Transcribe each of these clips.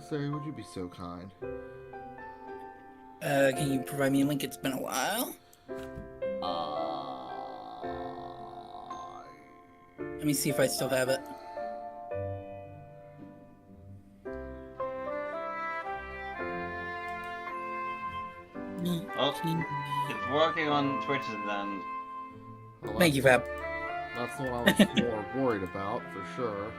Sari, would you be so kind? Can you provide me a link? It's been a while. Let me see if I still have it. Oh, it's working on Twitch's end. Well, Thank you, Fab. That's the one I was more worried about, for sure.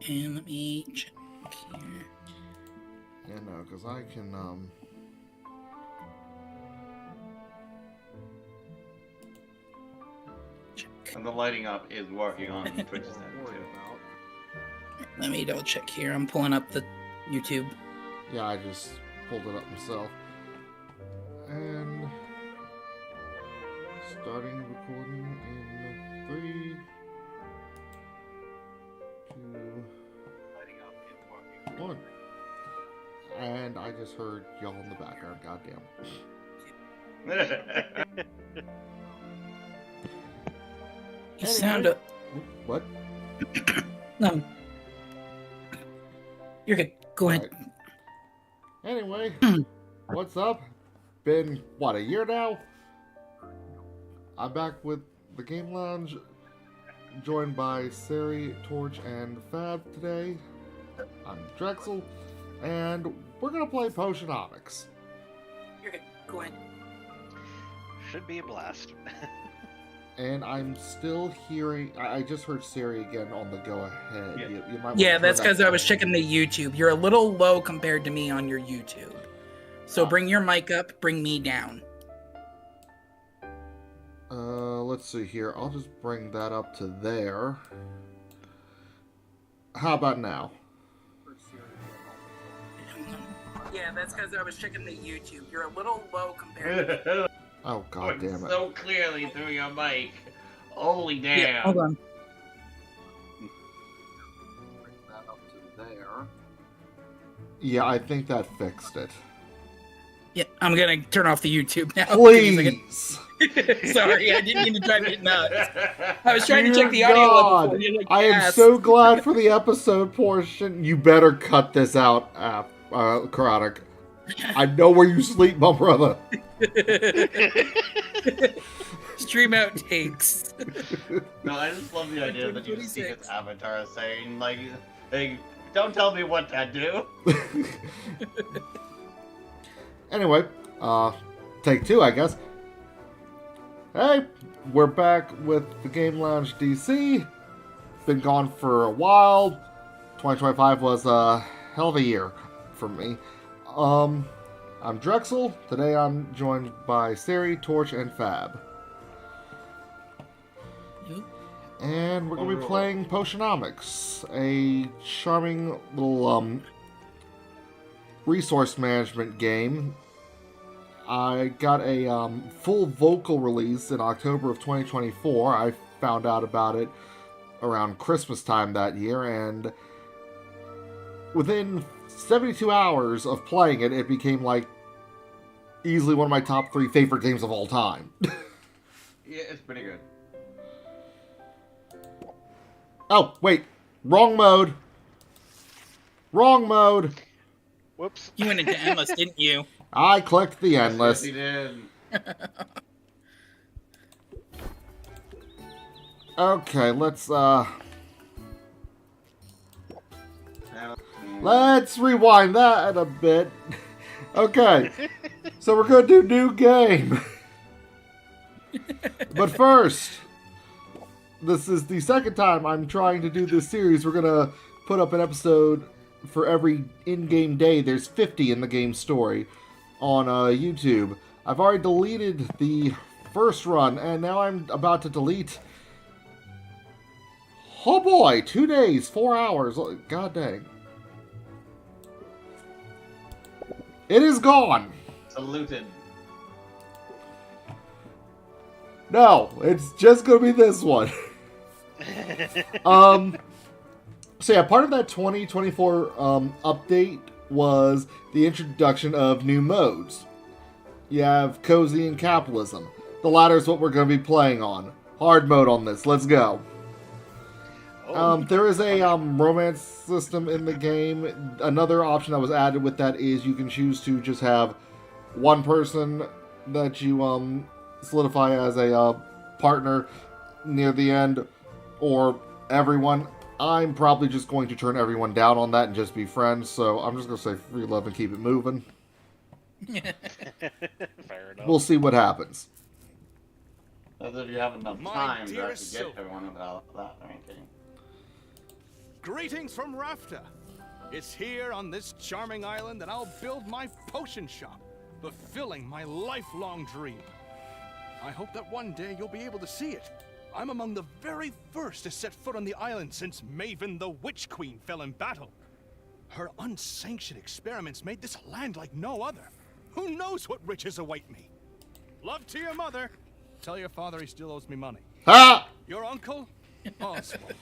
And let me check here. Yeah, no, because I can, Check. And the lighting up is working on Twitch's end worried too. about. Let me double check here. I'm pulling up the YouTube. Yeah, I just pulled it up myself. And starting recording in 3, 2, 1. And I just heard y'all in the background. Goddamn. You sound a... What? No. You're good. Go ahead. Right. Anyway, what's up? Been, what, a year now? I'm back with the Game Lounge, joined by Sari, Torch, and Fab today. I'm Drexel, and we're gonna play Potionomics. You're good. Go ahead. Should be a blast. And I'm still hearing... I just heard Sari again on the go-ahead. Yeah. You might Yeah, wanna that's turn that because I was down. checking the YouTube. You're a little low compared to me on your YouTube. So bring your mic up, bring me down. Let's see here. I'll just bring that up to there. How about now? Yeah, that's because I was checking the YouTube. You're a little low compared to me. Oh, god damn it. So clearly through your mic. Holy damn. Yeah, hold on. Bring that up to there. Yeah, I think that fixed it. Yeah, I'm going to turn off the YouTube now. Please! Sorry, I didn't mean to drive it nuts. I was trying to Dear check the audio level God, for you. Like, I am yes. so glad for the episode portion. You better cut this out, Chronic. I know where you sleep, my brother. Stream outtakes. No, I just love the idea that you see his 26. avatar saying, like, hey, don't tell me what to do. Anyway, take 2, I guess. Hey, we're back with the Game Lounge DC. Been gone for a while. 2025 was a hell of a year for me. I'm Drexel. Today I'm joined by Sari, Torch, and Fab. Yep. And we're going to be playing Potionomics, a charming little resource management game. I got a full vocal release in October of 2024. I found out about it around Christmas time that year, and within 72 hours of playing it, it became like easily one of my top 3 favorite games of all time. Yeah, it's pretty good. Oh, wait. Wrong mode. Wrong mode. Whoops. You went into endless, didn't you? I clicked the endless. Yes, he did. Okay, let's Now- let's rewind that a bit. Okay. So we're going to do new game. But first, this is the second time I'm trying to do this series. We're going to put up an episode for every in-game day. There's 50 in the game story on YouTube. I've already deleted the first run, and now I'm about to delete... Oh boy, 2 days, 4 hours. God dang. It is gone. Saluted. No, it's just gonna be this one. So yeah, part of that 2024 update was the introduction of new modes. You have Cozy and Capitalism. The latter is what we're going to be playing on. Hard mode on this. Let's go. There is a romance system in the game. Another option that was added with that is you can choose to just have one person that you solidify as a partner near the end, or everyone. I'm probably just going to turn everyone down on that and just be friends. So I'm just going to say free love and keep it moving. Fair enough. We'll see what happens. As if you have enough My time to dearest actually get Sylvia. everyone without that. I ain't kidding. Greetings from Rafta. It's here on this charming island that I'll build my potion shop, fulfilling my lifelong dream. I hope that one day you'll be able to see it. I'm among the very first to set foot on the island since Maven the Witch Queen fell in battle. Her unsanctioned experiments made this land like no other. Who knows what riches await me? Love to your mother. Tell your father he still owes me money. Ha! Your uncle? Oswald.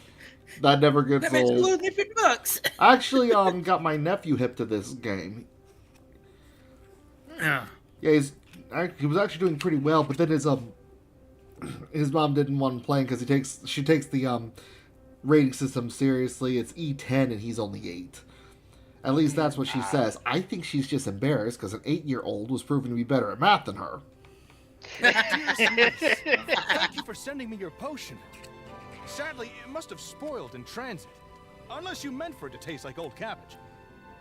That never gets That makes old. $50. I actually got my nephew hip to this game. Yeah. Yeah, he was actually doing pretty well, but then his mom didn't want him playing because she takes the rating system seriously. It's E10 and he's only 8. At least that's what she says. I think she's just embarrassed because an 8-year-old was proven to be better at math than her. Thank you for sending me your potion. Sadly, it must have spoiled in transit. Unless you meant for it to taste like old cabbage.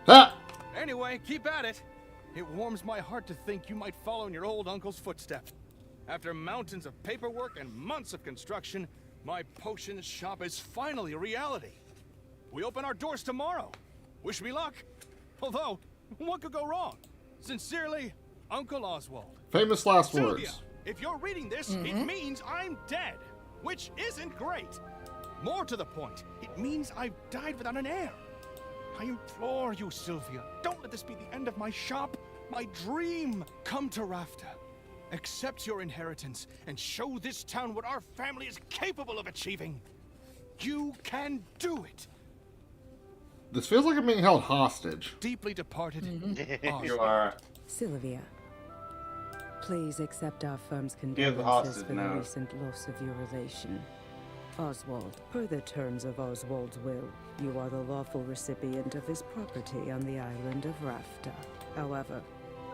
Ha! Anyway, keep at it. It warms my heart to think you might follow in your old uncle's footsteps. After mountains of paperwork and months of construction, my potion shop is finally a reality. We open our doors tomorrow. Wish me luck. Although, what could go wrong? Sincerely, Uncle Oswald. Famous last Sylvia, words. if you're reading this, it means I'm dead, which isn't great. More to the point, it means I've died without an heir. I implore you, Sylvia, don't let this be the end of my shop, my dream. Come to Rafta, accept your inheritance, and show this town what our family is capable of achieving. You can do it. This feels like I'm being held hostage. Deeply departed. Oswald. You are. Sylvia, please accept our firm's Give the condolences hostage for the now. recent loss of your relation. Oswald, per the terms of Oswald's will, you are the lawful recipient of his property on the island of Rafta. However,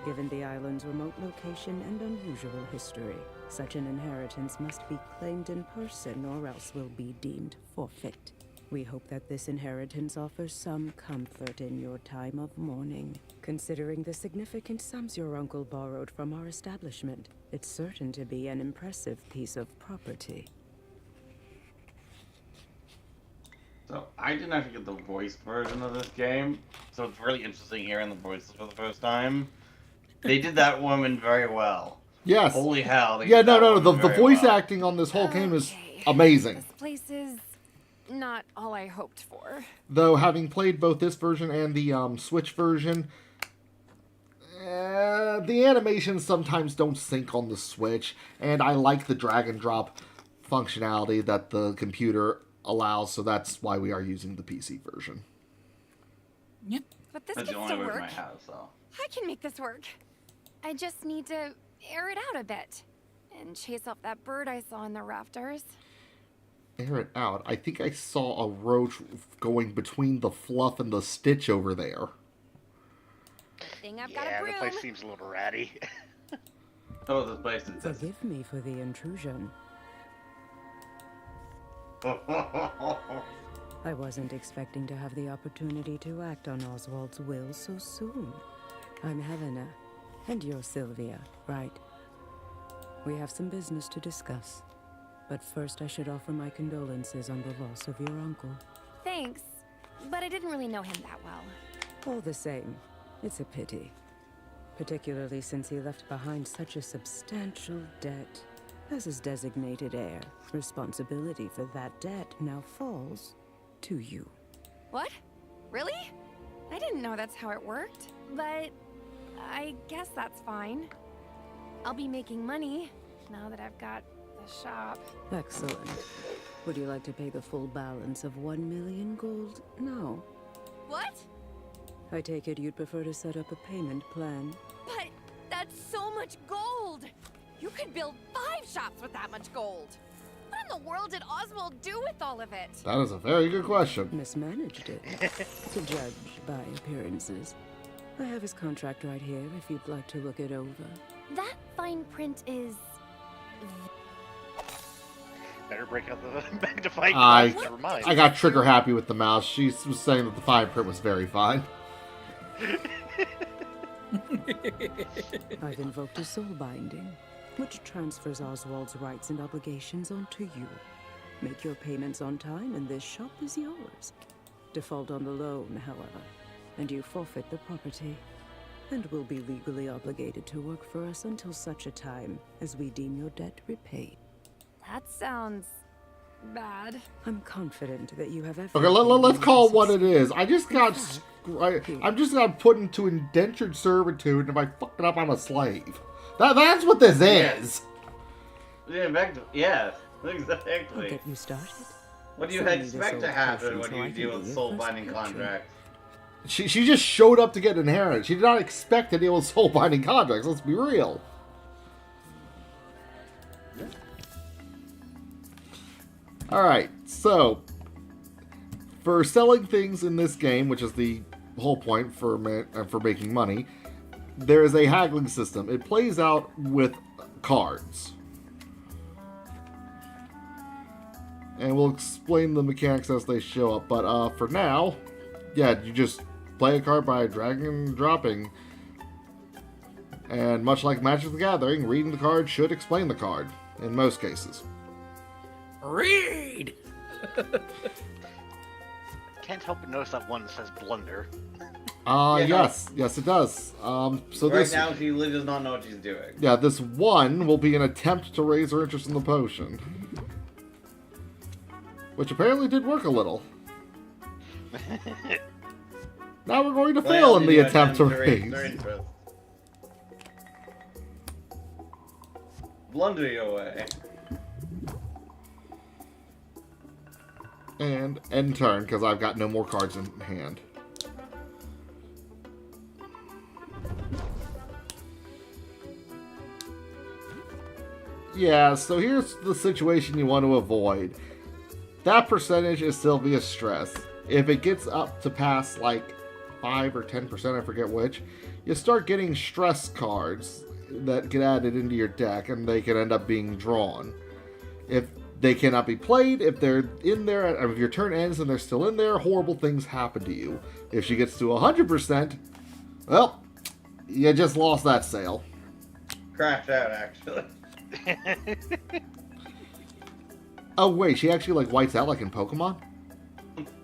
given the island's remote location and unusual history, such an inheritance must be claimed in person or else will be deemed forfeit. We hope that this inheritance offers some comfort in your time of mourning. Considering the significant sums your uncle borrowed from our establishment, it's certain to be an impressive piece of property. So I didn't actually get the voice version of this game, so it's really interesting hearing the voices for the first time. They did that woman very well. Yes. Holy hell! They Yeah, did that no. woman The very voice well. acting on this whole game is Okay. amazing. This place is not all I hoped for. Though, having played both this version and the Switch version, the animations sometimes don't sync on the Switch, and I like the drag and drop functionality that the computer allows, so that's why we are using the PC version. Yep. But this That's gets the to only version work. I have, so. I can make this work. I just need to air it out a bit and chase off that bird I saw in the rafters. Air it out. I think I saw a roach going between the fluff and the stitch over there. Good thing I've got a Yeah, the broom. place seems a little ratty. Oh, this place is just. Forgive me for the intrusion. I wasn't expecting to have the opportunity to act on Oswald's will so soon. I'm Helena, and you're Sylvia, right? We have some business to discuss. But first I should offer my condolences on the loss of your uncle. Thanks, but I didn't really know him that well. All the same, it's a pity. Particularly since he left behind such a substantial debt. As his designated heir, responsibility for that debt now falls to you. What? Really? I didn't know that's how it worked, but I guess that's fine. I'll be making money now that I've got the shop. Excellent. Would you like to pay the full balance of 1 million gold now? What? I take it you'd prefer to set up a payment plan. But that's so much gold! You could build 5 shops with that much gold! What in the world did Oswald do with all of it? That is a very good question. Mismanaged it, to judge by appearances. I have his contract right here if you'd like to look it over. That fine print is... Better break out the magnifying I- glass. Never mind. I got trigger happy with the mouse. She was saying that the fine print was very fine. I've invoked a soul binding, which transfers Oswald's rights and obligations onto you. Make your payments on time, and this shop is yours. Default on the loan, however, and you forfeit the property, and will be legally obligated to work for us until such a time as we deem your debt repaid. That sounds... bad. I'm confident that you have Okay, everything let's you call it what possess. it is. I just got... I'm just got put into indentured servitude, and if I fuck it up, I'm a slave. That's what this is. Yeah, yes, I'll exactly. get you started. What do you Send me this expect to old happen potion when so I you can deal be with your soul first binding patron. contracts? She just showed up to get an inheritance. She did not expect to deal with soul binding contracts. Let's be real. Alright, so for selling things in this game, which is the whole point for making money, there is a haggling system. It plays out with cards. And we'll explain the mechanics as they show up. But for now, yeah, you just play a card by dragging and dropping. And much like Magic the Gathering, reading the card should explain the card, in most cases. Read! Can't help but notice that one says blunder. Yeah. Yes it does. So Right this now, she literally does not know what she's doing. yeah, this one will be an attempt to raise her interest in the potion. Which apparently did work a little. Now we're going to fail in the attempt to raise. their interest. Blunder your way. And end turn, because I've got no more cards in hand. Yeah, so here's the situation you want to avoid. That percentage is Sylvia's stress. If it gets up to past like 5 or 10%, I forget which, you start getting stress cards that get added into your deck, and they can end up being drawn. If they cannot be played, if they're in there, if your turn ends and they're still in there, horrible things happen to you. If she gets to 100%, well, you just lost that sale. Crashed out, actually. Oh wait, she actually like whites out like in Pokemon?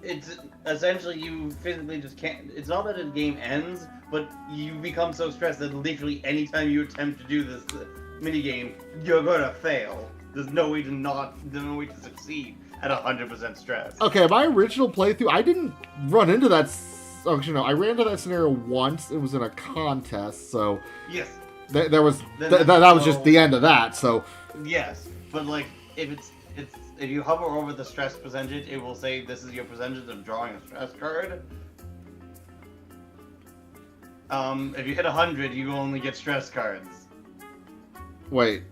It's essentially you physically just can't. It's not that the game ends, but you become so stressed that literally anytime you attempt to do this minigame, you're gonna fail. There's no way to succeed at 100% stress. Okay, my original playthrough, I didn't run into that. Actually, no, I ran into that scenario once. It was in a contest, so Yes, there was Then that was just the end of that. So yes, but like if if you hover over the stress percentage, it will say this is your percentage of drawing a stress card. If you hit 100, you only get stress cards. wait,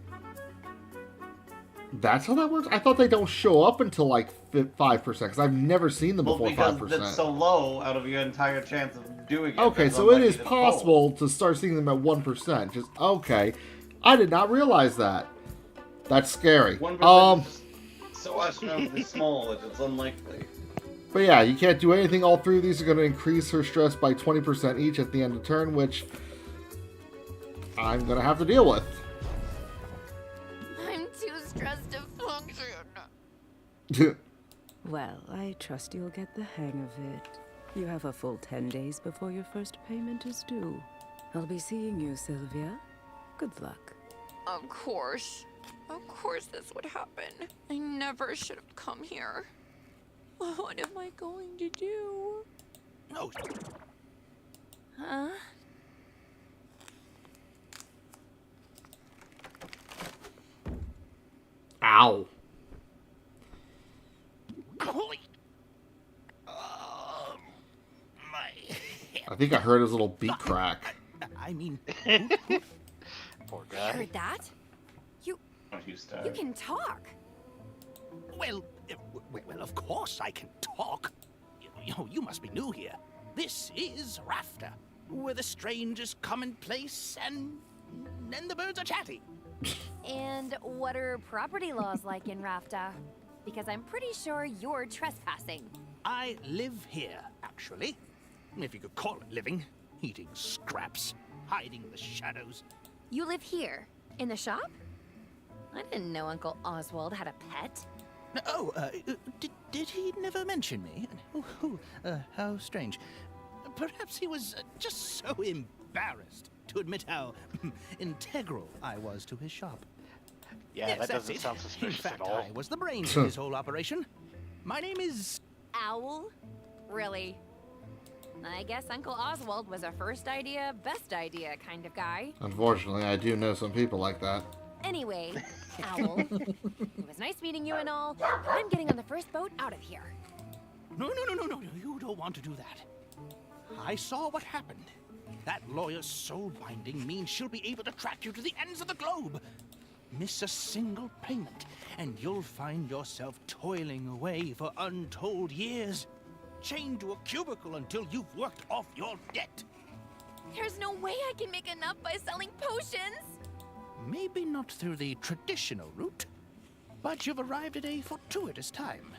that's how that works? I thought they don't show up until like 5%, because I've never seen them Well, before because 5%. that's so low out of your entire chance of doing it. Okay, that's so it unlikely is to possible to start seeing them at 1%. Just okay. I did not realize that. That's scary. 1% is just so astronomically small that it's unlikely. But yeah, you can't do anything. All three of these are going to increase her stress by 20% each at the end of turn, which I'm going to have to deal with. I'm too stressed to function. Well, I trust you'll get the hang of it. You have a full 10 days before your first payment is due. I'll be seeing you, Sylvia. Good luck. Of course. Of course this would happen. I never should have come here. What am I going to do? No. Huh? Ow. Holy. My. I think I heard his little beak crack. I mean, Poor I guy. heard that. Don't you start. You can talk. Well, of course I can talk. You must be new here. This is Rafter, where the strange is commonplace and the birds are chatty. And what are property laws like in Rafta? Because I'm pretty sure you're trespassing. I live here, actually. If you could call it living. Eating scraps, hiding in the shadows. You live here? In the shop? I didn't know Uncle Oswald had a pet. Oh, did he never mention me? How strange. Perhaps he was just so embarrassed to admit how integral I was to his shop. Yeah, Yes, that that's doesn't it. sound In suspicious fact, at all. I was the brains of his whole operation. My name is... Owl? Really? I guess Uncle Oswald was a first idea, best idea kind of guy. Unfortunately, I do know some people like that. Anyway, Owl, it was nice meeting you and all, but I'm getting on the first boat out of here. No, you don't want to do that. I saw what happened. That lawyer's soul binding means she'll be able to track you to the ends of the globe. Miss a single payment, and you'll find yourself toiling away for untold years. Chained to a cubicle until you've worked off your debt. There's no way I can make enough by selling potions. Maybe not through the traditional route, but you've arrived at a fortuitous time.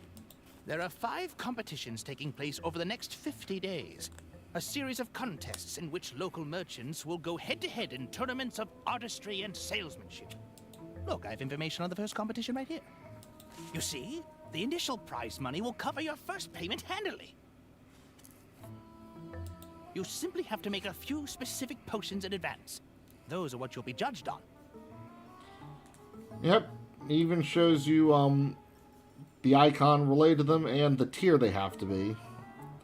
There are 5 competitions taking place over the next 50 days. A series of contests in which local merchants will go head-to-head in tournaments of artistry and salesmanship. Look, I have information on the first competition right here. You see, the initial prize money will cover your first payment handily. You simply have to make a few specific potions in advance. Those are what you'll be judged on. Yep, it even shows you the icon related to them and the tier they have to be.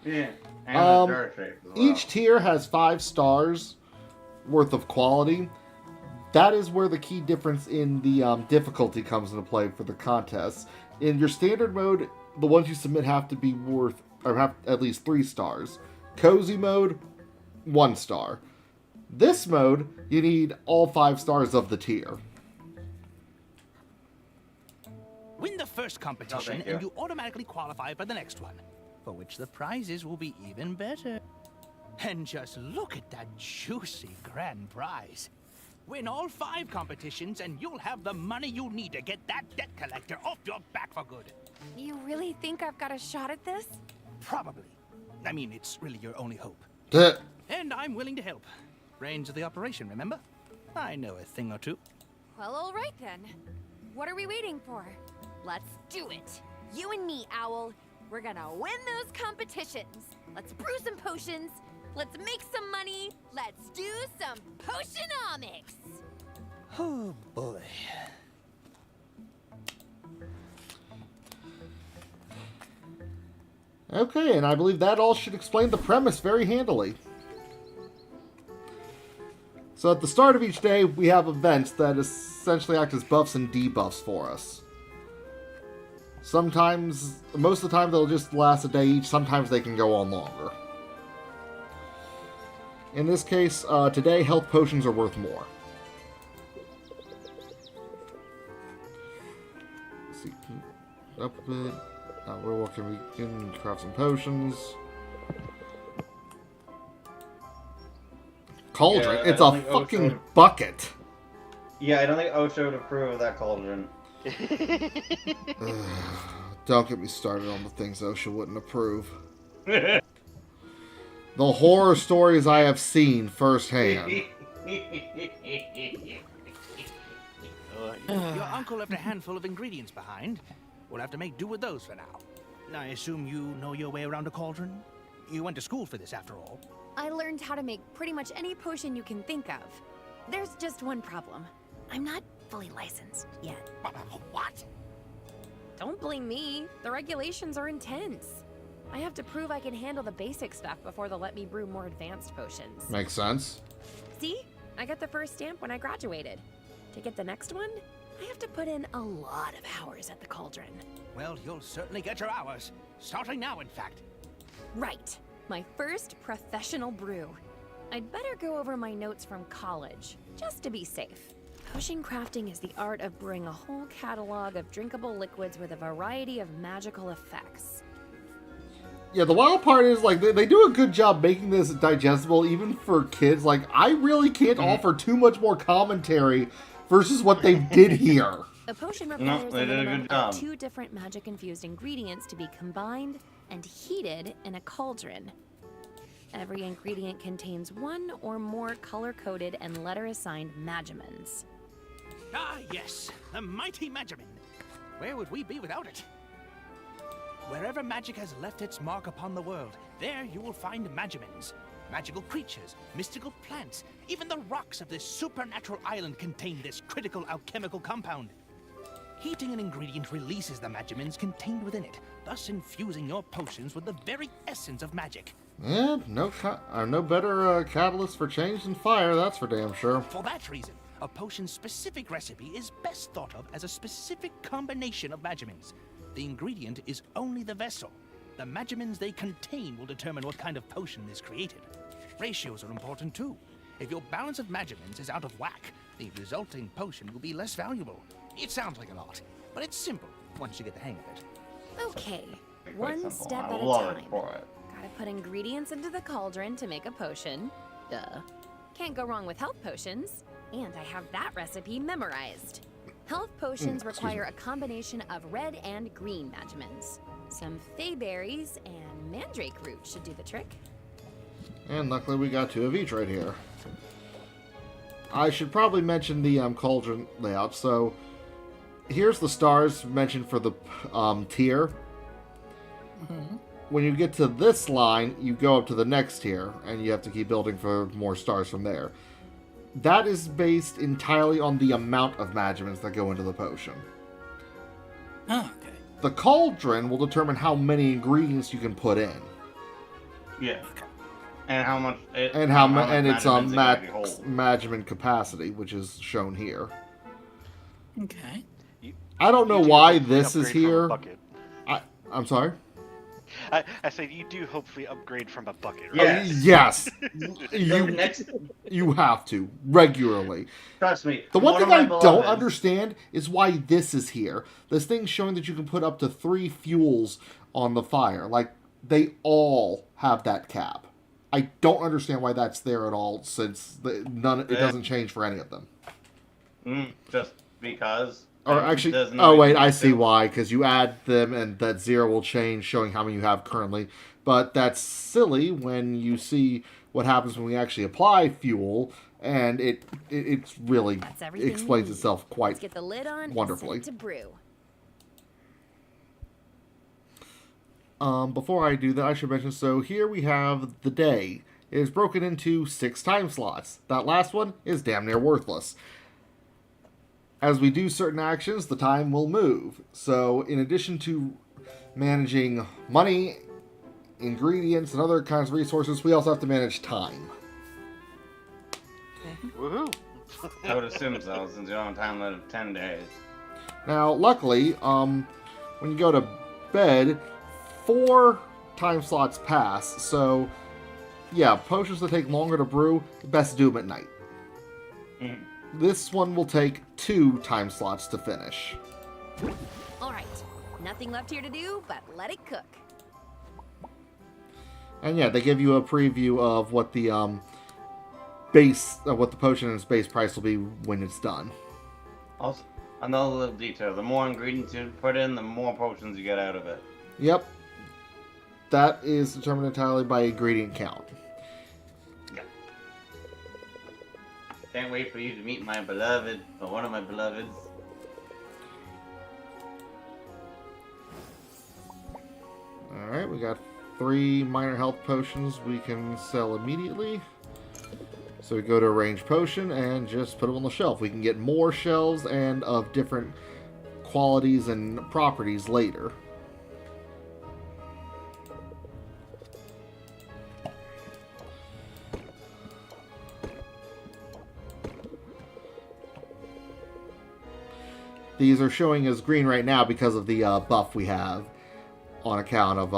Yeah. And the dirt shape as well. Each tier has 5 stars worth of quality. That is where the key difference in the difficulty comes into play for the contests. In your standard mode, the ones you submit have to be worth, or have at least 3 stars. Cozy mode, 1 star. This mode, you need all 5 stars of the tier. Win the first competition, thank you. and you automatically qualify for the next one, for which the prizes will be even better. And just look at that juicy grand prize. Win all 5 competitions, and you'll have the money you need to get that debt collector off your back for good. You really think I've got a shot at this? Probably. I mean, it's really your only hope. Duh. And I'm willing to help. Brains of the operation, remember? I know a thing or two. Well, all right then. What are we waiting for? Let's do it. You and me, Owl. We're gonna win those competitions. Let's brew some potions. Let's make some money. Let's do some Potionomics. Oh, boy. Okay, and I believe that all should explain the premise very handily. So at the start of each day, we have events that essentially act as buffs and debuffs for us. Sometimes, most of the time, they'll just last a day each. Sometimes they can go on longer. In this case, today, health potions are worth more. Let's see. Up a bit. What can we can craft some potions? Cauldron. Yeah, I It's don't a think Ocho fucking would- bucket. Yeah, I don't think Ocho would approve of that cauldron. Don't get me started on the things OSHA wouldn't approve. The horror stories I have seen firsthand. Your uncle left a handful of ingredients behind. We'll have to make do with those for now. I assume you know your way around a cauldron? You went to school for this, after all. I learned how to make pretty much any potion you can think of. There's just one problem. I'm not fully licensed yet. What? Don't blame me. The regulations are intense. I have to prove I can handle the basic stuff before they'll let me brew more advanced potions. Makes sense. See? I got the first stamp when I graduated. To get the next one, I have to put in a lot of hours at the cauldron. Well, you'll certainly get your hours. Starting now, in fact. Right. My first professional brew. I'd better go over my notes from college, just to be safe. Potion crafting is the art of brewing a whole catalog of drinkable liquids with a variety of magical effects. Yeah, the wild part is, like, they do a good job making this digestible, even for kids. Like, I really can't offer too much more commentary versus what they did here. A potion No, requires they a did a minimum good job. of 2 different magic-infused ingredients to be combined and heated in a cauldron. Every ingredient contains 1 or more color-coded and letter-assigned magimins. Ah, yes, the mighty Magimin. Where would we be without it? Wherever magic has left its mark upon the world, there you will find Magimins. Magical creatures, mystical plants, even the rocks of this supernatural island contain this critical alchemical compound. Heating an ingredient releases the Magimins contained within it, thus infusing your potions with the very essence of magic. Yeah, no better catalyst for change than fire, that's for damn sure. For that reason, a potion's specific recipe is best thought of as a specific combination of Magimins. The ingredient is only the vessel. The Magimins they contain will determine what kind of potion is created. Ratios are important too. If your balance of Magimins is out of whack, the resulting potion will be less valuable. It sounds like a lot, but it's simple once you get the hang of it. Okay, Quite one simple. step I at a love time. it for it. Gotta put ingredients into the cauldron to make a potion. Duh. Can't go wrong with health potions. And I have that recipe memorized. Health potions require a combination of red and green magimins. Some fayberries and mandrake root should do the trick. And luckily we got 2 of each right here. I should probably mention the cauldron layout. So here's the stars mentioned for the tier. When you get to this line, you go up to the next tier, and you have to keep building for more stars from there. That is based entirely on the amount of magimins that go into the potion. Oh, okay. The cauldron will determine how many ingredients you can put in. Yeah. And how much it, And much its Magimins it can actually hold. Magimin capacity, which is shown here. Okay. I don't know You do why hopefully this is upgrade from a here. bucket. I'm sorry? I said you do hopefully upgrade from a bucket, right? Yes. Yes. The next, You have to regularly. trust me. The one of thing my I don't beloveds- understand is why this is here. This thing's showing that you can put up to 3 fuels on the fire. Like, they all have that cap. I don't understand why that's there at all, since it doesn't change for any of them. Just because. Or It actually, doesn't oh wait, make I see sense. why. Because you add them, and that 0 will change, showing how many you have currently. But that's silly when you see what happens when we actually apply fuel, and it's really That's everything explains we need. itself quite Let's get the lid on wonderfully. and set it to brew. Before I do that, I should mention, so here we have the day. It is broken into 6 time slots. That last one is damn near worthless. As we do certain actions, the time will move. So, in addition to managing money, ingredients, and other kinds of resources, we also have to manage time. Woohoo! I would assume so, since you don't have a time limit of 10 days. Now, luckily, when you go to bed, 4 time slots pass. So, yeah, potions that take longer to brew, best to do them at night. Mhm. This one will take 2 time slots to finish. All right, nothing left here to do but let it cook. And yeah, they give you a preview of what the what the potion and its base price will be when it's done. Also, another little detail. The more ingredients you put in, the more potions you get out of it. Yep. That is determined entirely by ingredient count. Can't wait for you to meet my beloved, or one of my beloveds. Alright, we got 3 minor health potions we can sell immediately. So we go to arrange potion and just put them on the shelf. We can get more shelves and of different qualities and properties later. These are showing as green right now because of the buff we have on account of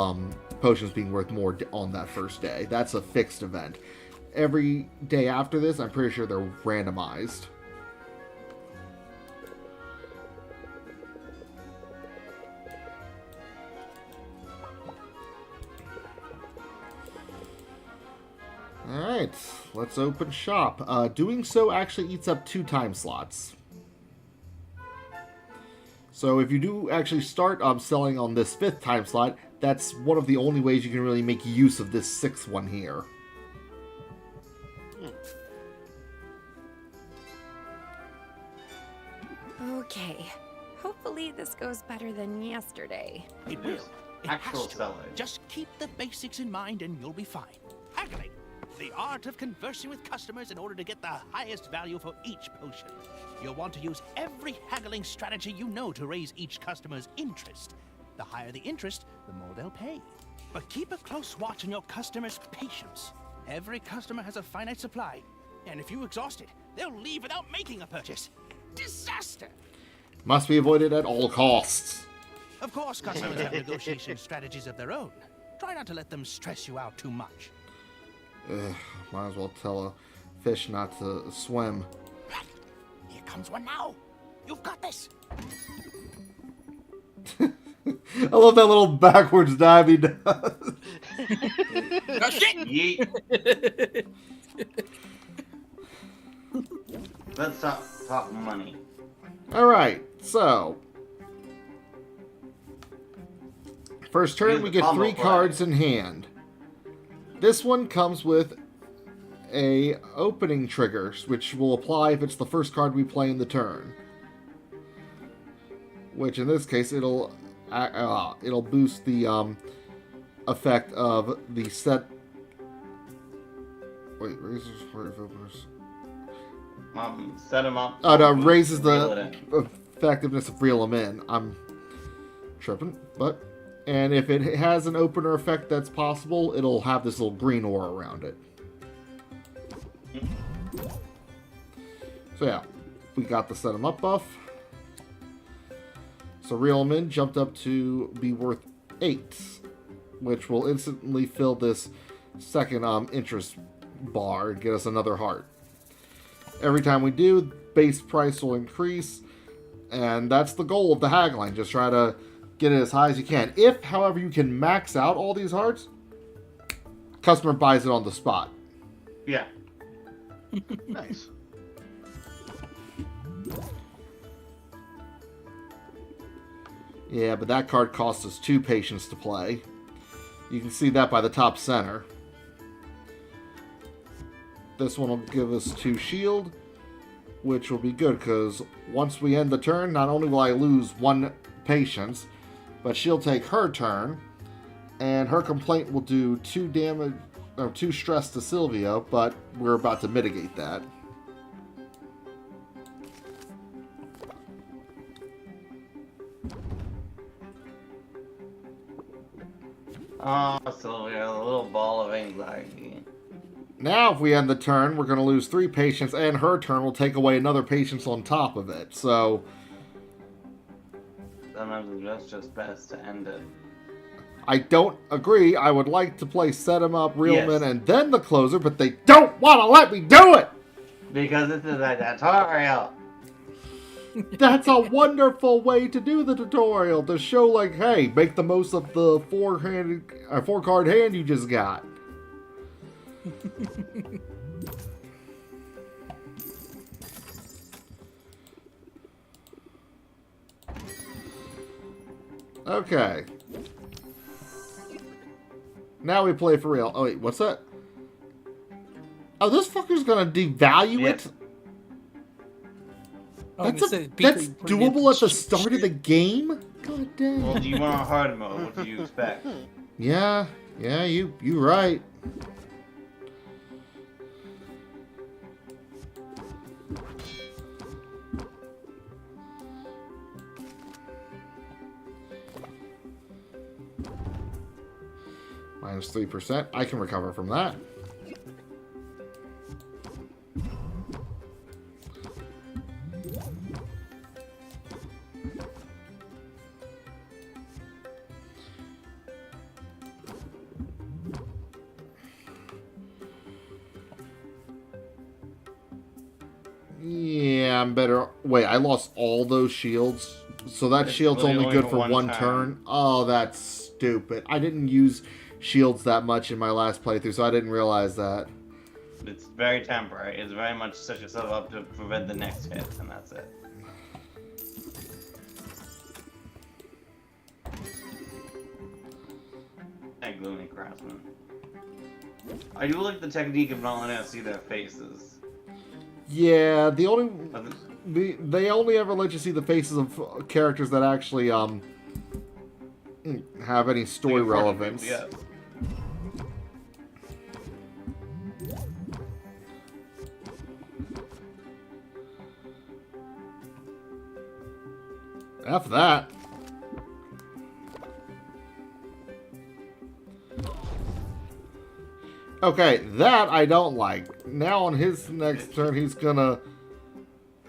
potions being worth more on that first day. That's a fixed event. Every day after this, I'm pretty sure they're randomized. Alright, let's open shop. Doing so actually eats up 2 time slots. So if you do actually start selling on this 5th time slot, that's one of the only ways you can really make use of this 6th one here. Okay. Hopefully this goes better than yesterday. It will. It Actual has to. selling. Just keep the basics in mind and you'll be fine. Haggling. The art of conversing with customers in order to get the highest value for each potion. You'll want to use every haggling strategy you know to raise each customer's interest. The higher the interest, the more they'll pay. But keep a close watch on your customers' patience. Every customer has a finite supply, and if you exhaust it, they'll leave without making a purchase. Disaster! Must be avoided at all costs. Of course, customers have negotiation strategies of their own. Try not to let them stress you out too much. Might as well tell a fish not to swim. Here comes one now. You've got this. I love that little backwards dive he does. Yeet. Let's talk money. Alright, so. First turn, Here's we the get combo 3 play. cards in hand. This one comes with a opening trigger, which will apply if it's the first card we play in the turn. Which in this case, it'll boost the effect of the set. Wait, raises for openers. Set them up. Oh no, raises Reel it the in. effectiveness of reel them in. I'm tripping, but. And if it has an opener effect that's possible, it'll have this little green aura around it. So yeah, we got the set 'em up buff. So reel 'em in jumped up to be worth 8, which will instantly fill this second interest bar and get us another heart. Every time we do, base price will increase, and that's the goal of the haggling. Just try to get it as high as you can. If, however, you can max out all these hearts, customer buys it on the spot. Yeah. Nice. Yeah, but that card costs us 2 patience to play. You can see that by the top center. This one will give us 2 shield, which will be good, because once we end the turn, not only will I lose 1 patience, but she'll take her turn, and her complaint will do 2 damage, or 2 stress to Sylvia, but we're about to mitigate that. Oh, Sylvia, a little ball of anxiety. Now, if we end the turn, we're going to lose 3 patience, and her turn will take away another patience on top of it. So, Sometimes it's just best to end it. I don't agree. I would like to play set 'em up, reel 'em Yes. in, and then the closer, but they don't want to let me do it! Because this is a tutorial. That's a wonderful way to do the tutorial, to show, like, hey, make the most of the 4-card hand you just got. Okay. Now we play for real. Oh, wait, what's that? Oh, this fucker's gonna devalue Yes. it? Oh, That's, it says that's bring in doable at the shit. start of the game? God damn. Well, do you want a hard mode? What do you expect? Yeah, you right. Minus 3%. I can recover from that. Yeah, I'm better. Wait, I lost all those shields. So that It's shield's really only good for one turn. turn. Oh, that's stupid. I didn't use shields that much in my last playthrough, so I didn't realize that. It's very temporary. It's very much set yourself up to prevent the next hit, and that's it. And Gloomy Craftsman. I do like the technique of not letting us see their faces. Yeah, they only ever let you see the faces of characters that actually have any story relevance. Yeah. F that. Okay, that I don't like. Now on his next turn, he's gonna...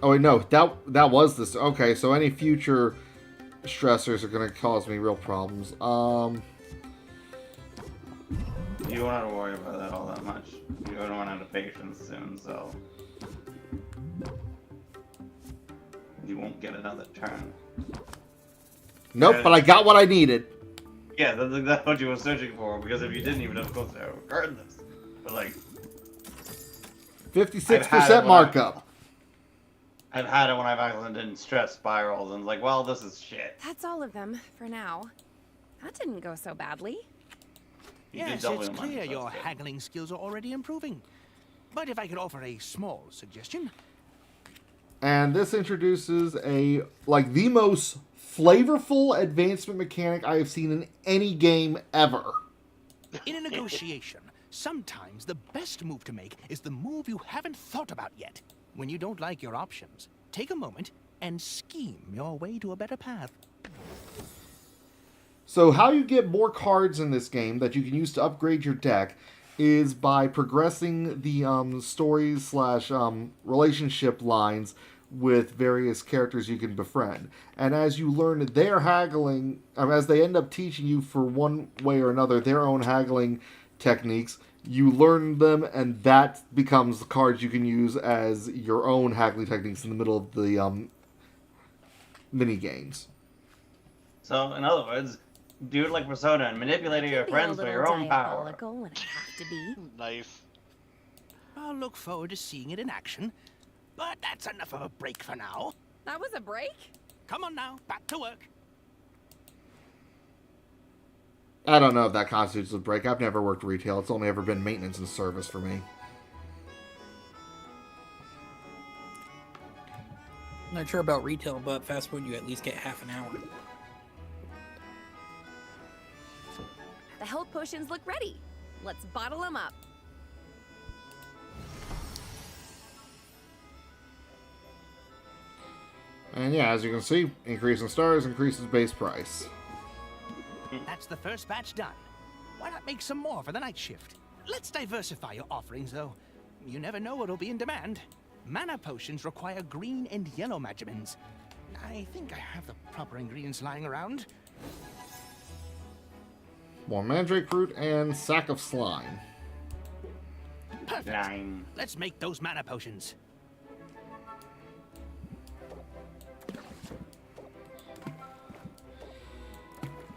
Oh wait, no, that was this. Okay, so any future stressors are gonna cause me real problems. You won't have to worry about that all that much. You're gonna run out of patience soon, so... You won't get another turn. Nope, but I got what I needed. Yeah, that's exactly what you were searching for, because if you didn't even have close there, regardless. But like... 56% markup. I've had it when I've actually done stress spirals, and like, well, this is shit. That's all of them, for now. That didn't go so badly. Yes, it's clear your haggling skills are already improving. But if I could offer a small suggestion... And this introduces the most flavorful advancement mechanic I have seen in any game ever. In a negotiation, sometimes the best move to make is the move you haven't thought about yet. When you don't like your options, take a moment and scheme your way to a better path. So how you get more cards in this game that you can use to upgrade your deck is by progressing the stories / relationship lines with various characters you can befriend. And as you learn their haggling, as they end up teaching you for one way or another their own haggling techniques, you learn them, and that becomes the cards you can use as your own haggling techniques in the middle of the mini games. So, in other words, do it like Persona and manipulate your friends for your own power. When I have to be. Nice. I'll look forward to seeing it in action. But that's enough of a break for now. That was a break? Come on now, back to work. I don't know if that constitutes a break. I've never worked retail. It's only ever been maintenance and service for me. Not sure about retail, but fast food you at least get half an hour. The health potions look ready. Let's bottle them up. And yeah, as you can see, increase in stars increases base price. That's the first batch done. Why not make some more for the night shift? Let's diversify your offerings, though. You never know what'll be in demand. Mana potions require green and yellow magimins. I think I have the proper ingredients lying around. More mandrake fruit and sack of slime. Perfect. Nine. Let's make those mana potions.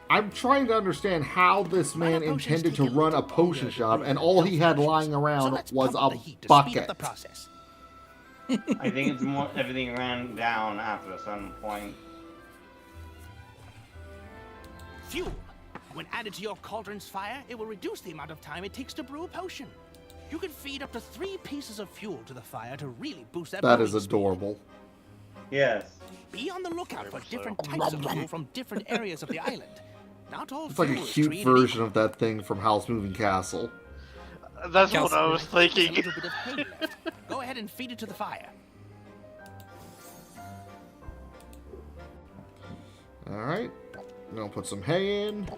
I'm trying to understand how this man intended to run a potion shop, and all he had lying around was a bucket. I think it's more everything ran down after a certain point. Fuel. When added to your cauldron's fire, it will reduce the amount of time it takes to brew a potion. You can feed up to 3 pieces of fuel to the fire to really boost that. That is adorable. Yes. Be on the lookout for different types of fuel from different areas of the island. Not all It's like a fuel is cute created version equal. of that thing from Howl's Moving Castle. That's what I was There's a thinking. little bit of hay left. Go ahead and feed it to the fire. Alright. Then I'll put some hay in.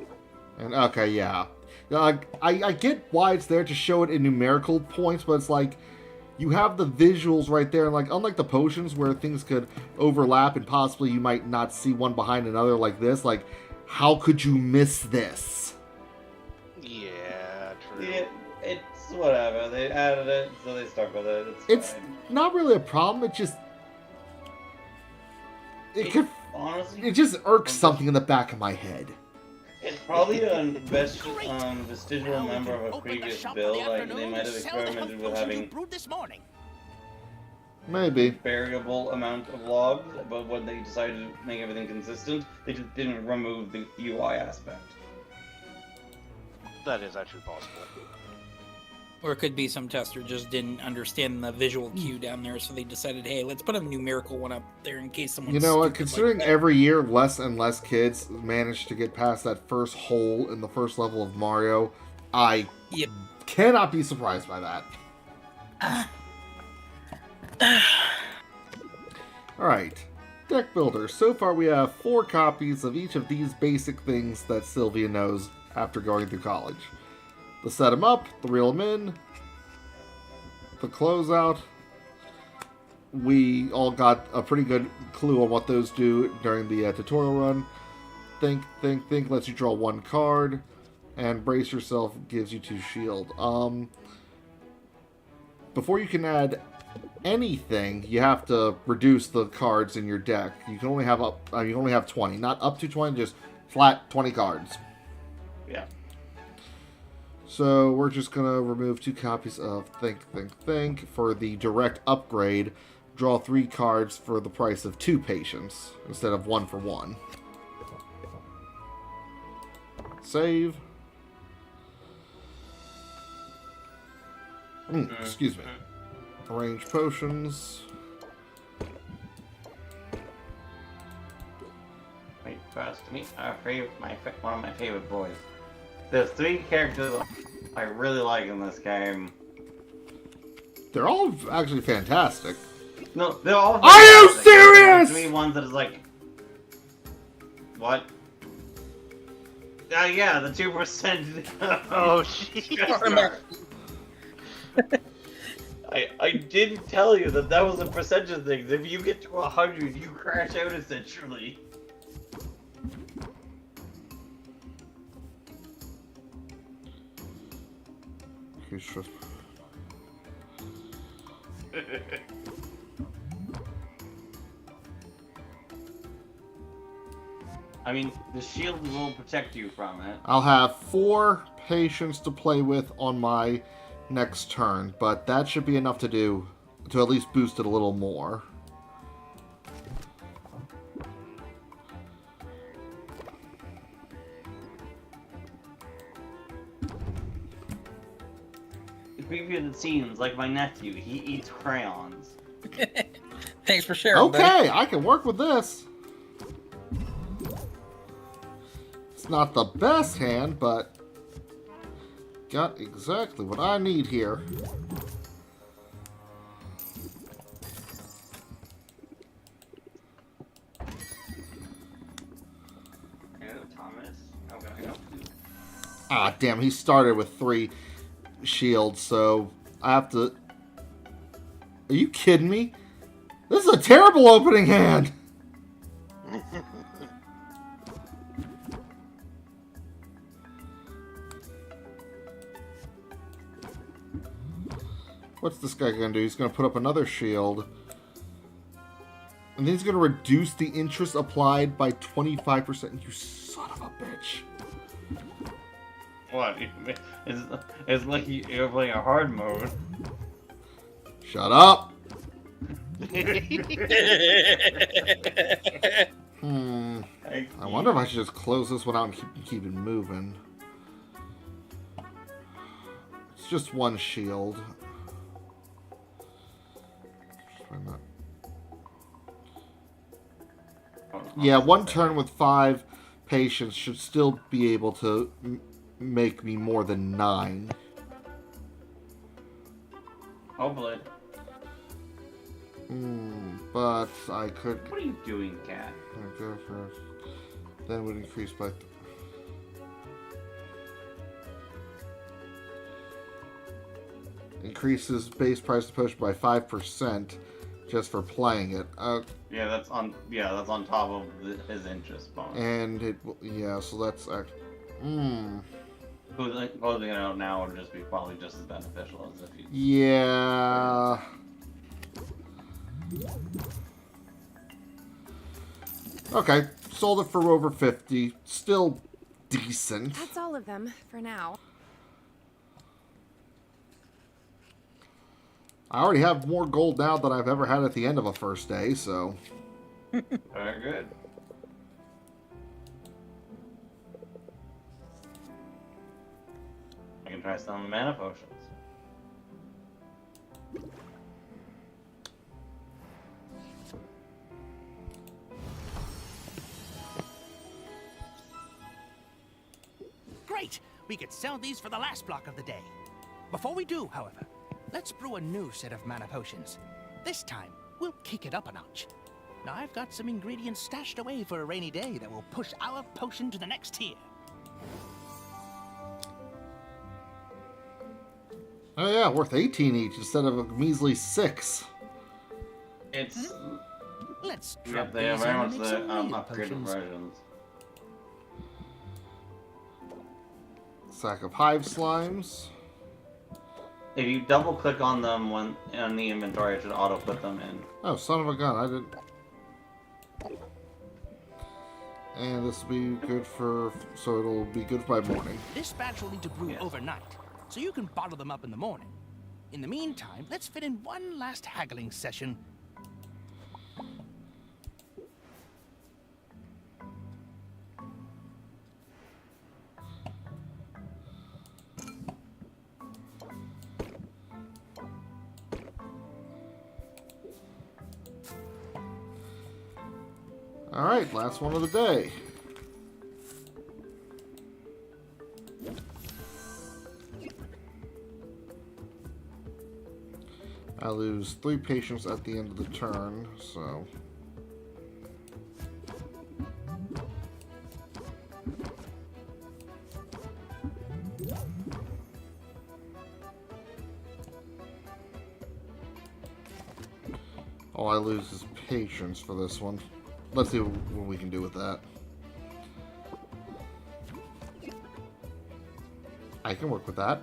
And, okay, yeah. I get why it's there to show it in numerical points, but it's like, you have the visuals right there, and like, unlike the potions where things could overlap and possibly you might not see one behind another like this, like, how could you miss this? Yeah, true. Yeah, it's whatever. They added it, so they stuck with it. It's fine. not really a problem, it just... It Honestly, just irks something in the back of my head. it Probably a vestigial member of a previous build. Like, they might have experimented with having Maybe. variable amount of logs, but when they decided to make everything consistent, they just didn't remove the UI aspect. That is actually possible. Or it could be some tester just didn't understand the visual cue down there, so they decided, hey, let's put a numerical one up there in case someone. You know what? Considering every year less and less kids manage to get past that first hole in the first level of Mario, I cannot be surprised by that. Alright. Deck Builder. So far we have 4 copies of each of these basic things that Sylvia knows after going through college. The set 'em up, the reel 'em in, the closeout. We all got a pretty good clue on what those do during the tutorial run. Think lets you draw 1 card, and Brace Yourself gives you 2 shield. Before you can add anything, you have to reduce the cards in your deck. You can only have you only have 20, not up to 20, just flat 20 cards. Yeah. So we're just going to remove 2 copies of Think. For the direct upgrade, draw 3 cards for the price of 2 patience instead of 1 for 1. Save. Excuse me. Arrange potions. Wait, first, meet one of my favorite boys. There's 3 characters I really like in this game. They're all actually fantastic. No, they're all. Are you fantastic. serious? 3 ones that is like. What? Yeah, the 2%. Oh, jeez. I didn't tell you that was a percentage thing. If you get to 100, you crash out essentially. I mean, the shield will protect you from it. I'll have 4 patience to play with on my next turn, but that should be enough to at least boost it a little more. The creepier it seems, like my nephew, he eats crayons. Thanks for sharing. Okay, buddy. I can work with this. It's not the best hand, but got exactly what I need here. Hello, Thomas. How can I help you? Ah, damn, he started with 3 shields, so I have to... Are you kidding me? This is a terrible opening hand! What's this guy gonna do? He's gonna put up another shield. And then he's gonna reduce the interest applied by 25%. You son of a bitch. What? It's like you're playing a hard mode. Shut up! I wonder if I should just close this one out and keep it moving. It's just 1 shield. Yeah, 1 turn with 5 patience should still be able to make me more than 9. Hopefully. But I could... What are you doing, cat? Go first. Then would increase by... Increases base price of potion by 5% just for playing it. Yeah, that's on top of his interest bonus. And it... Yeah, so that's... Closing it out now would just be probably just as beneficial as if you... Yeah... Okay, sold it for over 50. Still decent. That's all of them for now. I already have more gold now than I've ever had at the end of a first day, so... Very good. I can try selling mana potions. Great! We could sell these for the last block of the day. Before we do, however, let's brew a new set of mana potions. This time, we'll kick it up a notch. Now, I've got some ingredients stashed away for a rainy day that will push our potion to the next tier. Oh yeah, worth 18 each instead of a measly 6. It's Let's yeah, drop they are these very and much make some the real upgraded potions. versions. Sack of hive slimes. If you double click on them when on the inventory, it should auto put them in. Oh, son of a gun, I didn't... And this will be good for... So it'll be good by morning. This batch will need to brew Yes. overnight, so you can bottle them up in the morning. In the meantime, let's fit in one last haggling session. Alright, last one of the day. I lose 3 patience at the end of the turn, so... All I lose is patience for this one. Let's see what we can do with that. I can work with that.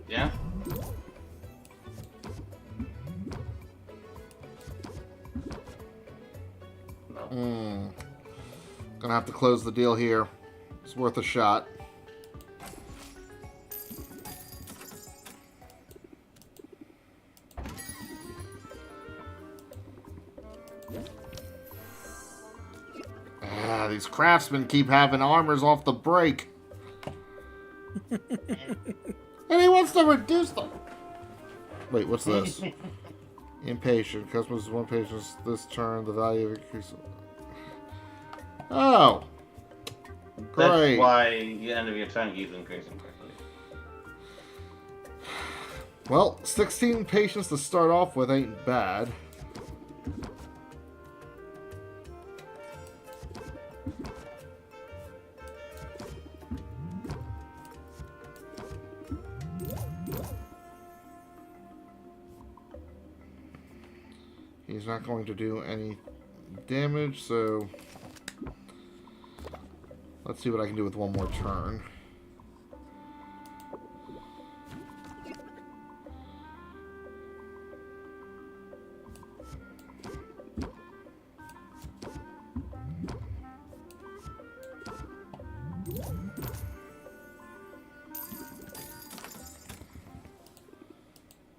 Yeah? Gonna have to close the deal here. It's worth a shot. Ah, these craftsmen keep having armors off the break. And he wants to reduce them. Wait, what's this? Impatient. Customers one patience this turn. The value of increase. Oh. Great. That's why the end of your turn keeps increasing quickly. Well, 16 patience to start off with ain't bad. He's not going to do any damage, so let's see what I can do with one more turn.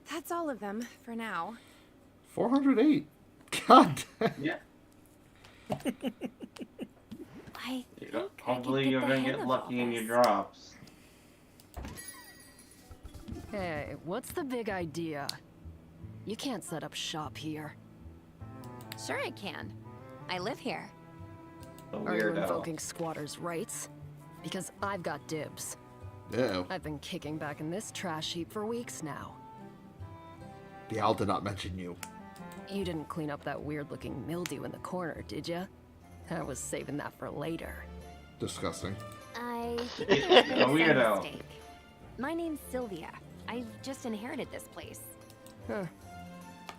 That's all of them for now. 408. God damn. Yeah. I Hopefully you're gonna get lucky in your drops. Hey, what's the big idea? You can't set up shop here. Sure I can. I live here. The Are you weirdo. invoking squatters' rights? Because I've got dibs. Uh-oh. I've been kicking back in this trash heap for weeks now. The owl did not mention you. You didn't clean up that weird-looking mildew in the corner, did ya? I was saving that for later. Disgusting. I think A there's been some weirdo. mistake. My name's Sylvia. I just inherited this place. Huh.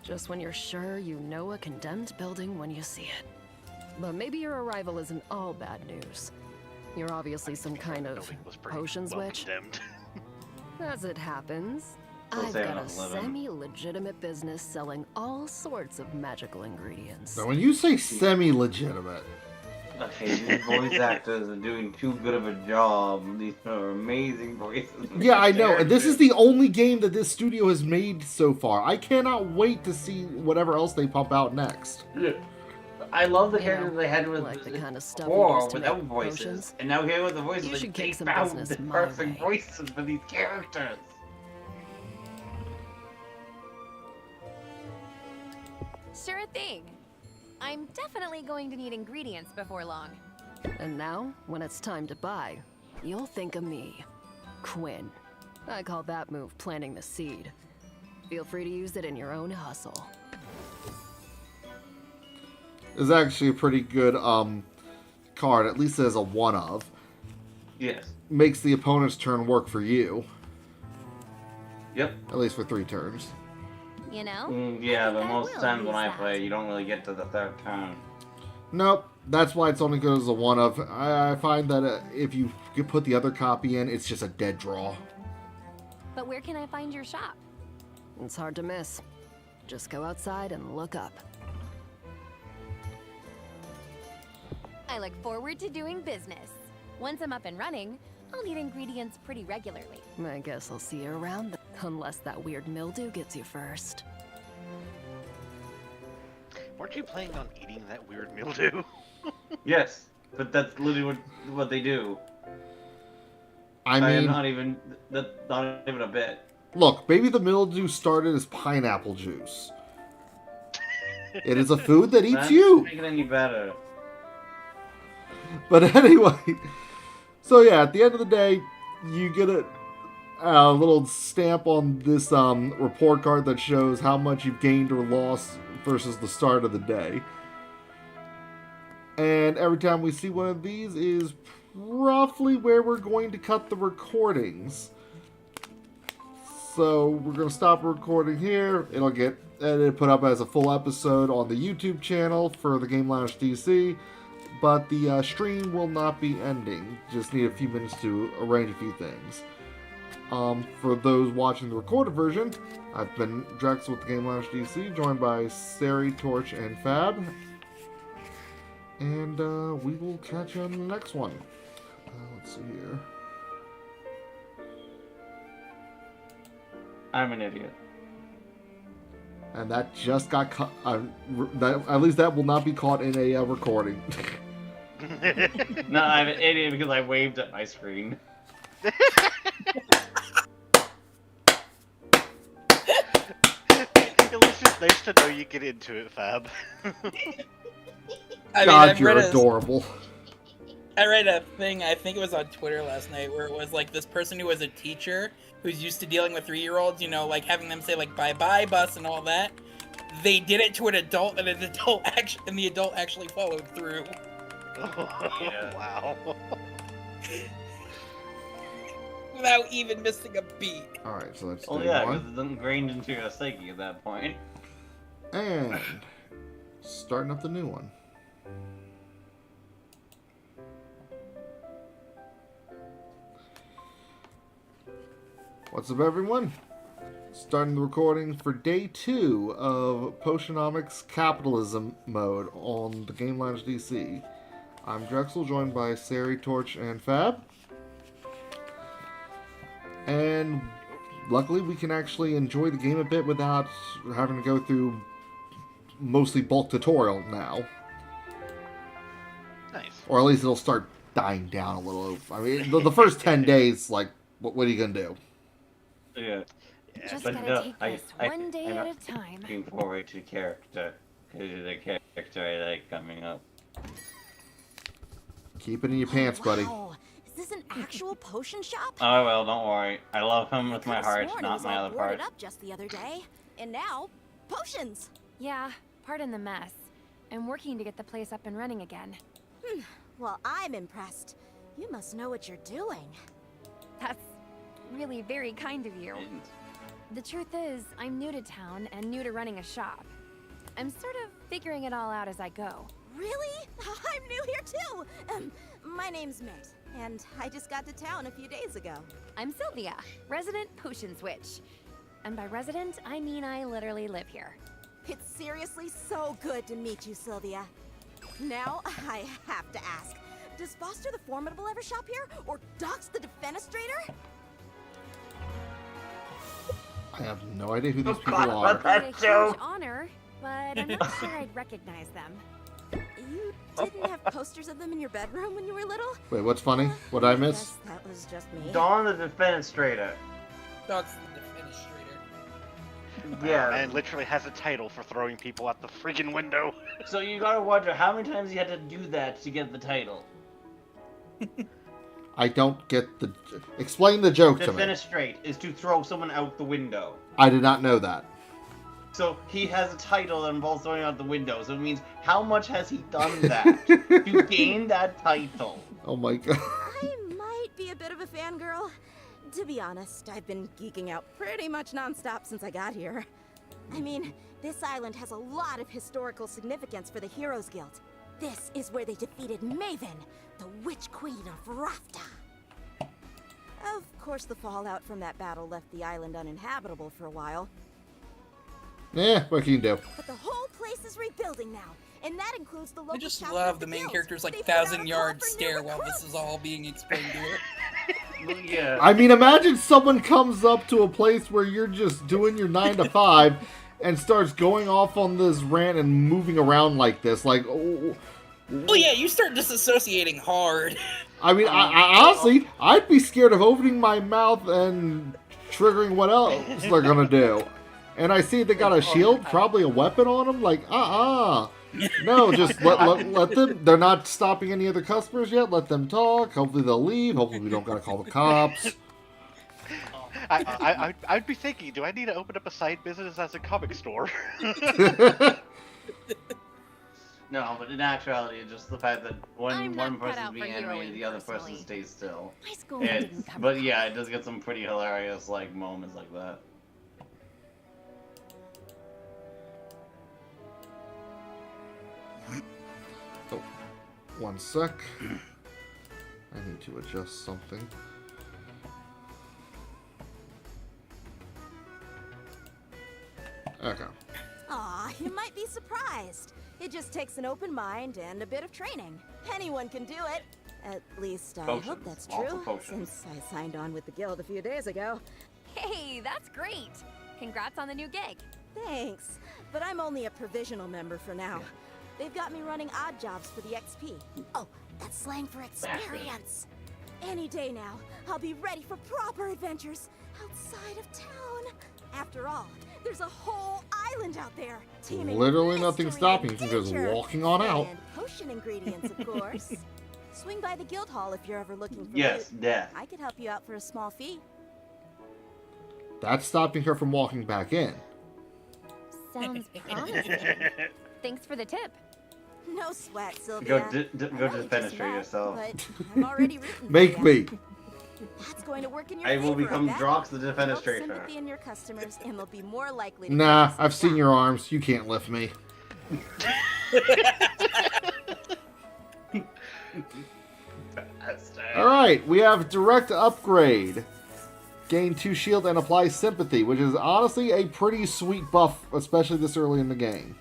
Just when you're sure you know a condemned building when you see it. But maybe your arrival isn't all bad news. You're obviously some kind of Building was pretty potions well witch. condemned. As it happens, We'll I've say got I'm a living. semi-legitimate business selling all sorts of magical ingredients. Now, when you say semi-legitimate, Okay, these voice actors are doing too good of a job. These are amazing voices. Yeah, I know. And this is the only game that this studio has made so far. I cannot wait to see whatever else they pump out next. Yeah. I love the You characters know, they had with like the kind of stuff we before use to without make voices, potions. and now here with the voices, You they should kick take some out business the my perfect way. voices for these characters. Sure thing. I'm definitely going to need ingredients before long. And now, when it's time to buy, you'll think of me, Quinn. I call that move planting the seed. Feel free to use it in your own hustle. It's actually a pretty good card, at least as a one of. Yes. Makes the opponent's turn work for you. Yep. At least for 3 turns. You know? Yeah, I but think I most will times when use I that. play, you don't really get to the third turn. Nope. That's why it's only good as a one of. I find that if you put the other copy in, it's just a dead draw. But where can I find your shop? It's hard to miss. Just go outside and look up. I look forward to doing business. Once I'm up and running, I'll need ingredients pretty regularly. I guess I'll see you around, unless that weird mildew gets you first. Weren't you planning on eating that weird mildew? Yes, but that's literally what they do. I am mean, not even a bit. look, maybe the mildew started as pineapple juice. It is a food that eats That's you. Make it any better. But anyway, so yeah, at the end of the day, you get a little stamp on this report card that shows how much you've gained or lost versus the start of the day. And every time we see one of these is roughly where we're going to cut the recordings. So we're going to stop recording here. It'll get edited, put up as a full episode on the YouTube channel for the Game Lounge DC. But the stream will not be ending. Just need a few minutes to arrange a few things. For those watching the recorded version, I've been Dreax with the Game Lounge DC, joined by Sari, Torch, and Fab. And we will catch you on the next one. Let's see here. I'm an idiot. And that just got cut. At least that will not be caught in a recording. No, I'm an idiot because I waved at my screen. It was just nice to know you get into it, Fab. God, you're adorable. I read a thing, I think it was on Twitter last night, where it was like this person who was a teacher who's used to dealing with 3-year-olds, you know, like having them say like bye-bye bus and all that. They did it to an adult, and the adult actually followed through. Yeah. Wow. Without even missing a beat. Alright, so that's Oh day yeah, one. because it's ingrained into your psyche at that point. And starting up the new one. What's up, everyone? Starting the recording for day 2 of Potionomics Capitalism mode on the Game Lounge DC. I'm Drexel, joined by Sari, Torch, and Fab. And luckily we can actually enjoy the game a bit without having to go through mostly bulk tutorial now. Nice. Or at least it'll start dying down a little. I mean, the first 10 days, like, what are you going to do? Yeah. Just but gotta no, take this one day I'm at not a time. looking forward to character. Because the character I like coming up. Keep it in your pants, buddy. Wow. Is this an actual potion shop? Oh well, don't worry. I love him with my Could've heart, sworn it not was my all other boarded part. up just the other day, and now potions. Yeah, pardon the mess. I'm working to get the place up and running again. Well, I'm impressed. You must know what you're doing. That's really very kind of you. The truth is, I'm new to town and new to running a shop. I'm sort of figuring it all out as I go. Really? I'm new here too. My name's Mitt, and I just got to town a few days ago. I'm Sylvia, resident potions witch. And by resident, I mean I literally live here. It's seriously so good to meet you, Sylvia. Now, I have to ask, does Foster the Formidable ever shop here? Or Dox the Defenestrator? I have no idea who these people God, are. what that A huge joke? honor, but I'm not sure I'd recognize them. You didn't have posters of them in your bedroom when you were little? Wait, what's funny? What did I miss? Guess that was just me. Dawn the Defenestrator. That's the Defenestrator. Yeah. Man literally has a title for throwing people out the friggin' window. So you gotta wonder how many times you had to do that to get the title. I don't get the... Explain the joke to me. Defenestrate is to throw someone out the window. I did not know that. So he has a title that involves throwing out the window. So it means how much has he done that to gain that title? Oh my god. I might be a bit of a fangirl. To be honest, I've been geeking out pretty much nonstop since I got here. I mean, this island has a lot of historical significance for the Heroes Guild. This is where they defeated Maven, the Witch Queen of Rafta. Of course, the fallout from that battle left the island uninhabitable for a while. What can you do? But the whole place is rebuilding now, and that includes the local I just chapter love of the main guild. character's like They put out a 1,000-yard call for new stare while this recruits. is all being explained to her. Yeah. I mean, imagine someone comes up to a place where you're just doing your 9 to 5 and starts going off on this rant and moving around like this. Like, oh, Oh yeah, you start disassociating hard. I mean, I honestly, I'd be scared of opening my mouth and triggering what else they're gonna do. And I see they got a shield, probably a weapon on them. Like, no, just let them. They're not stopping any other customers yet. Let them talk. Hopefully they'll leave. Hopefully we don't gotta call the cops. I'd be thinking, do I need to open up a side business as a comic store? No, but in actuality, it's just the fact that I'm one not cut person's out being for animated, heroing the other person personally. stays still. My school didn't It's, cover but yeah, it does get some pretty hilarious like moments like that. Oh, one sec. I need to adjust something. Okay. Aw, you might be surprised. It just takes an open mind and a bit of training. Anyone can do it. At least I hope Potions. that's Lots true, of potions. since I signed on with the guild a few days ago. Hey, that's great. Congrats on the new gig. Thanks, but I'm only a provisional member for now. They've got me running odd jobs for the XP. Oh, that's slang for experience. Any day now, I'll be ready for proper adventures outside of town. After all, there's a whole island out there. Teeming with Literally nothing mystery stopping and you from just danger. walking on out. And potion ingredients, of course. Swing by the guild hall if you're ever looking for Yes, loot. death. I could help you out for a small fee. That's stopping her from walking back in. Sounds promising. Thanks for the tip. No sweat, Sylvia. Go I know to you just defenestrate met, yourself. But I'm already rooting Make for you. me. That's going to work in your I will favor, become bet. Dreax the Build Defenestrator. sympathy in your customers, and they'll be more likely to Nah, purchase I've seen stuff. your arms. You can't lift me. Alright, we have direct upgrade. Gain 2 shield and apply sympathy, which is honestly a pretty sweet buff, especially this early in the game.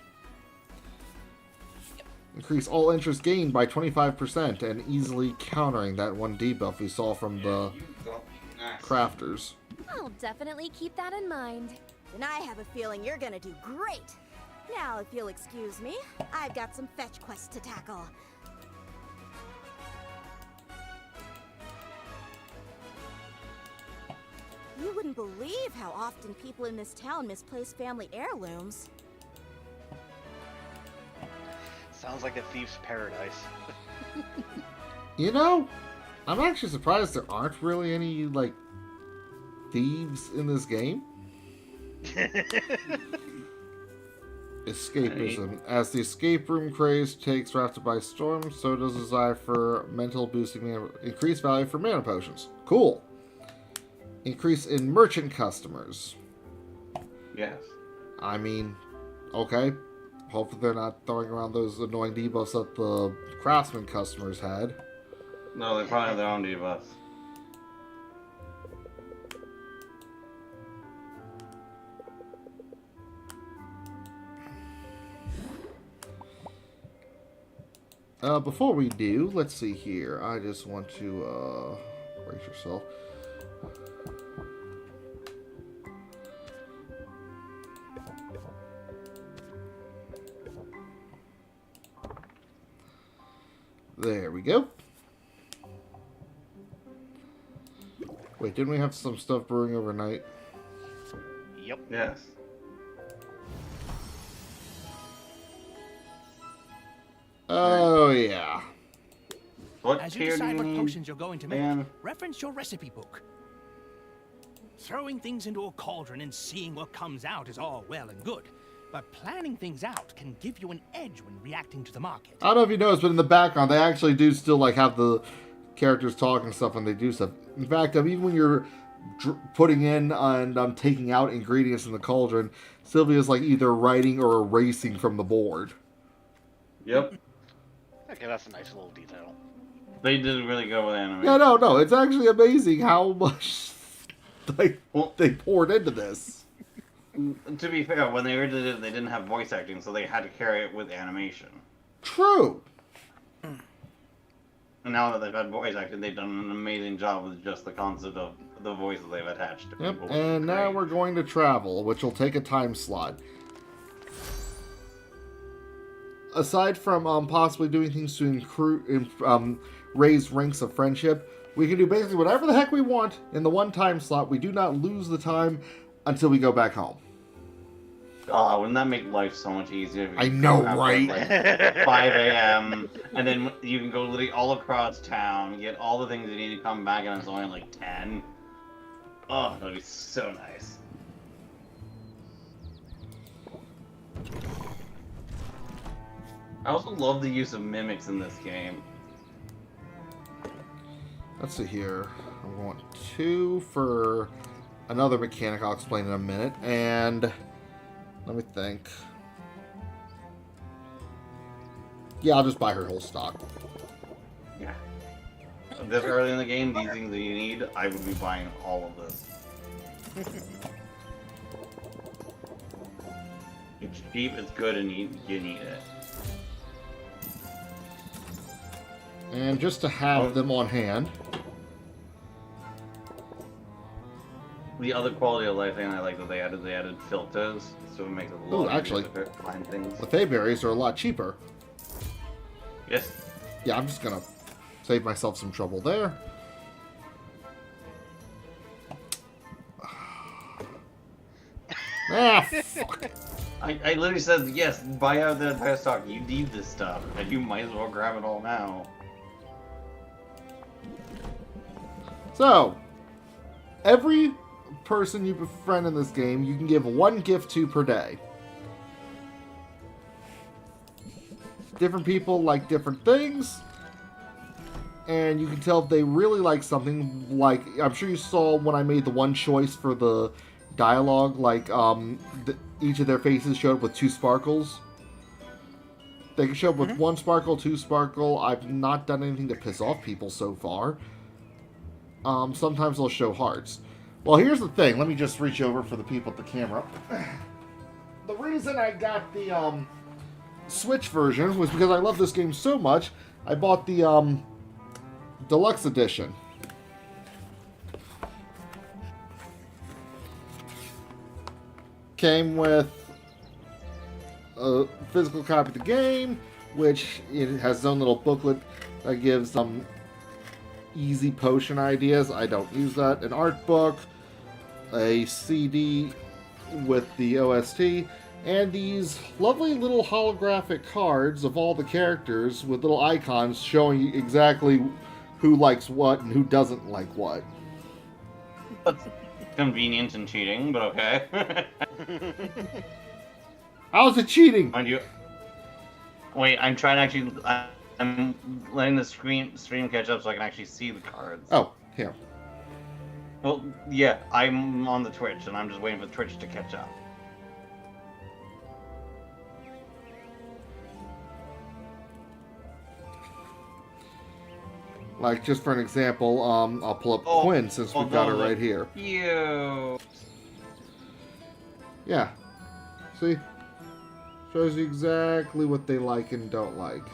Increase all interest gained by 25% and easily countering that one debuff we saw from the crafters. I'll definitely keep that in mind. And I have a feeling you're gonna do great. Now, if you'll excuse me, I've got some fetch quests to tackle. You wouldn't believe how often people in this town misplace family heirlooms. Sounds like a thief's paradise. You know, I'm actually surprised there aren't really any, like, thieves in this game. Escapism. As the escape room craze takes Rafta by storm, so does desire for mental boosting mana. Increased value for mana potions. Cool. Increase in merchant customers. Yes. I mean, okay. Hopefully they're not throwing around those annoying debuffs that the craftsman customers had. No, they probably have their own debuffs. Before we do, let's see here. I just want to, brace yourself. There we go. Wait, didn't we have some stuff brewing overnight? Yep. Yes. Oh, yeah. What As you tier do decide you what need? potions you're going to make, man? reference your recipe book. Throwing things into a cauldron and seeing what comes out is all well and good, but planning things out can give you an edge when reacting to the market. I don't know if you noticed, but in the background, they actually do still like have the characters talk and stuff when they do stuff. In fact, even when you're putting in and taking out ingredients in the cauldron, Sylvia's like either writing or erasing from the board. Yep. Okay, that's a nice little detail. They did really good with animation. Yeah, no, it's actually amazing how much they poured into this. To be fair, when they originally did it, they didn't have voice acting, so they had to carry it with animation. True. And now that they've had voice acting, they've done an amazing job with just the concept of the voices they've attached to Yep, people. and now we're going to travel, which will take a time slot. Aside from possibly doing things to raise ranks of friendship, we can do basically whatever the heck we want in the one time slot. We do not lose the time until we go back home. Oh, wouldn't that make life so much easier? If you I know, have, right? Like 5 a.m. and then you can go literally all across town, get all the things you need to come back, and it's only like 10. Oh, that'd be so nice. I also love the use of mimics in this game. Let's see here. I want 2 for another mechanic I'll explain in a minute, and let me think. Yeah, I'll just buy her whole stock. Yeah. This early in the game, these things that you need, I would be buying all of this. It's cheap, it's good, and you need it. And just to have them on hand. The other quality of life thing I like that they added filters, so it makes it a lot actually, easier to find things. The Fey berries are a lot cheaper. Yes. Yeah, I'm just gonna save myself some trouble there. Fuck. I literally said, yes, buy out the entire stock. You need this stuff, and you might as well grab it all now. So, every person you befriend in this game, you can give 1 gift to per day. Different people like different things, and you can tell if they really like something. Like, I'm sure you saw when I made the one choice for the dialogue, like, each of their faces showed up with 2 sparkles. They can show up with 1 sparkle, 2 sparkle. I've not done anything to piss off people so far. Sometimes they'll show hearts. Well, here's the thing. Let me just reach over for the people at the camera. The reason I got the Switch version was because I love this game so much. I bought the Deluxe Edition. Came with a physical copy of the game, which it has its own little booklet that gives some easy potion ideas. I don't use that. An art book, a CD with the OST, and these lovely little holographic cards of all the characters with little icons showing you exactly who likes what and who doesn't like what. That's convenient and cheating, but okay. How's it cheating? Mind you. Wait, I'm trying to actually. I'm letting the stream catch up so I can actually see the cards. Oh, here. Well, yeah, I'm on the Twitch, and I'm just waiting for Twitch to catch up. Like, just for an example, I'll pull up Quinn since we've got her right here. You. Yeah. See? Shows you exactly what they like and don't like.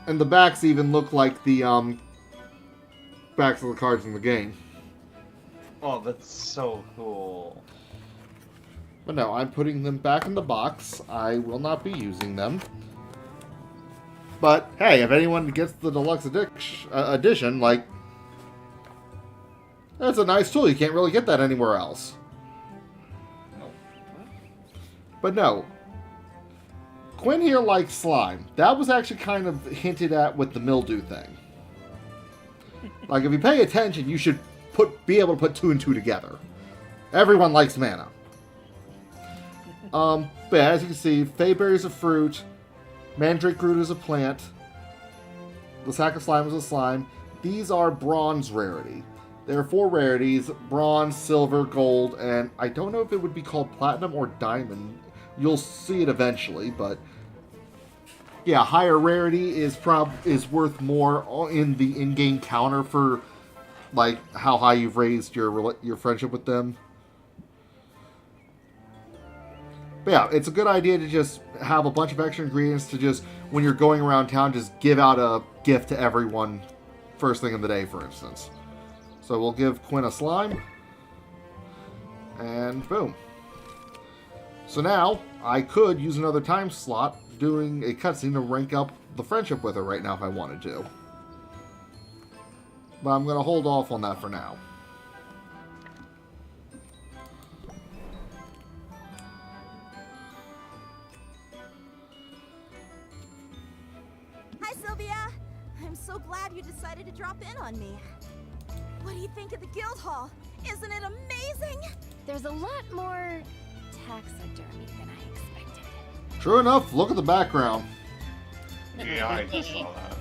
And the backs even look like the backs of the cards in the game. Oh, that's so cool. But no, I'm putting them back in the box. I will not be using them. But hey, if anyone gets the deluxe edition, like, that's a nice tool. You can't really get that anywhere else. But no, Quinn here likes slime. That was actually kind of hinted at with the mildew thing. Like, if you pay attention, you should be able to put 2 and 2 together. Everyone likes mana. But as you can see, Feyberry is a fruit, Mandrake Root is a plant, the Sack of Slime is a slime. These are bronze rarity. There are 4 rarities: bronze, silver, gold, and I don't know if it would be called platinum or diamond. You'll see it eventually, but yeah, higher rarity is worth more in the in-game counter for like how high you've raised your friendship with them. But yeah, it's a good idea to just have a bunch of extra ingredients to just, when you're going around town, just give out a gift to everyone first thing in the day, for instance. So we'll give Quinn a slime. And boom. So now, I could use another time slot doing a cutscene to rank up the friendship with her right now if I wanted to. But I'm going to hold off on that for now. Hi, Sylvia. I'm so glad you decided to drop in on me. What do you think of the guild hall? Isn't it amazing? There's a lot more taxidermy than I expected. True enough, look at the background. Yeah, I just saw that.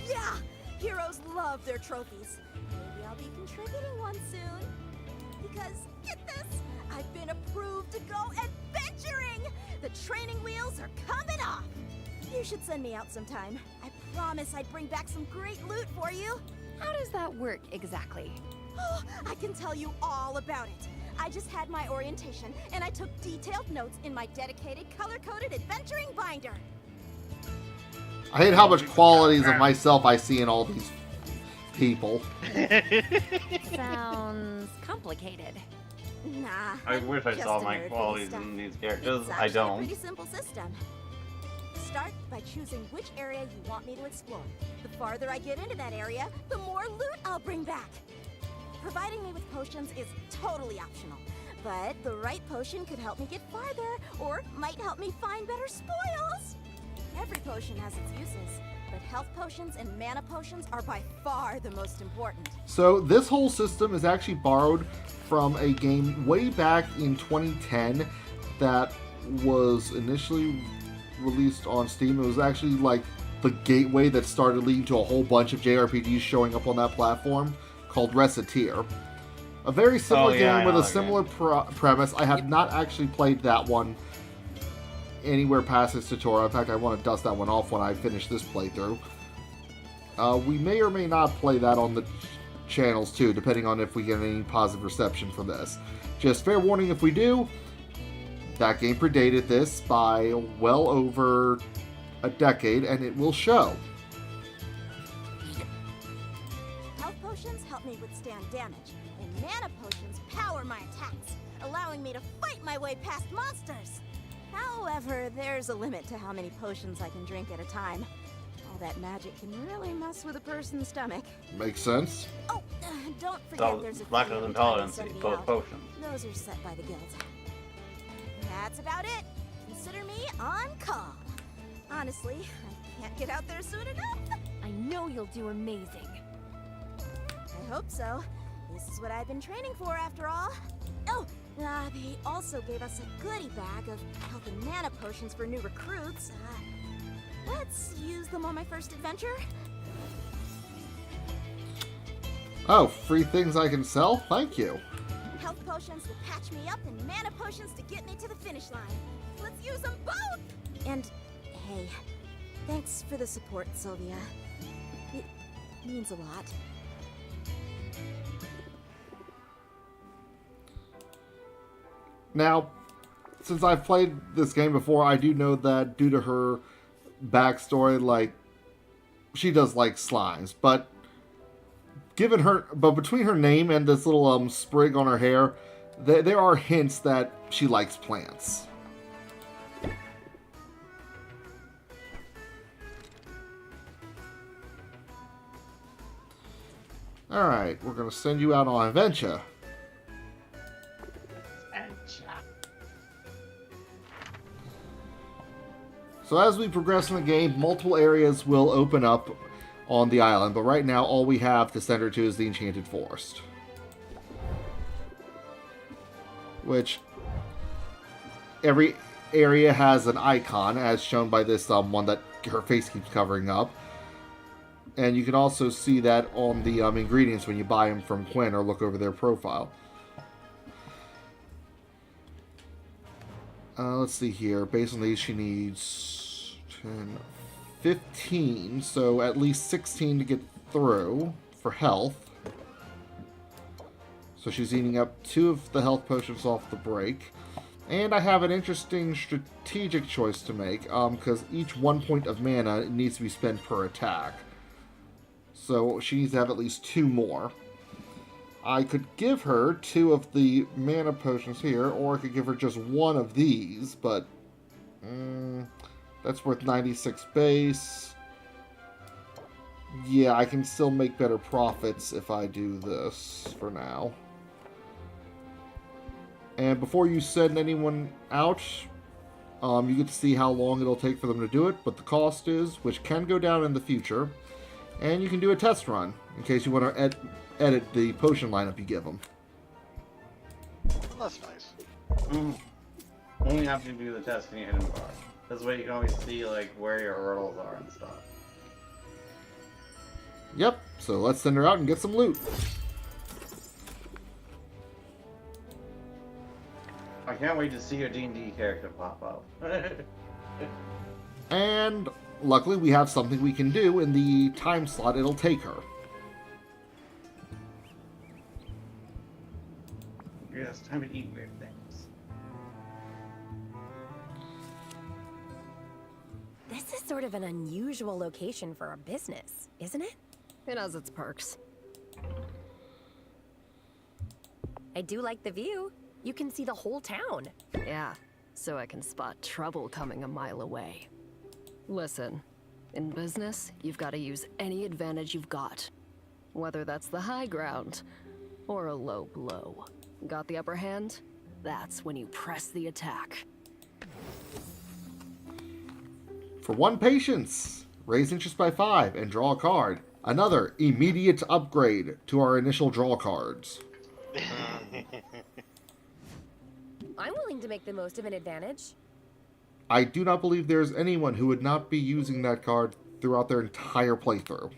Yeah! Heroes love their trophies. Maybe I'll be contributing one soon. Because, get this, I've been approved to go adventuring! The training wheels are coming off! You should send me out sometime. I promise I'd bring back some great loot for you. How does that work exactly? Oh, I can tell you all about it. I just had my orientation, and I took detailed notes in my dedicated color-coded adventuring binder. I hate how much qualities of myself I see in all these people. Sounds complicated. Nah. I wish I just saw a my nerd for qualities this in these stuff. characters. It's I actually a don't. pretty simple system. Start by choosing which area you want me to explore. The farther I get into that area, the more loot I'll bring back. Providing me with potions is totally optional, but the right potion could help me get farther, or might help me find better spoils. Every potion has its uses, but health potions and mana potions are by far the most important. So this whole system is actually borrowed from a game way back in 2010 that was initially released on Steam. It was actually like the gateway that started leading to a whole bunch of JRPGs showing up on that platform, called Reciteer. A very similar game with a similar premise. I have not actually played that one anywhere past its tutorial. In fact, I want to dust that one off when I finish this playthrough. We may or may not play that on the channels too, depending on if we get any positive reception from this. Just fair warning if we do, that game predated this by well over a decade, and it will show. Health potions help me withstand damage, and mana potions power my attacks, allowing me to fight my way past monsters. However, there's a limit to how many potions I can drink at a time. All that magic can really mess with a person's stomach. Makes sense. Oh, don't forget So, there's a lack fee of every time you intolerance, send me both out. potions. Those are set by the guild. That's about it. Consider me on call. Honestly, I can't get out there soon enough. I know you'll do amazing. I hope so. This is what I've been training for, after all. Oh, they also gave us a goodie bag of health and mana potions for new recruits. Let's use them on my first adventure. Oh, free things I can sell? Thank you. Health potions to patch me up and mana potions to get me to the finish line. Let's use them both! And, hey, thanks for the support, Sylvia. It means a lot. Now, since I've played this game before, I do know that due to her backstory, like, she does like slimes, but between her name and this little sprig on her hair, there are hints that she likes plants. Alright, we're going to send you out on an adventure. So as we progress in the game, multiple areas will open up on the island, but right now all we have to send her to is the Enchanted Forest. Which, every area has an icon, as shown by this one that her face keeps covering up. And you can also see that on the ingredients when you buy them from Quinn or look over their profile. Let's see here. Based on these, she needs 10, 15, so at least 16 to get through for health. So she's eating up 2 of the health potions off the break. And I have an interesting strategic choice to make, because each 1 point of mana needs to be spent per attack. So she needs to have at least 2 more. I could give her 2 of the mana potions here, or I could give her just 1 of these, but that's worth 96 base. Yeah, I can still make better profits if I do this for now. And before you send anyone out, you get to see how long it'll take for them to do it, what the cost is, which can go down in the future. And you can do a test run, in case you want to edit the potion lineup you give them. That's nice. Only after you do the test can you hit him bar. This way you can always see like where your hurdles are and stuff. Yep, so let's send her out and get some loot. I can't wait to see your D&D character pop up. And luckily we have something we can do in the time slot it'll take her. Yes, time to eat weird things. This is sort of an unusual location for a business, isn't it? It has its perks. I do like the view. You can see the whole town. Yeah, so I can spot trouble coming a mile away. Listen, in business, you've got to use any advantage you've got. Whether that's the high ground or a low blow. Got the upper hand? That's when you press the attack. For 1 patience, raise interest by 5 and draw a card. Another immediate upgrade to our initial draw cards. I'm willing to make the most of an advantage. I do not believe there's anyone who would not be using that card throughout their entire playthrough.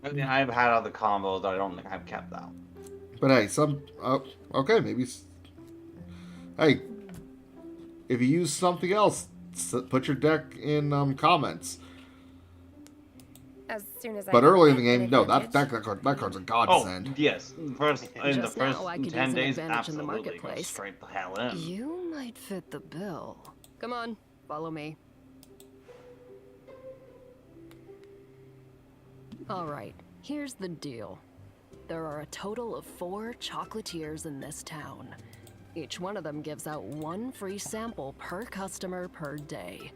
I mean, I've had other combos that I don't think I've kept out. But hey, okay, maybe. Hey, if you use something else, put your deck in comments. As soon as But early in the game, no, that card's a godsend. Oh, yes. In the first Now I could 10 use an days, advantage in the absolutely. Go marketplace. straight the hell in. You might fit the bill. Come on, follow me. Alright, here's the deal. There are a total of 4 chocolatiers in this town. Each one of them gives out 1 free sample per customer per day.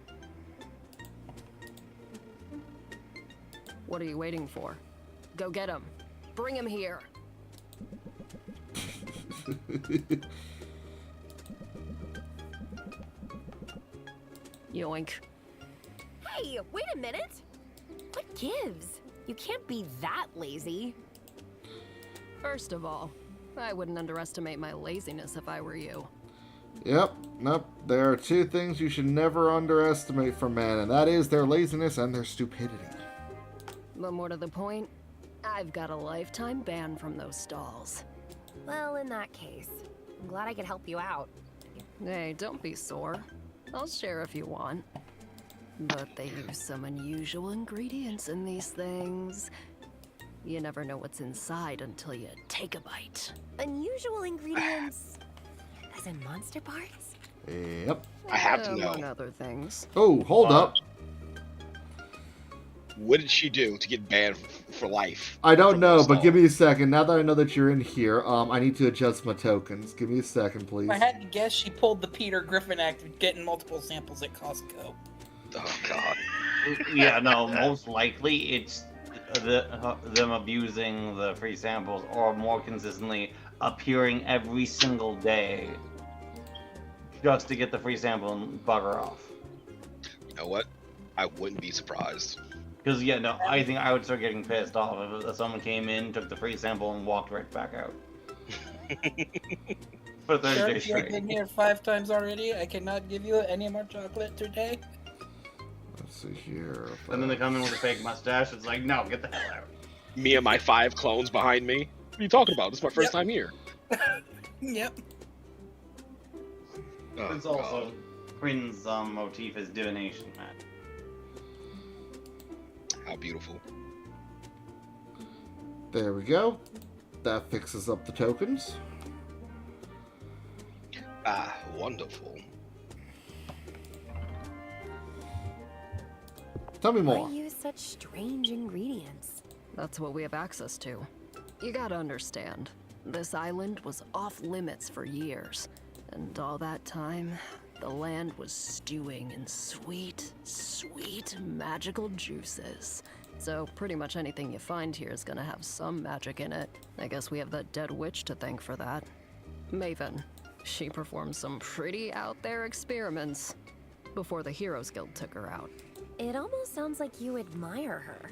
What are you waiting for? Go get him. Bring him here. Yoink. Hey, wait a minute! What gives? You can't be that lazy. First of all, I wouldn't underestimate my laziness if I were you. Yep, nope. There are 2 things you should never underestimate from men, and that is their laziness and their stupidity. But more to the point, I've got a lifetime ban from those stalls. Well, in that case, I'm glad I could help you out. Hey, don't be sore. I'll share if you want. But they use some unusual ingredients in these things. You never know what's inside until you take a bite. Unusual ingredients? As in monster parts? Yep. I have to Among know. other things. Oh, hold up. What did she do to get banned for life? I don't from know, this but give stall? me a second. Now that I know that you're in here, I need to adjust my tokens. Give me a second, please. If I had to guess, she pulled the Peter Griffin act of getting multiple samples at Costco. Oh God. Yeah, no, most likely it's them abusing the free samples, or more consistently appearing every single day just to get the free sample and bugger off. You know what? I wouldn't be surprised. Because yeah, no, I think I would start getting pissed off if someone came in, took the free sample, and walked right back out. For 30 Sir, days you've straight. been here 5 times already. I cannot give you any more chocolate today. Let's see here. And then they come in with a fake mustache. It's like, no, get the hell out. Me and my 5 clones behind me. What are you talking about? This is my first time here. Yep. Oh, It's also Quinn's motif is divination, man. how beautiful. There we go. That fixes up the tokens. Ah, wonderful. Tell me more. Why use such strange ingredients? That's what we have access to. You gotta understand, this island was off limits for years. And all that time, the land was stewing in sweet, sweet magical juices. So pretty much anything you find here is gonna have some magic in it. I guess we have that dead witch to thank for that. Maven. She performed some pretty out there experiments before the Heroes Guild took her out. It almost sounds like you admire her.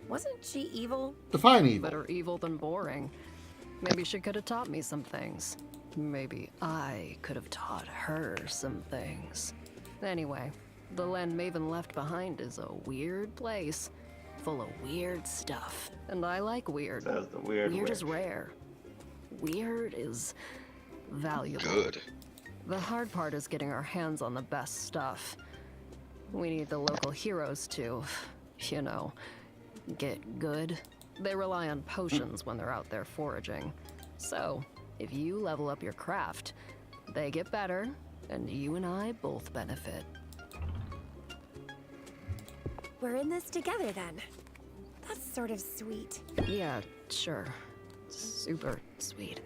Wasn't she evil? Define evil. Better evil than boring. Maybe she could have taught me some things. Maybe I could have taught her some things. Anyway, the land Maven left behind is a weird place, full of weird stuff. And I like weird. Says the weird Weird witch. is rare. Weird is valuable. Good. The hard part is getting our hands on the best stuff. We need the local heroes to, you know, get good. They rely on potions when they're out there foraging. So, if you level up your craft, they get better, and you and I both benefit. We're in this together then. That's sort of sweet. Yeah, sure. Super sweet.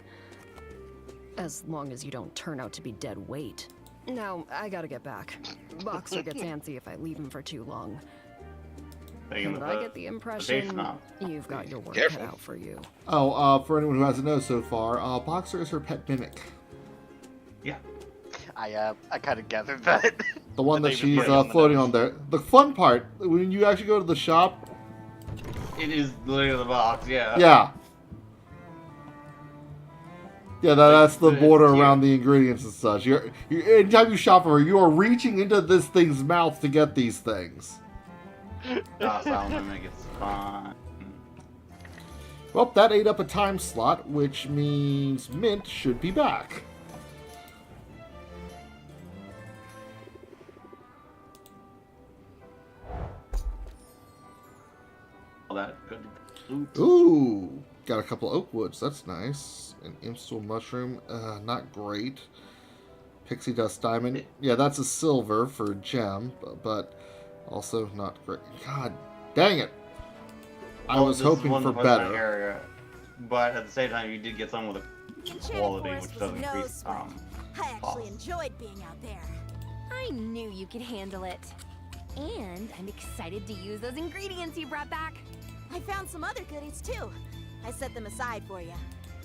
As long as you don't turn out to be dead weight. Now, I gotta get back. Boxer gets antsy if I leave him for too long. And I get the impression you've got your work cut out for you. Oh, for anyone who hasn't known so far, Boxer is her pet mimic. Yeah. I kind of gathered that. The one that They she's put it on the floating nose. on there. The fun part, when you actually go to the shop. It is literally the box, yeah. Yeah. Yeah, that's the the border tier. around the ingredients and such. Anytime you shop for her, you are reaching into this thing's mouth to get these things. Sound mimic, it's fine. Well, that ate up a time slot, which means Mint should be back. All that good loot. Ooh, got a couple oak woods. That's nice. An imstool mushroom, not great. Pixie dust diamond. Yeah, that's a silver for a gem, but also not great. God dang it! I was This is hoping one for that was my better. area, but at the same time, you did get some with a Enchanted quality, Forest which was doesn't no increase sweat. I actually cost. enjoyed being out there. I knew you could handle it. And I'm excited to use those ingredients you brought back. I found some other goodies too. I set them aside for you.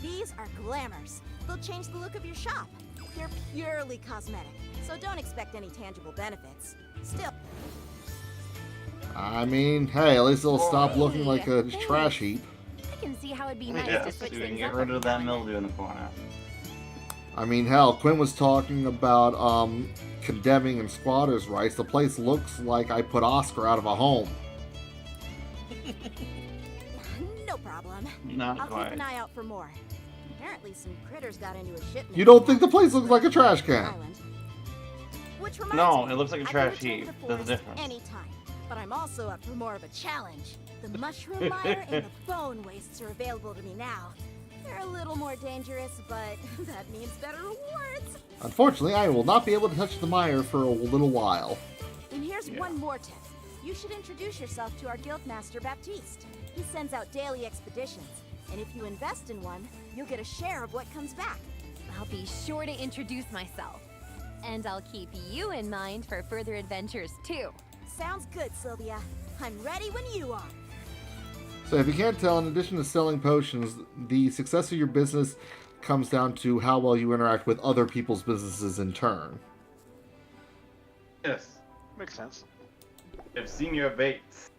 These are glamours. They'll change the look of your shop. They're purely cosmetic, so don't expect any tangible benefits. Still, I mean, hey, at least it'll stop looking like a Hey, trash heap. I can see how it'd be nice Yeah, to so switch you can things get up rid every of now that and then. mildew in the corner. I mean, hell, Quinn was talking about condemning and squatters' rights. The place looks like I put Oscar out of a home. no problem. Not I'll quite. keep an eye out for more. Apparently some critters got into a shipment. You don't think the place looks like a trash can? Island. Which reminds No, me, it looks like a I can trash return to heap. the There's a forest difference. Anytime. But I'm also up for more of a challenge. The mushroom mire and the bone wastes are available to me now. They're a little more dangerous, but that means better rewards. Unfortunately, I will not be able to touch the mire for a little while. And here's one more tip. You should introduce yourself to our guildmaster Baptiste. He sends out daily expeditions, and if you invest in one, you'll get a share of what comes back. I'll be sure to introduce myself. And I'll keep you in mind for further adventures, too. Sounds good, Sylvia. I'm ready when you are. So if you can't tell, in addition to selling potions, the success of your business comes down to how well you interact with other people's businesses in turn. Yes. Makes sense. I've seen your baits.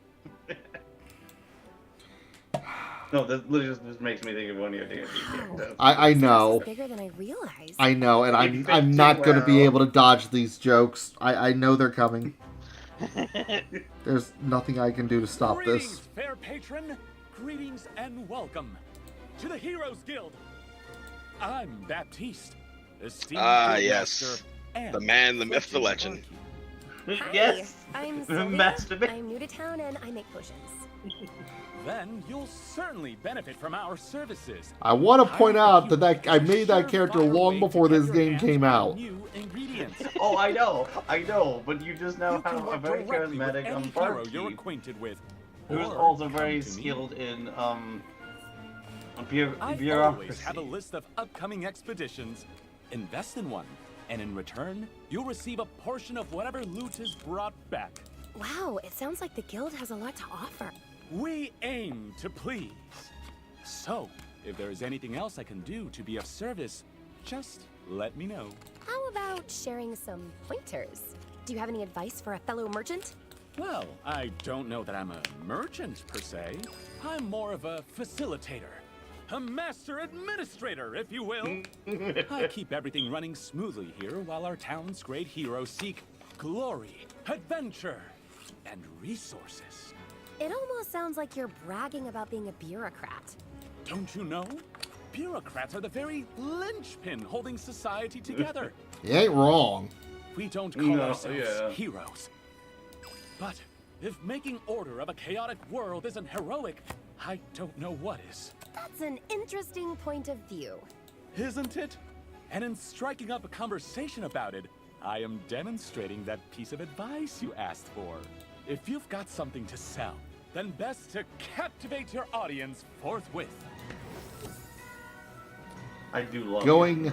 No, this literally just makes me think of one of your D&D characters. I know. Bigger than I realized. I know, and I'm not going to be able to dodge these jokes. I know they're coming. There's nothing I can do to stop Greetings, this. fair patron. Greetings and welcome to the Heroes Guild. I'm Baptiste, esteemed yes. guildmaster and The man, the myth, the legend. Hi, Yes. I'm Sylvia. Masturbate. I'm new to town and I make potions. Then you'll certainly benefit from our services. I want to point out that I made that character long before this game came out. New ingredients. Oh, I know, but you just now You can have a work very directly with charismatic any hero barkeep you're acquainted with, who's or also come very to me. skilled in I always bureaucracy. have a list of upcoming expeditions. Invest in one, and in return, you'll receive a portion of whatever loot is brought back. Wow, it sounds like the guild has a lot to offer. We aim to please. So, if there is anything else I can do to be of service, just let me know. How about sharing some pointers? Do you have any advice for a fellow merchant? Well, I don't know that I'm a merchant per se. I'm more of a facilitator. A master administrator, if you will. I keep everything running smoothly here while our town's great heroes seek glory, adventure, and resources. It almost sounds like you're bragging about being a bureaucrat. Don't you know? Bureaucrats are the very linchpin holding society together. You ain't wrong. We don't call No, ourselves yeah. heroes. But if making order of a chaotic world isn't heroic, I don't know what is. That's an interesting point of view. Isn't it? And in striking up a conversation about it, I am demonstrating that piece of advice you asked for. If you've got something to sell, then best to captivate your audience forthwith. I do love Going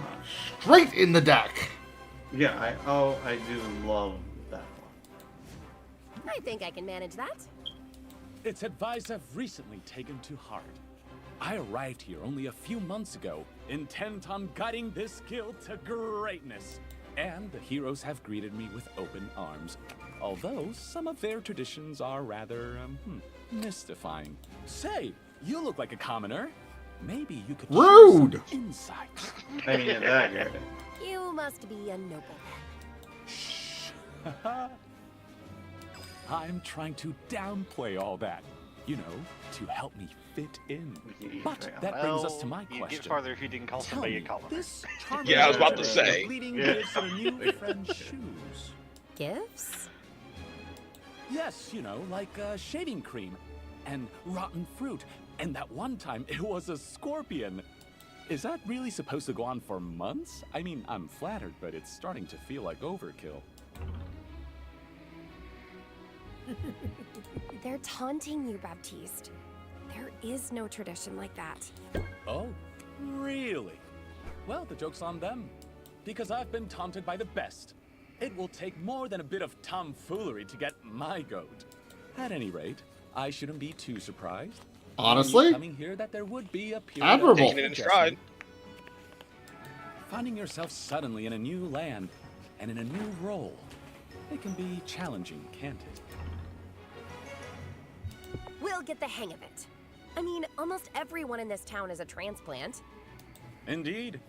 straight in the deck. Yeah, I do love that one. I think I can manage that. It's advice I've recently taken to heart. I arrived here only a few months ago, intent on guiding this guild to greatness. And the heroes have greeted me with open arms. Although some of their traditions are rather, mystifying. Say, you look like a commoner. Maybe you could Rude! share some insights. I mean, that guy. You must be a nobleman. Shh. I'm trying to downplay all that. You know, to help me fit in. But that brings us to my You'd question. get farther if you didn't call Tell somebody a me, column. this charming Yeah, I was about to girl say. bleeding Yeah. gifts and a new friend's shoes. Gifts? Yes, you know, like shaving cream and rotten fruit. And that one time it was a scorpion. Is that really supposed to go on for months? I mean, I'm flattered, but it's starting to feel like overkill. They're taunting you, Baptiste. There is no tradition like that. Oh, really? Well, the joke's on them. Because I've been taunted by the best. It will take more than a bit of tomfoolery to get my goat. At any rate, I shouldn't be too surprised. Honestly? Coming here that there would be a period Admirable. of Taking it in stride. Finding yourself suddenly in a new land and in a new role. It can be challenging, can't it? We'll get the hang of it. I mean, almost everyone in this town is a transplant. Indeed.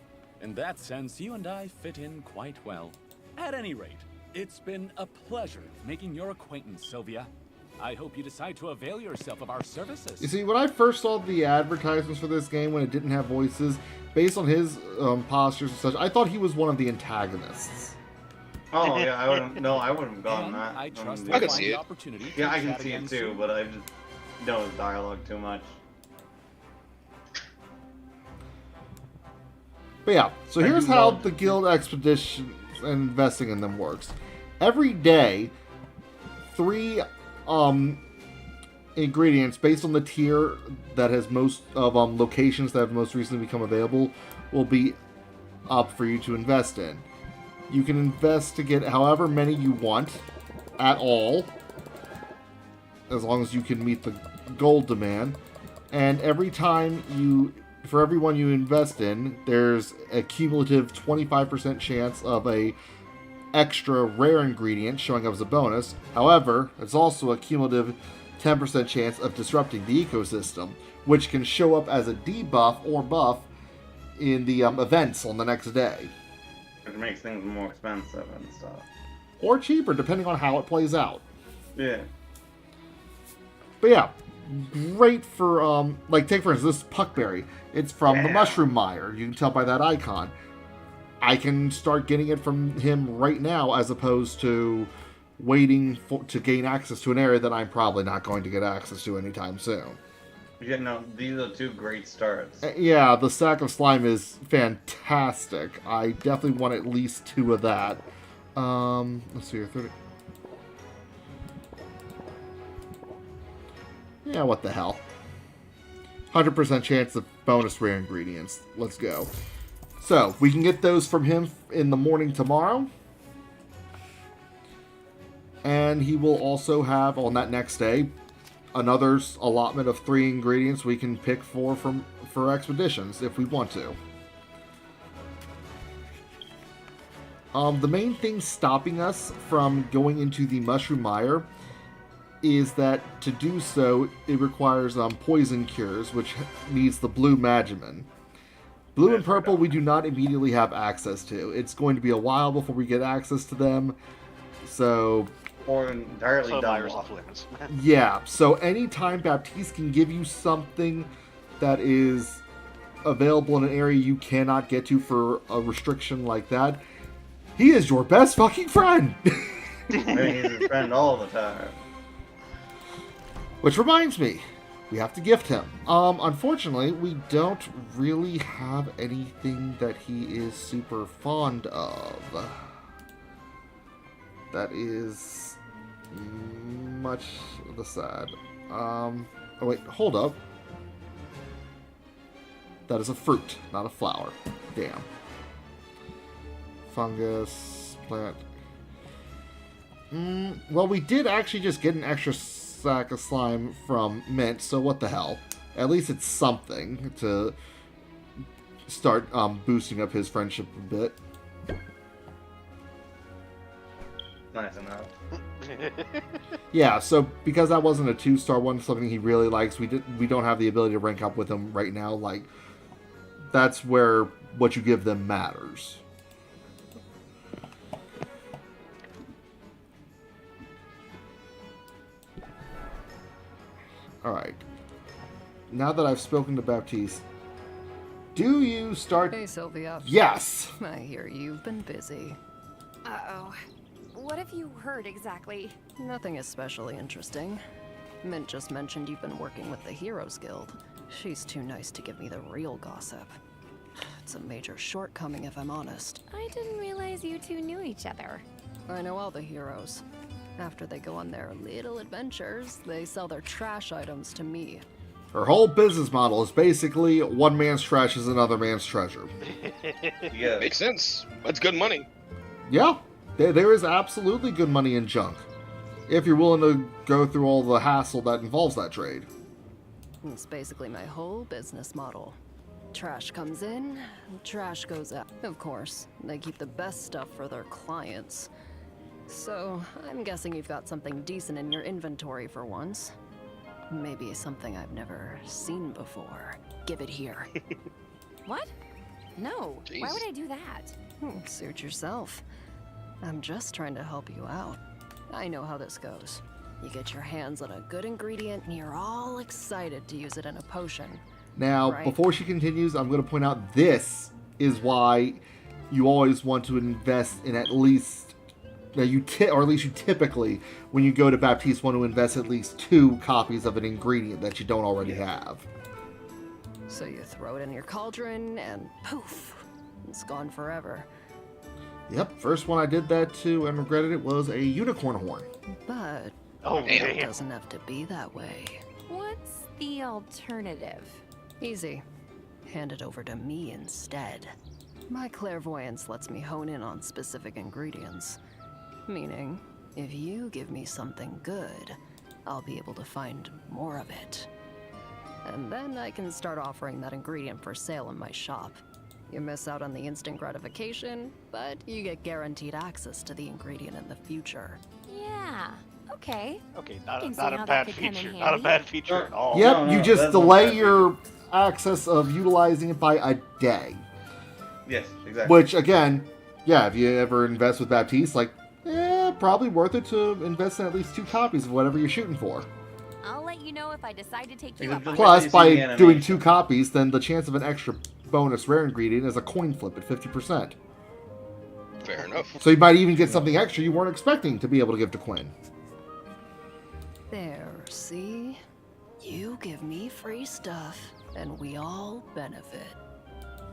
In that sense, you and I fit in quite well. At any rate, it's been a pleasure making your acquaintance, Sylvia. I hope you decide to avail yourself of our services. You see, when I first saw the advertisements for this game when it didn't have voices, based on his postures and such, I thought he was one of the antagonists. Oh yeah, I wouldn't. No, I wouldn't have gone And that. I trust I you'll can find see the it. opportunity to Yeah, I can chat see again it too, soon. but I just know the dialogue too much. But yeah, so here's how the guild expeditions and investing in them works. Every day, 3 ingredients based on the tier that has most of locations that have most recently become available will be up for you to invest in. You can invest to get however many you want at all, as long as you can meet the gold demand. And every time for everyone you invest in, there's a cumulative 25% chance of a extra rare ingredient showing up as a bonus. However, it's also a cumulative 10% chance of disrupting the ecosystem, which can show up as a debuff or buff in the events on the next day. Which makes things more expensive and stuff. Or cheaper, depending on how it plays out. Yeah. But yeah, great for, like, take for instance, this Puckberry. It's from the Mushroom Mire. You can tell by that icon. I can start getting it from him right now, as opposed to waiting to gain access to an area that I'm probably not going to get access to anytime soon. Yeah, no, these are 2 great starts. Yeah, the Sack of Slime is fantastic. I definitely want at least 2 of that. Let's see here, 30. Yeah, what the hell. 100% chance of bonus rare ingredients. Let's go. So, we can get those from him in the morning tomorrow. And he will also have, on that next day, another allotment of 3 ingredients we can pick for expeditions, if we want to. The main thing stopping us from going into the Mushroom Mire is that to do so, it requires poison cures, which needs the blue Magiman. Blue and purple we do not immediately have access to. It's going to be a while before we get access to them, so... Or entirely off limits. Yeah, so anytime Baptiste can give you something that is available in an area you cannot get to for a restriction like that, he is your best fucking friend! I mean, he's his friend all the time. Which reminds me, we have to gift him. Unfortunately, we don't really have anything that he is super fond of. That is much the sad. Oh wait, hold up. That is a fruit, not a flower. Damn. Fungus, plant. Well, we did actually just get an extra sack of slime from Mint, so what the hell? At least it's something to start boosting up his friendship a bit. Nice enough. Yeah, so because that wasn't a 2-star one, something he really likes, we don't have the ability to rank up with him right now. Like, that's where what you give them matters. Alright. Now that I've spoken to Baptiste, do you start... Hey, Sylvia. Yes! I hear you've been busy. Uh-oh. What have you heard exactly? Nothing especially interesting. Mint just mentioned you've been working with the Heroes Guild. She's too nice to give me the real gossip. It's a major shortcoming if I'm honest. I didn't realize you 2 knew each other. I know all the heroes. After they go on their little adventures, they sell their trash items to me. Her whole business model is basically one man's trash is another man's treasure. Yeah, makes sense. That's good money. Yeah, there is absolutely good money in junk, if you're willing to go through all the hassle that involves that trade. It's basically my whole business model. Trash comes in, trash goes out. Of course, they keep the best stuff for their clients. So, I'm guessing you've got something decent in your inventory for once. Maybe something I've never seen before. Give it here. What? No. Jeez. Why would I do that? Suit yourself. I'm just trying to help you out. I know how this goes. You get your hands on a good ingredient and you're all excited to use it in a potion. Now, right? Before she continues, I'm going to point out this is why you always want to invest in at least... or at least you typically, when you go to Baptiste, want to invest at least 2 copies of an ingredient that you don't already have. So you throw it in your cauldron and poof, It's gone forever. Yep, first one I did that to and regretted it was a unicorn horn. But damn. it doesn't have to be that way. What's the alternative? Easy. Hand it over to me instead. My clairvoyance lets me hone in on specific ingredients. Meaning, if you give me something good, I'll be able to find more of it. And then I can start offering that ingredient for sale in my shop. You miss out on the instant gratification, but you get guaranteed access to the ingredient in the future. Yeah, okay. Okay, I can see not how a that bad could come in feature. handy. Not a bad feature at all. Yep, No, you just that's not delay bad. your access of utilizing it by a day. Yes, exactly. Which, again, yeah, if you ever invest with Baptiste, like, probably worth it to invest in at least 2 copies of whatever you're shooting for. I'll let you know if I decide to take you Plus, up on Plus, you see the by animation. doing 2 copies, then the chance of an extra bonus rare ingredient is a coin flip at 50%. Fair enough. So you might even get something extra you weren't expecting to be able to give to Quinn. There, see? You give me free stuff, and we all benefit.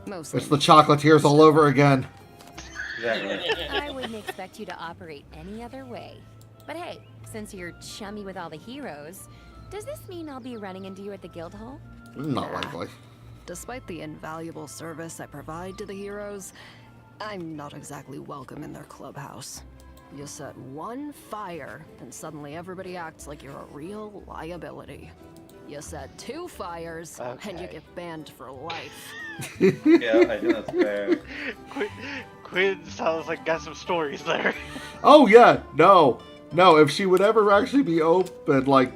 Mostly. It's the chocolatiers all over again. Exactly. I wouldn't expect you to operate any other way. But hey, since you're chummy with all the heroes, does this mean I'll be running into you at the guild hall? Not Nah. likely. Despite the invaluable service I provide to the heroes, I'm not exactly welcome in their clubhouse. You set one fire, and suddenly everybody acts like you're a real liability. You set 2 fires, and you Okay. get banned for life. Yeah, I think that's fair. Quinn sounds like got some stories there. Oh, yeah, no. No, if she would ever actually be open, like,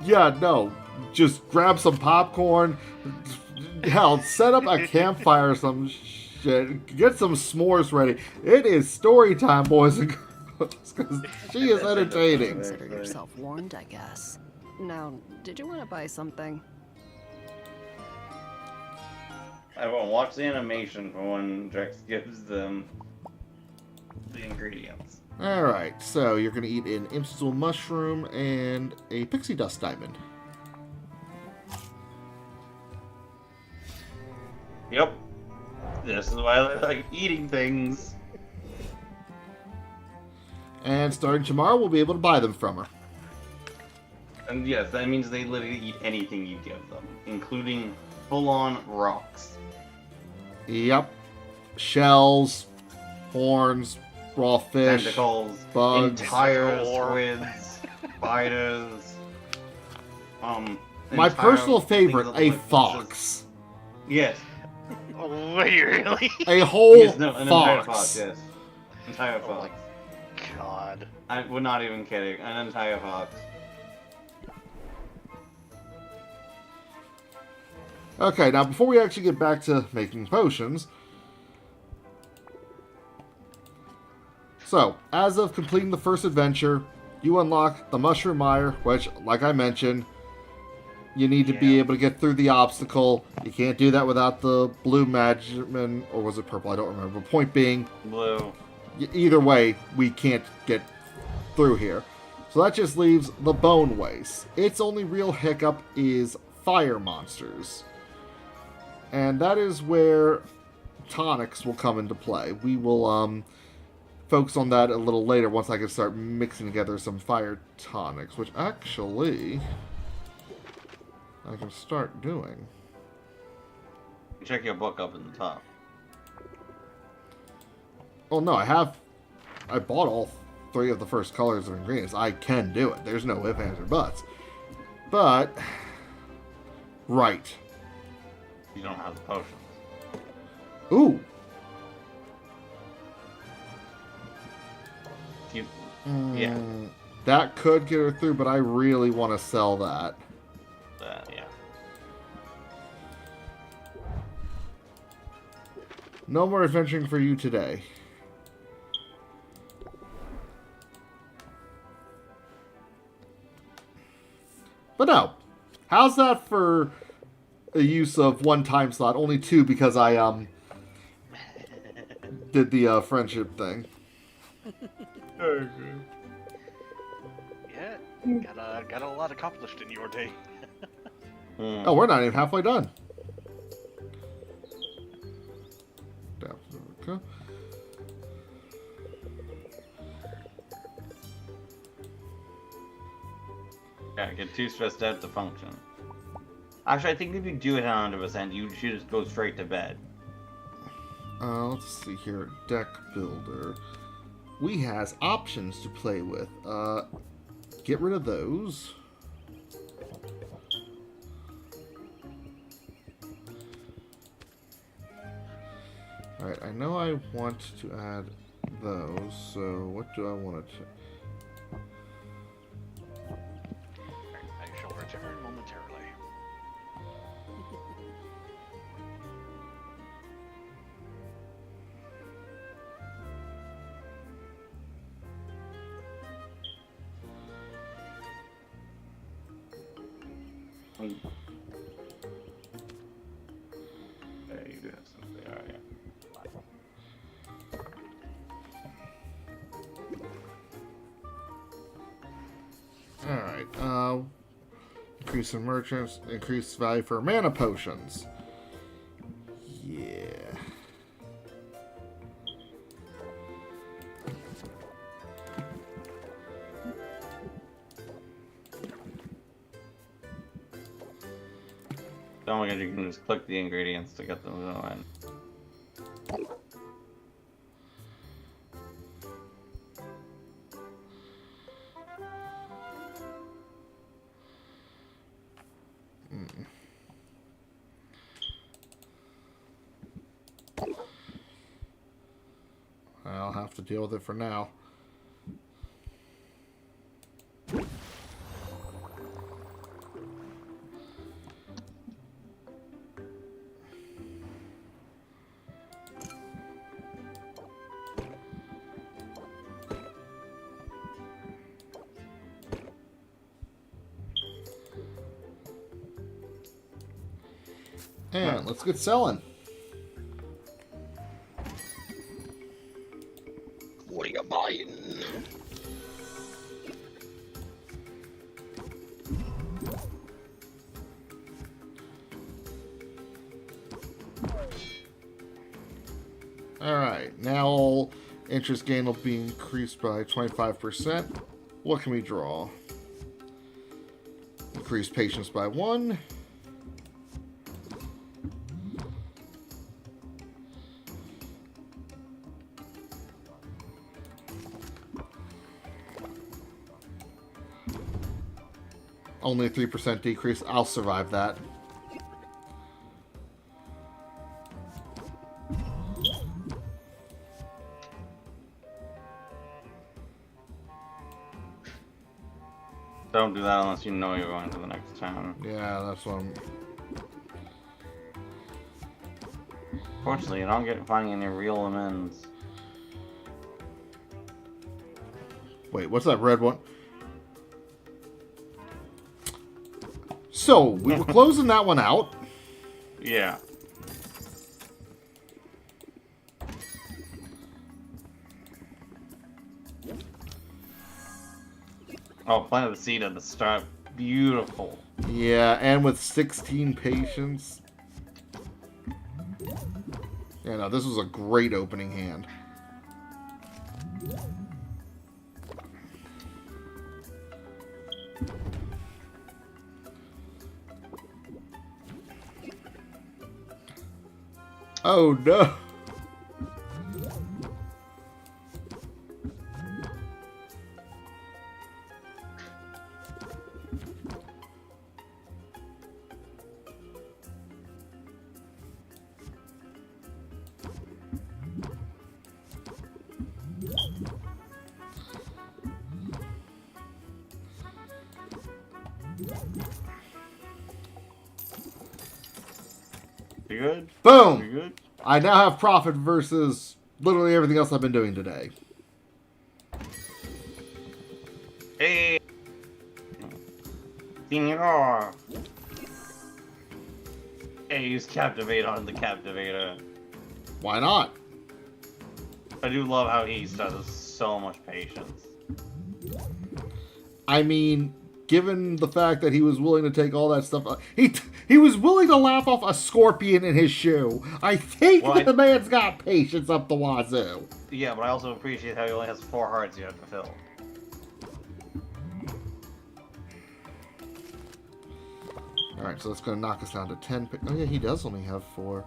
yeah, no. Just grab some popcorn. Hell, set up a campfire or some shit. Get some s'mores ready. It is story time, boys and girls, because she is entertaining. Consider yourself warned, I guess. Now, did you want to buy something? I will watch the animation for when Drex gives them the ingredients. Alright, so you're going to eat an Imsal mushroom and a pixie dust diamond. Yep. This is why I like eating things. And starting tomorrow, we'll be able to buy them from her. And yes, that means they literally eat anything you give them, including full-on rocks. Yep. Shells, horns, raw fish, Tentacles, bugs. entire Score. squids, spiders. My entire personal things favorite, of a like- fox. Yes. Wait, really? A whole Yes, no, an entire fox. fox, yes. Entire Oh fox. my god. We're not even kidding. An entire fox. Okay, now before we actually get back to making potions. So, as of completing the first adventure, you unlock the Mushroom Mire, which, like I mentioned, you need to be able to get through the obstacle. You can't do that without the blue magician, or was it purple? I don't remember. Point being, Blue. either way, we can't get through here. So that just leaves the Bone Waste. Its only real hiccup is fire monsters. And that is where tonics will come into play. We will focus on that a little later once I can start mixing together some fire tonics, which actually I can start doing. Check your book up in the top. Oh no, I bought all 3 of the first colors of ingredients. I can do it. There's no ifs, ands, or buts. But, right. You don't have the potions. Ooh. Yeah. That could get her through, but I really want to sell that. Yeah. No more adventuring for you today. But no. How's that for a use of 1 time slot? Only 2 because I did the friendship thing. Yeah, got a lot accomplished in your day. Oh, we're not even halfway done. Yeah, get too stressed out to function. Actually, I think if you do it 100%, you should just go straight to bed. Let's see here. Deck builder. We has options to play with. Get rid of those. Alright, I know I want to add those, so what do I want to... I shall return momentarily. There you do have something. Oh, yeah. Alright, increase in merchants, increase value for mana potions. Yeah. Don't forget you can just click the ingredients to get them going. I'll have to deal with it for now. And let's get selling. What are you buying? Alright, now all interest gain will be increased by 25%. What can we draw? Increase patience by 1. Only a 3% decrease. I'll survive that. Don't do that unless you know you're going to the next town. Yeah, that's what I'm... Fortunately, you don't get finding any real amends. Wait, what's that red one? So, we were closing that one out. Yeah. Oh, planted the seed at the start. Beautiful. Yeah, and with 16 patience. Yeah, no, this was a great opening hand. Oh no! You good? Boom! You good? I now have profit versus literally everything else I've been doing today. Hey! Senor! Hey, use Captivate on the Captivator. Why not? I do love how he does so much patience. I mean, given the fact that he was willing to take all that stuff, he was willing to laugh off a scorpion in his shoe. I think Well, the man's got patience up the wazoo. Yeah, but I also appreciate how he only has 4 hearts you have to fill. Alright, so that's going to knock us down to 10. Oh yeah, he does only have 4.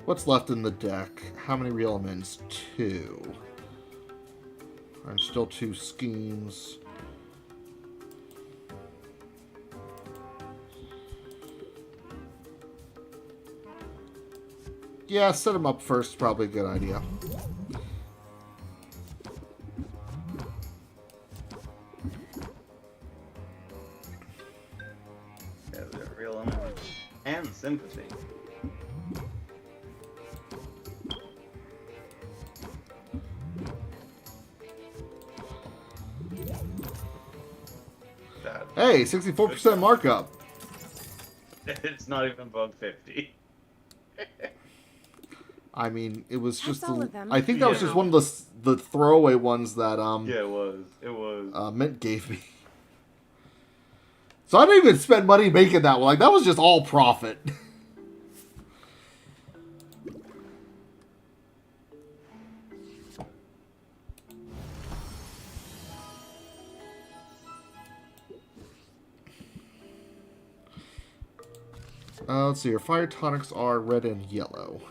What's left in the deck? How many re-elements? 2. And still 2 schemes. Yeah, set him up first. Probably a good idea. Yeah, they're real element. And sympathy. Hey, 64% markup. It's not even above 50. I mean, it was just. That's all of them. I think that was just one of the throwaway ones that Yeah, it was. It was. Mint gave me. So I didn't even spend money making that one. Like that was just all profit. Let's see. Your fire tonics are red and yellow.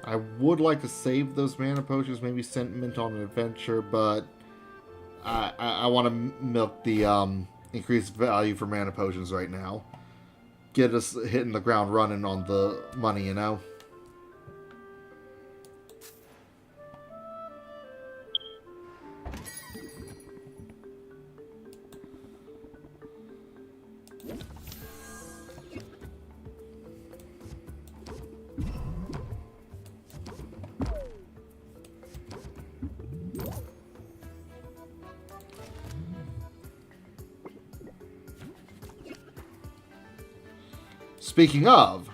I would like to save those mana potions, maybe send Mint on an adventure, but I want to milk the increased value for mana potions right now. Get us hitting the ground running on the money, you know? Speaking of,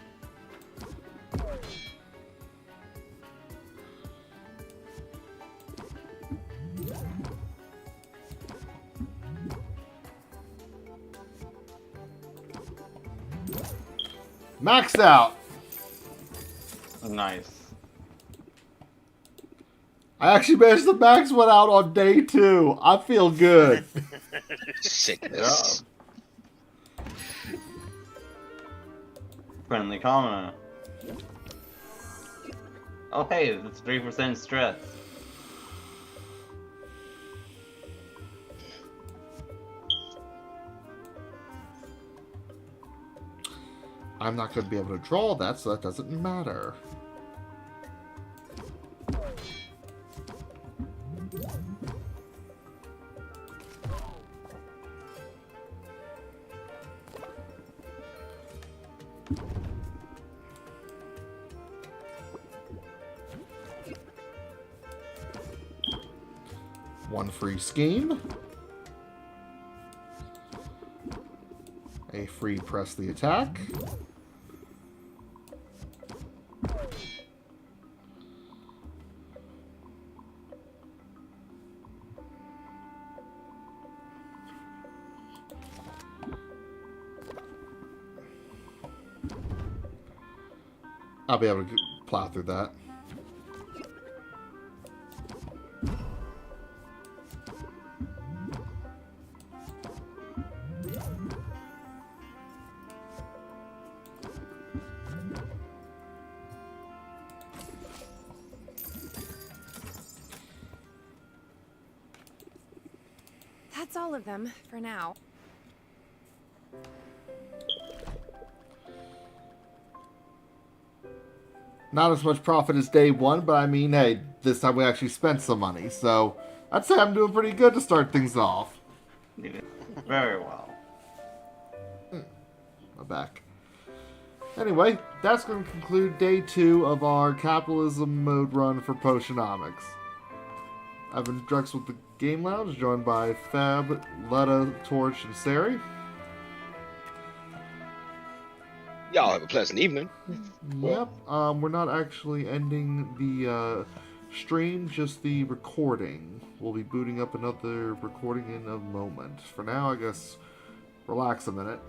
maxed out. Nice. I actually managed to max one out on day 2. I feel good. Sickness. Friendly commoner. Oh hey, that's 3% stress. I'm not going to be able to draw that, so that doesn't matter. One free scheme. A free press the attack. I'll be able to plow through that. That's all of them for now. Not as much profit as day one, but I mean, hey, this time we actually spent some money, so I'd say I'm doing pretty good to start things off. Very well. My back. Anyway, that's going to conclude day 2 of our Capitalism mode run for Potionomics. I've been Dreax with the Game Lounge, joined by Fab, Letta, Torch, and Sari. Y'all have a pleasant evening. Yep, we're not actually ending the stream, just the recording. We'll be booting up another recording in a moment. For now, I guess, relax a minute.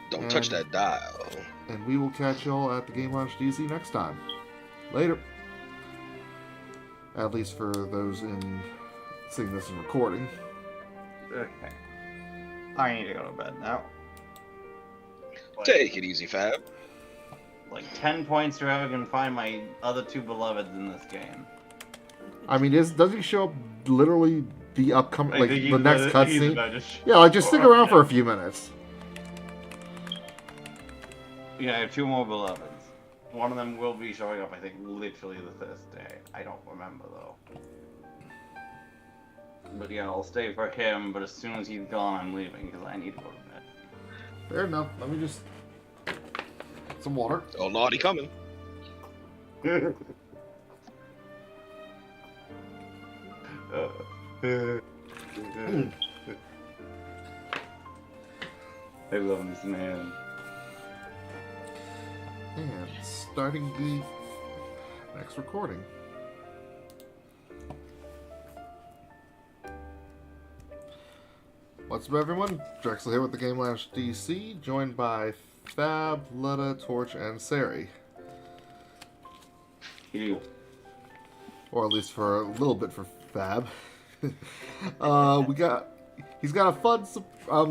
Don't touch that dial. And we will catch y'all at the Game Launch DC next time. Later. At least for those in seeing this in recording. Okay. I need to go to bed now. Take it easy, Fab. Like 10 points to whoever can find my other 2 beloveds in this game. I mean, does he show up literally the upcoming, like the next cutscene? Yeah, like just stick Oh, around for a few minutes. Yeah, I have 2 more beloveds. One of them will be showing up, I think, literally the first day. I don't remember, though. But yeah, I'll stay for him, but as soon as he's gone, I'm leaving, because I need to go to bed. Fair enough. Let me just... some water. Oh, naughty coming. I love this man. And starting the next recording. What's up, everyone? Drexel here with the Game Lounge DC, joined by Fab, Letta, Torch, and Sari. Ew. Or at least for a little bit for Fab. He's got a fun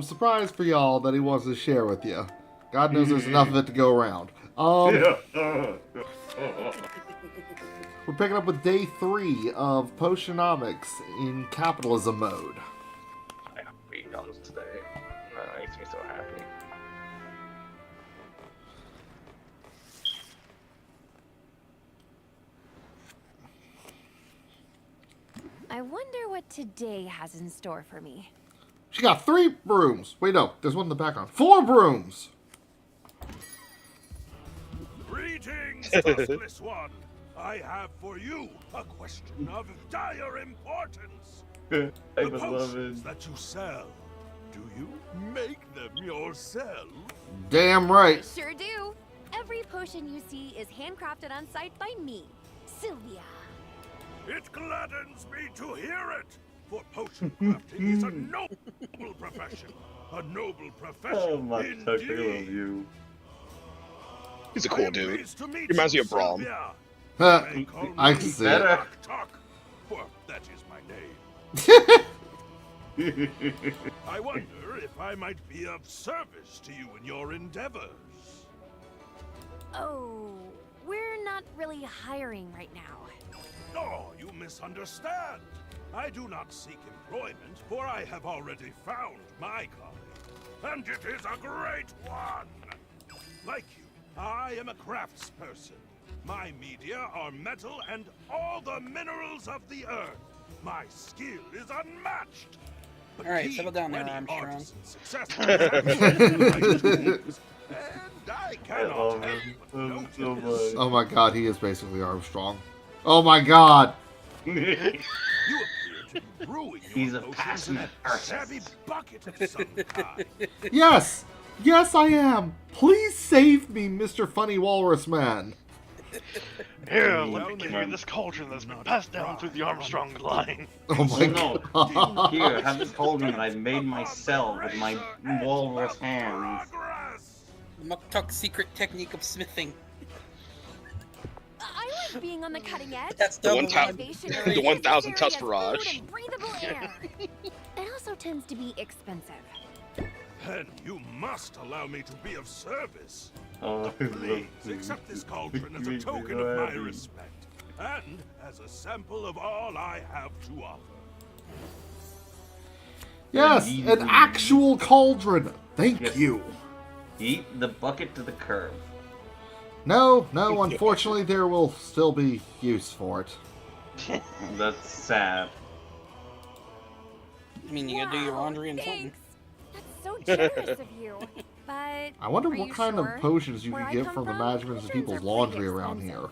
surprise for y'all that he wants to share with you. God knows there's enough of it to go around. We're picking up with day 3 of Potionomics in Capitalism mode. I have guns today. That makes me so happy. I wonder what today has in store for me. She got 3 brooms. Wait, no, there's one in the background. 4 brooms! Greetings, trustless one. I have for you a question of dire importance. The potions that you sell, do you make them yourself? Damn right. Sure do. Every potion you see is handcrafted on site by me, Sylvia. It gladdens me to hear it, for potion crafting is a noble profession. A noble profession. Oh my indeed. God, I love you. He's a cool dude. He reminds me of Braum. I can see it. For that is my name. I wonder if I might be of service to you in your endeavors. Oh, we're not really hiring right now. Oh, you misunderstand. I do not seek employment, for I have already found my calling. And it is a great one. Like you, I am a craftsperson. My media are metal and all the minerals of the earth. My skill is unmatched. But Alright, settle down there, Armstrong. I cannot help but notice. Oh my god, he is basically Armstrong. Oh my god! You appear to be brewing He's a your passionate potions in a artist. shabby bucket of some kind. Yes! Yes, I am! Please save me, Mr. Funny Walrus Man! Here, let me give you this cauldron that's been passed down through the Armstrong line. Oh my god! Here, have this cauldron that I made myself with my walrus hands. Muktuk's secret technique of smithing. I like being on the cutting edge. That's The double 1,000 test barrage. Breathable air. It also tends to be expensive. Then you must allow me to be of service. Oh, Please accept this cauldron as a token of my respect, and as a sample of all I have to offer. Yes, an actual cauldron! Thank you! Eat the bucket to the curb. No, unfortunately there will still be use for it. That's sad. I mean, you gotta do your laundry and something. Thanks. That's so generous of you. But I wonder are what you kind sure? of potions you Where can I get come from the from, management of potions people's are laundry pretty around expensive.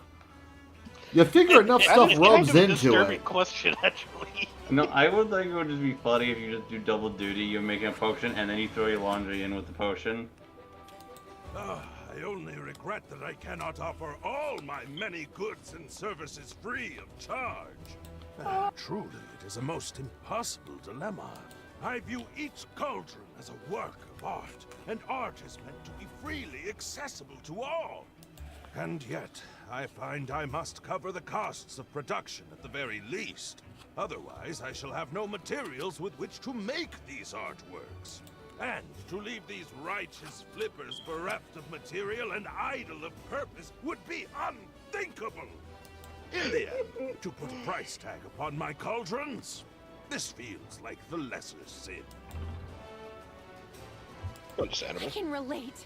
here. You figure enough That stuff is rubs kind of a into disturbing it. question, actually. No, I would think it would just be funny if you just do double duty. You're making a potion and then you throw your laundry in with the potion. I only regret that I cannot offer all my many goods and services free of charge. Truly, it is a most impossible dilemma. I view each cauldron as a work of art, and art is meant to be freely accessible to all. And yet, I find I must cover the costs of production at the very least. Otherwise, I shall have no materials with which to make these artworks. And to leave these righteous flippers bereft of material and idle of purpose would be unthinkable. In the end, to put a price tag upon my cauldrons, this feels like the lesser sin. Understandable. I can relate.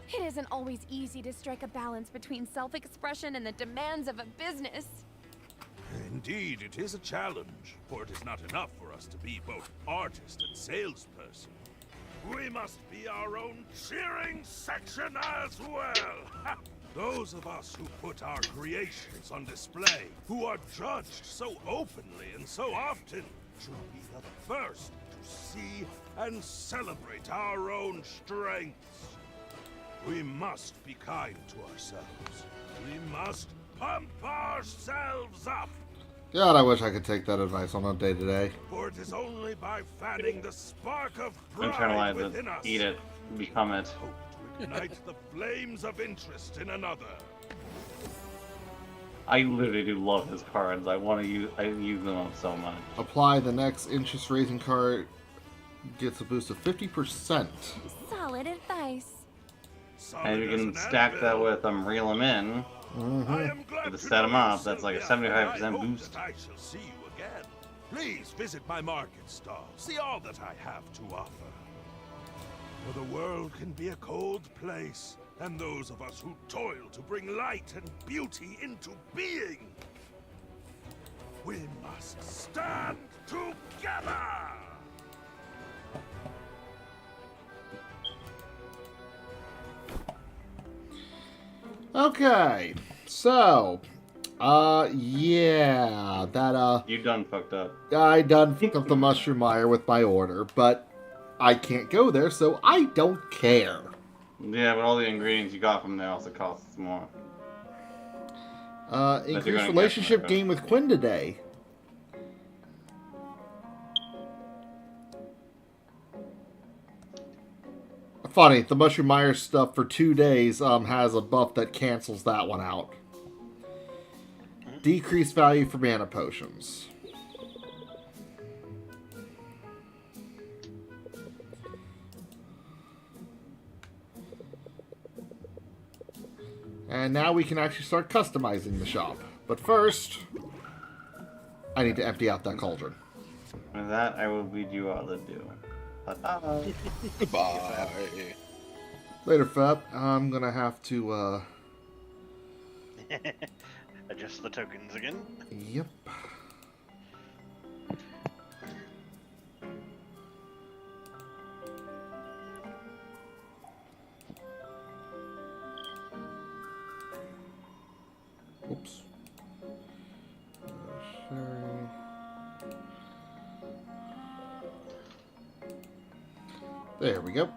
It isn't always easy to strike a balance between self-expression and the demands of a business. Indeed, it is a challenge, for it is not enough for us to be both artist and salesperson. We must be our own cheering section as well. Those of us who put our creations on display, who are judged so openly and so often, should be the first to see and celebrate our own strengths. We must be kind to ourselves. We must pump ourselves up. God, I wish I could take that advice on a day-to-day. For it is only by fanning the spark of pride Internalize within it, us, eat it, become it. hope to ignite the flames of interest in another. I literally do love his cards. I use them up so much. Apply the next interest raising card. Gets a boost of 50%. Solid advice. And you can stack that with Reel 'em in. To set them up, that's like a 75% boost. I shall see you again. Please visit my market stall. See all that I have to offer. For the world can be a cold place, and those of us who toil to bring light and beauty into being, we must stand together! Okay, so, yeah, that, You done fucked up. I done fucked up the Mushroom Mire with my order, but I can't go there, so I don't care. Yeah, but all the ingredients you got from there also costs more. Increased relationship game with Quinn today. Funny, the Mushroom Mire stuff for 2 days has a buff that cancels that one out. Decreased value for mana potions. And now we can actually start customizing the shop. But first, I need to empty out that cauldron. With that, I will bid you all adieu. Bye-bye. Goodbye. Later, Feb. I'm gonna have to, Adjust the tokens again. Yep. Oops. Sorry. There we go.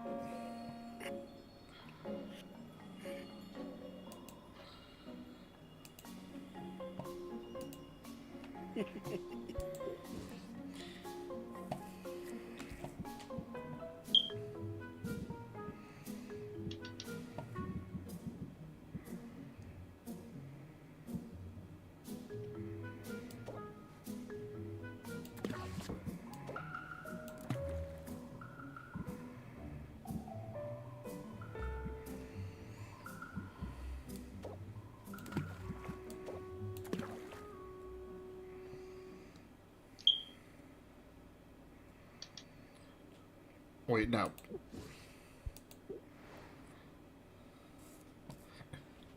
Wait, no.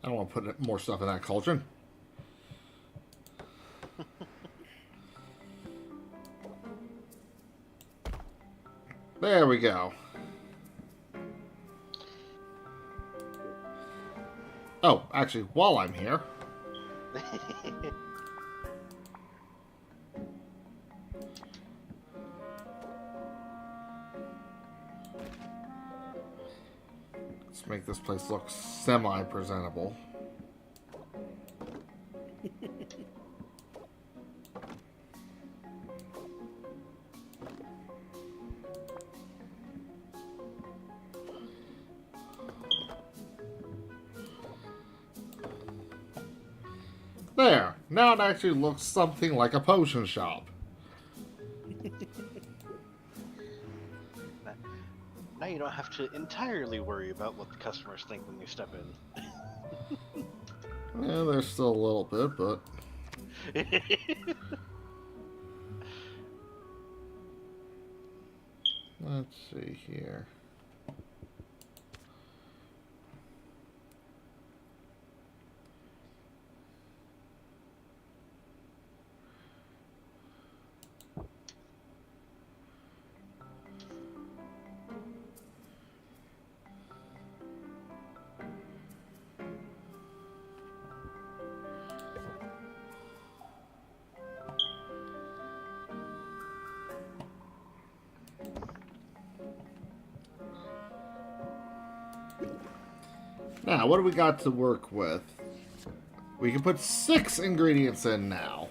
I don't want to put more stuff in that cauldron. There we go. Oh, actually, while I'm here... let's make this place look semi-presentable. There! Now it actually looks something like a potion shop. Now you don't have to entirely worry about what the customers think when you step in. Yeah, there's still a little bit, but... let's see here. Now, what do we got to work with? We can put 6 ingredients in now.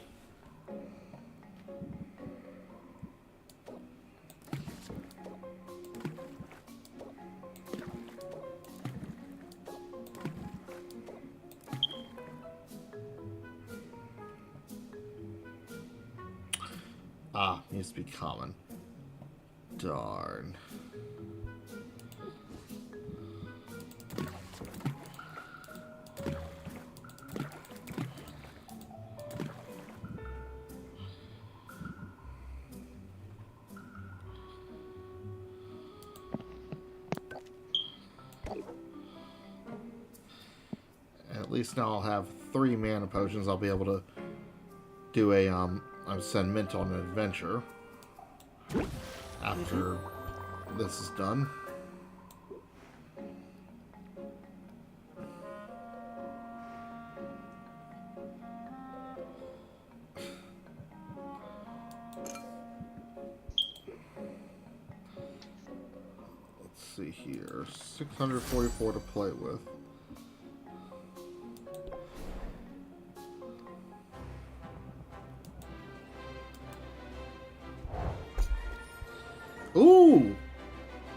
Ah, needs to be common. Darn. At least now I'll have 3 mana potions. I'll be able to do a I'll send Mint on an adventure after this is done. Let's see here. 644 to play with. Ooh!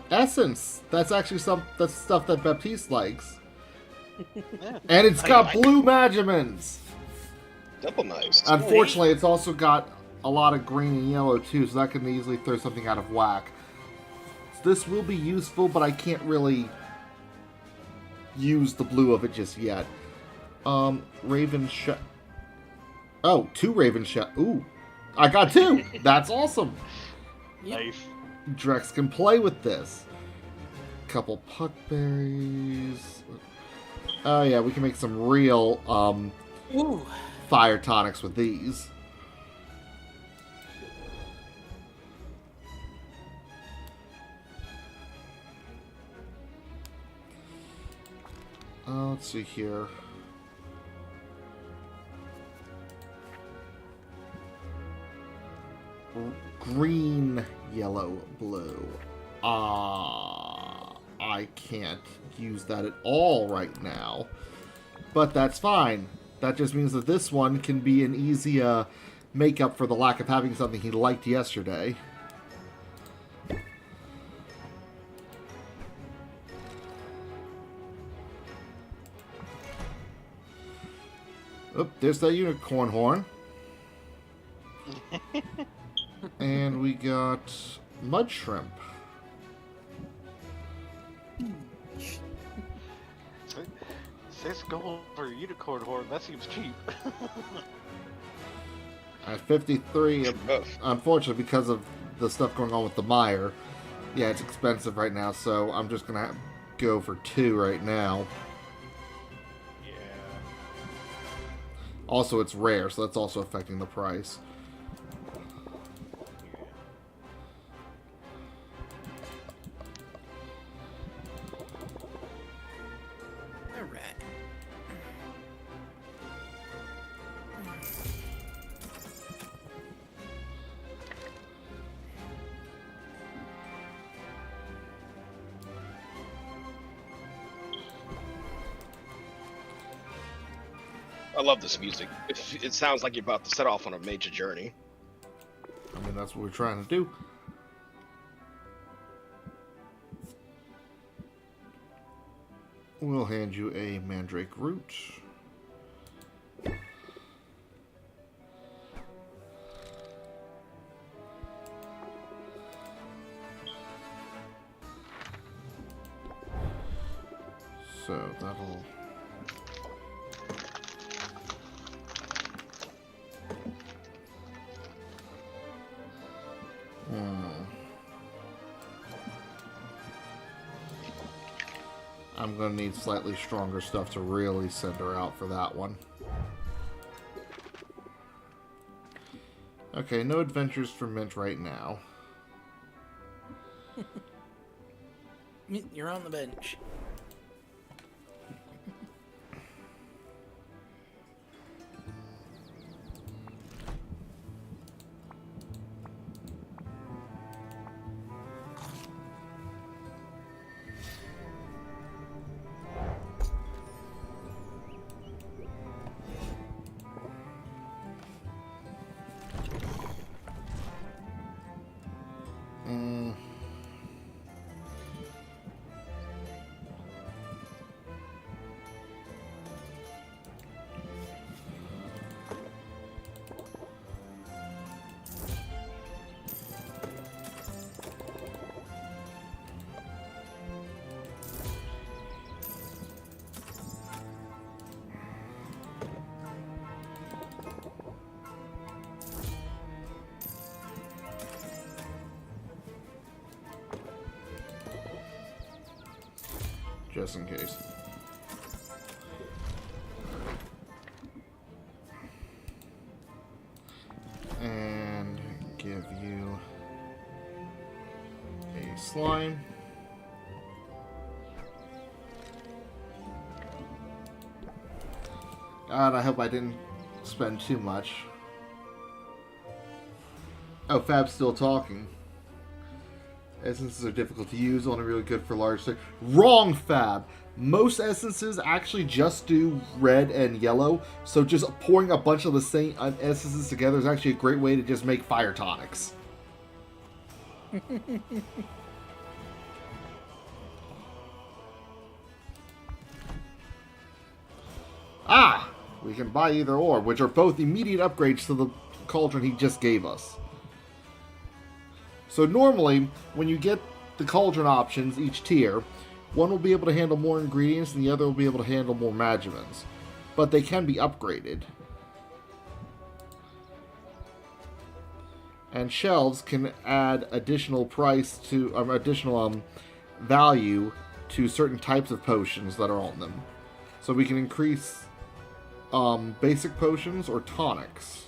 Essence! That's actually that's stuff that Baptiste likes. Yeah. And it's got blue Magimins! Double nice. Unfortunately, it's also got a lot of green and yellow too, so that can easily throw something out of whack. So this will be useful, but I can't really use the blue of it just yet. Raven Shell. Oh, 2 Raven Shell. Ooh! I got 2! That's awesome! Nice. Dreax can play with this. Couple puckberries. Oh yeah, we can make some real fire tonics with these. Let's see here. Green, yellow, blue. I can't use that at all right now. But that's fine. That just means that this one can be an easy makeup for the lack of having something he liked yesterday. Oh, there's that unicorn horn. And we got mud shrimp. Six gold for a unicorn horn, that seems cheap. At 53, unfortunately, because of the stuff going on with the mire, yeah, it's expensive right now, so I'm just going to go for 2 right now. Yeah. Also, it's rare, so that's also affecting the price. Alright. I love this music. It sounds like you're about to set off on a major journey. I mean, that's what we're trying to do. We'll hand you a mandrake root. So that'll... I'm going to need slightly stronger stuff to really send her out for that one. Okay, no adventures for Mint right now. You're on the bench. Just in case. And give you a slime. God, I hope I didn't spend too much. Oh, Fab's still talking. Essences are difficult to use, only really good for large things. Wrong, Fab! Most essences actually just do red and yellow, so just pouring a bunch of the same essences together is actually a great way to just make fire tonics. Ah! We can buy either or, which are both immediate upgrades to the cauldron he just gave us. So normally, when you get the cauldron options, each tier, one will be able to handle more ingredients and the other will be able to handle more magimans. But they can be upgraded. And shelves can add additional price to, additional value to certain types of potions that are on them. So we can increase basic potions or tonics.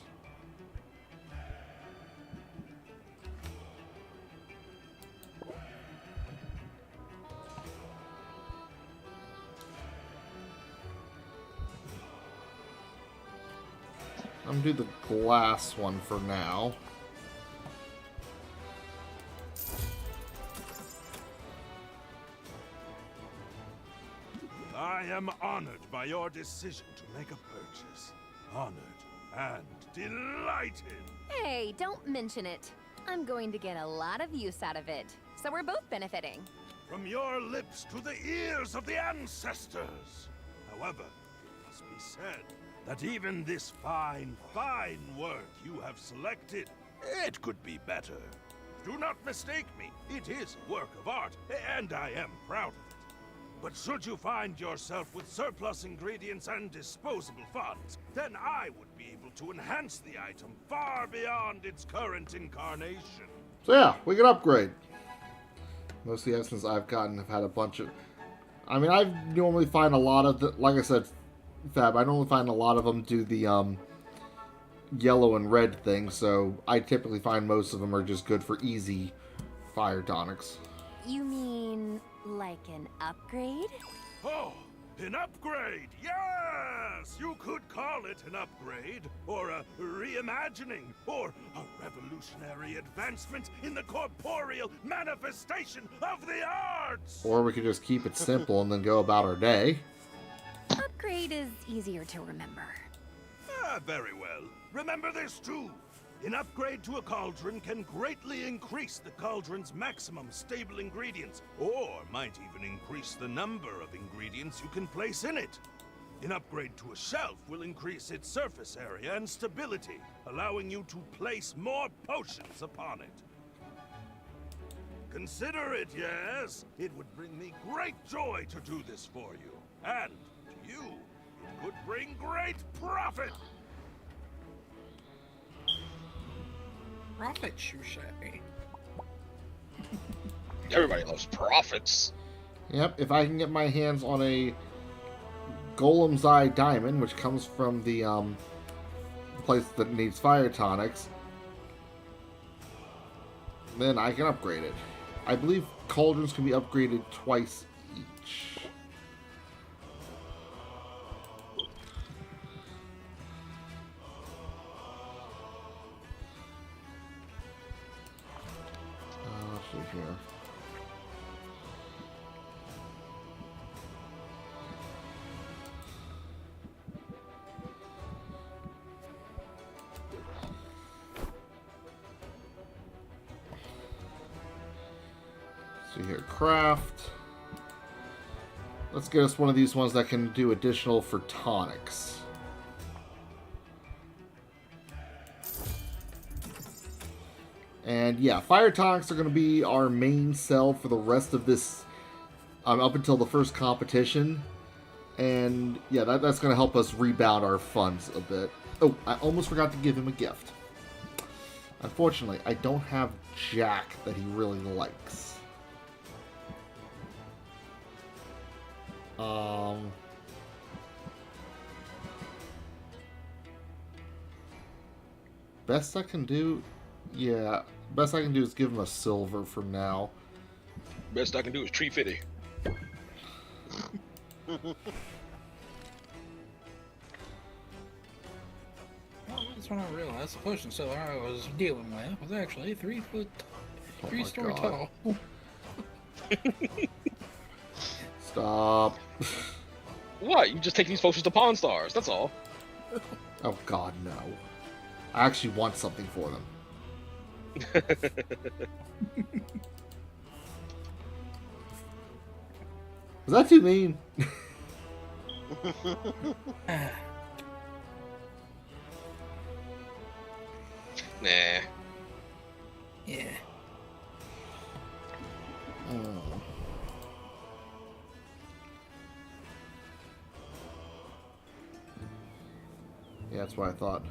I'm gonna do the glass one for now. I am honored by your decision to make a purchase. Honored and delighted. Hey, don't mention it. I'm going to get a lot of use out of it, so we're both benefiting. From your lips to the ears of the ancestors. However, it must be said that even this fine, fine work you have selected, it could be better. Do not mistake me, it is a work of art, and I am proud of it. But should you find yourself with surplus ingredients and disposable funds, then I would be able to enhance the item far beyond its current incarnation. So yeah, we can upgrade. Most of the essence I've gotten have had a bunch of... I mean, I normally find a lot of the... Like I said, Fab. I don't find a lot of them do the yellow and red thing, so I typically find most of them are just good for easy fire tonics. You mean like an upgrade? Oh, an upgrade! Yes! You could call it an upgrade, or a reimagining, or a revolutionary advancement in the corporeal manifestation of the arts! Or we could just keep it simple and then go about our day. Upgrade is easier to remember. Ah, very well. Remember this too. An upgrade to a cauldron can greatly increase the cauldron's maximum stable ingredients, or might even increase the number of ingredients you can place in it. An upgrade to a shelf will increase its surface area and stability, allowing you to place more potions upon it. Consider it, yes? It would bring me great joy to do this for you. And to you, it could bring great profit! Profits, you say? Everybody loves profits. Yep, if I can get my hands on a Golem's Eye Diamond, which comes from the place that needs fire tonics, then I can upgrade it. I believe cauldrons can be upgraded twice each. Let's see here. See here, craft. Let's get us one of these ones that can do additional for tonics. And yeah, fire tonics are going to be our main sell for the rest of this, up until the first competition. And yeah, that's going to help us rebound our funds a bit. Oh, I almost forgot to give him a gift. Unfortunately, I don't have Jack that he really likes. Best I can do, yeah. Best I can do is give him a silver for now. Best I can do is treat Fitty. That's when I realized the potion seller I was dealing with was actually 3 foot, Oh 3 my story God. tall. Stop. What? You just take these potions to Pawn Stars, that's all. Oh God, no. I actually want something for them. Was that too mean? Nah. Yeah. Oh. Yeah, that's what I thought.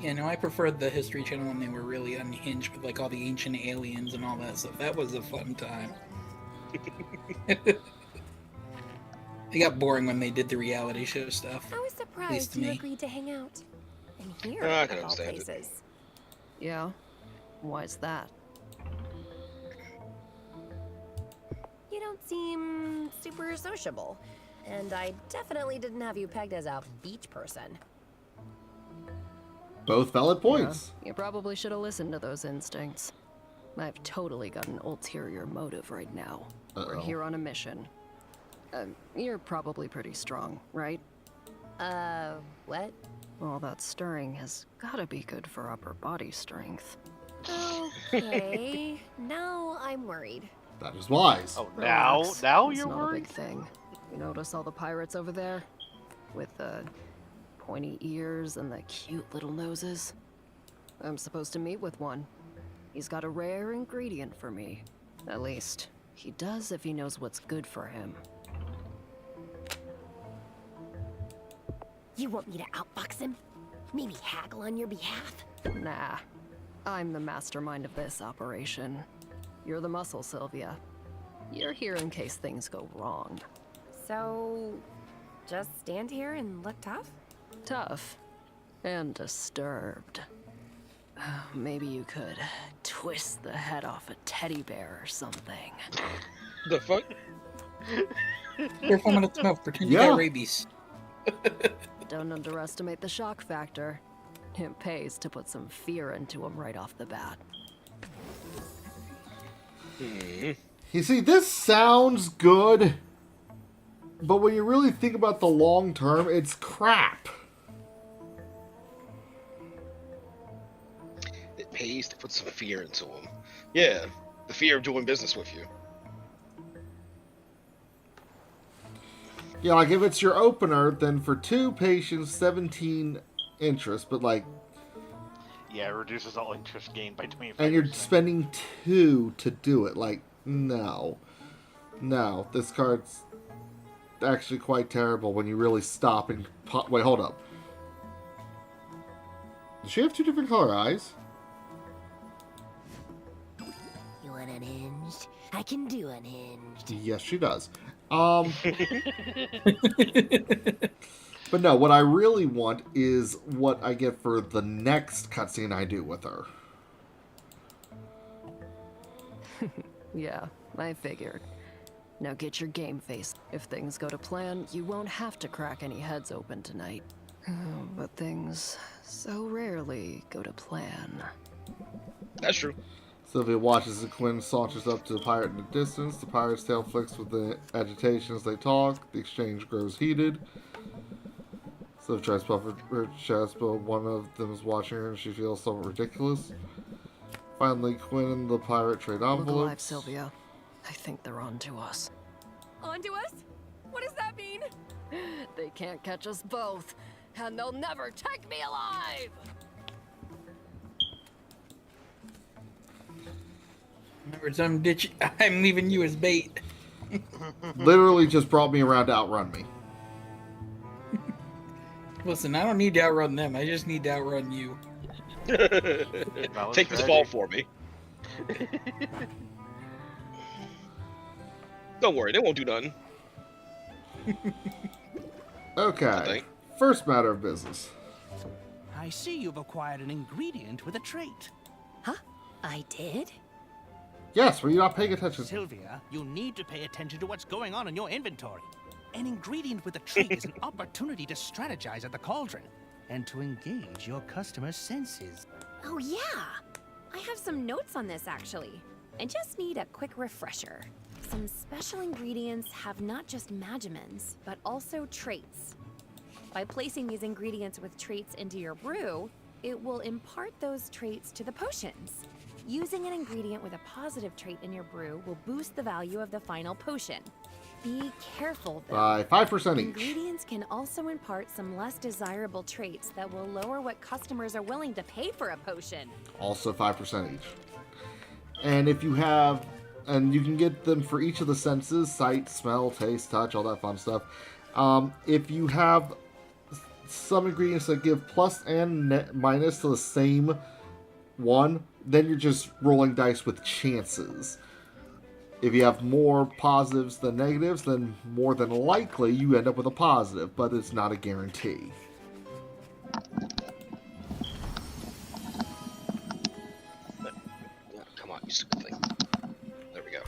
Yeah, no, I preferred the History Channel when they were really unhinged with like all the ancient aliens and all that stuff. That was a fun time. It got boring when they did the reality show stuff. I was At least surprised to you me. agreed to hang out. And here, I can of all understand it. places. Yeah? Why's that? You don't seem super sociable. And I definitely didn't have you pegged as a beach person. Both valid points. Yeah, you probably should have listened to those instincts. I've totally got an ulterior motive right now. We're here on a mission. You're probably pretty strong, right? What? All that stirring has gotta be good for upper body strength. Okay, now I'm worried. That is wise. Oh, Relax. now It's you're not worried? a big thing. You notice all the pirates over there? With the pointy ears and the cute little noses? I'm supposed to meet with one. He's got a rare ingredient for me. At least, he does if he knows what's good for him. You want me to outfox him? Maybe haggle on your behalf? Nah. I'm the mastermind of this operation. You're the muscle, Sylvia. You're here in case things go wrong. So, just stand here and look tough? Tough. And disturbed. Maybe you could twist the head off a teddy bear or something. The fuck? They're foaming at the mouth, pretend you got rabies. Don't underestimate the shock factor. It pays to put some fear into him right off the bat. You see, this sounds good, but when you really think about the long term, it's crap. It pays to put some fear into them. Yeah, the fear of doing business with you. Yeah, like if it's your opener, then for 2 patients, 17 interest, but like... Yeah, it reduces all interest gained by 25%. And you're spending 2 to do it. Like, no. No, this card's actually quite terrible when you really stop and... Wait, hold up. Does she have 2 different color eyes? You want unhinged? I can do unhinged. Yes, she does. But no, what I really want is what I get for the next cutscene I do with her. Yeah, I figured. Now get your game face. If things go to plan, you won't have to crack any heads open tonight. But things so rarely go to plan. That's true. Sylvia watches as Quinn saunters up to the pirate in the distance. The pirate's tail flicks with the agitation as they talk. The exchange grows heated. Sylvia tries to puff her chest, but one of them is watching her and she feels somewhat ridiculous. Finally, Quinn and the pirate trade envelopes. Look alive, Sylvia. I think they're on to us. On to us? What does that mean? They can't catch us both, and they'll never take me alive! I'm leaving you as bait. Literally just brought me around to outrun me. Listen, I don't need to outrun them. I just need to outrun you. Take this fall for me. Don't worry, they won't do nothing. Okay. First matter of business. I see you've acquired an ingredient with a trait. Huh? I did? Yes, were you not paying attention? Sylvia, you need to pay attention to what's going on in your inventory. An ingredient with a trait is an opportunity to strategize at the cauldron and to engage your customer's senses. Oh yeah! I have some notes on this actually. I just need a quick refresher. Some special ingredients have not just magimens, but also traits. By placing these ingredients with traits into your brew, it will impart those traits to the potions. Using an ingredient with a positive trait in your brew will boost the value of the final potion. Be careful though. By 5% each. Ingredients can also impart some less desirable traits that will lower what customers are willing to pay for a potion. Also 5% each. And if you have, and you can get them for each of the senses, sight, smell, taste, touch, all that fun stuff. If you have some ingredients that give plus and minus to the same one, then you're just rolling dice with chances. If you have more positives than negatives, then more than likely you end up with a positive, but it's not a guarantee. Come on, you stupid thing. There we go.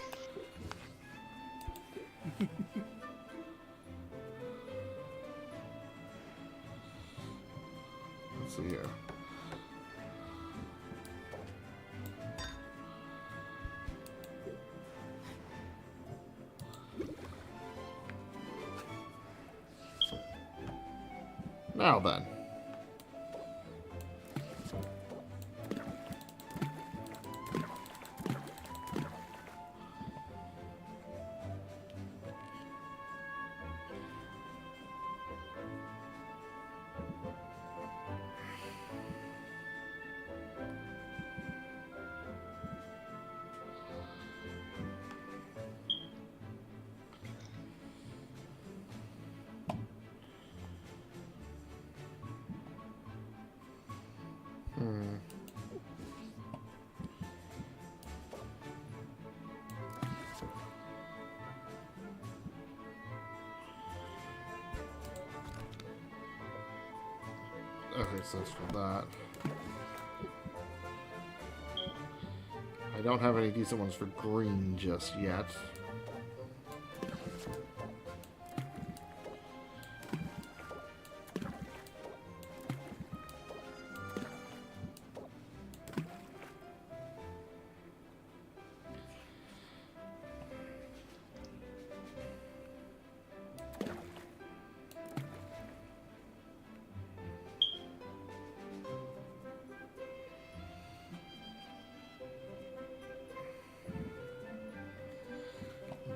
Let's see here. Now then. Okay, so that's for that. I don't have any decent ones for green just yet.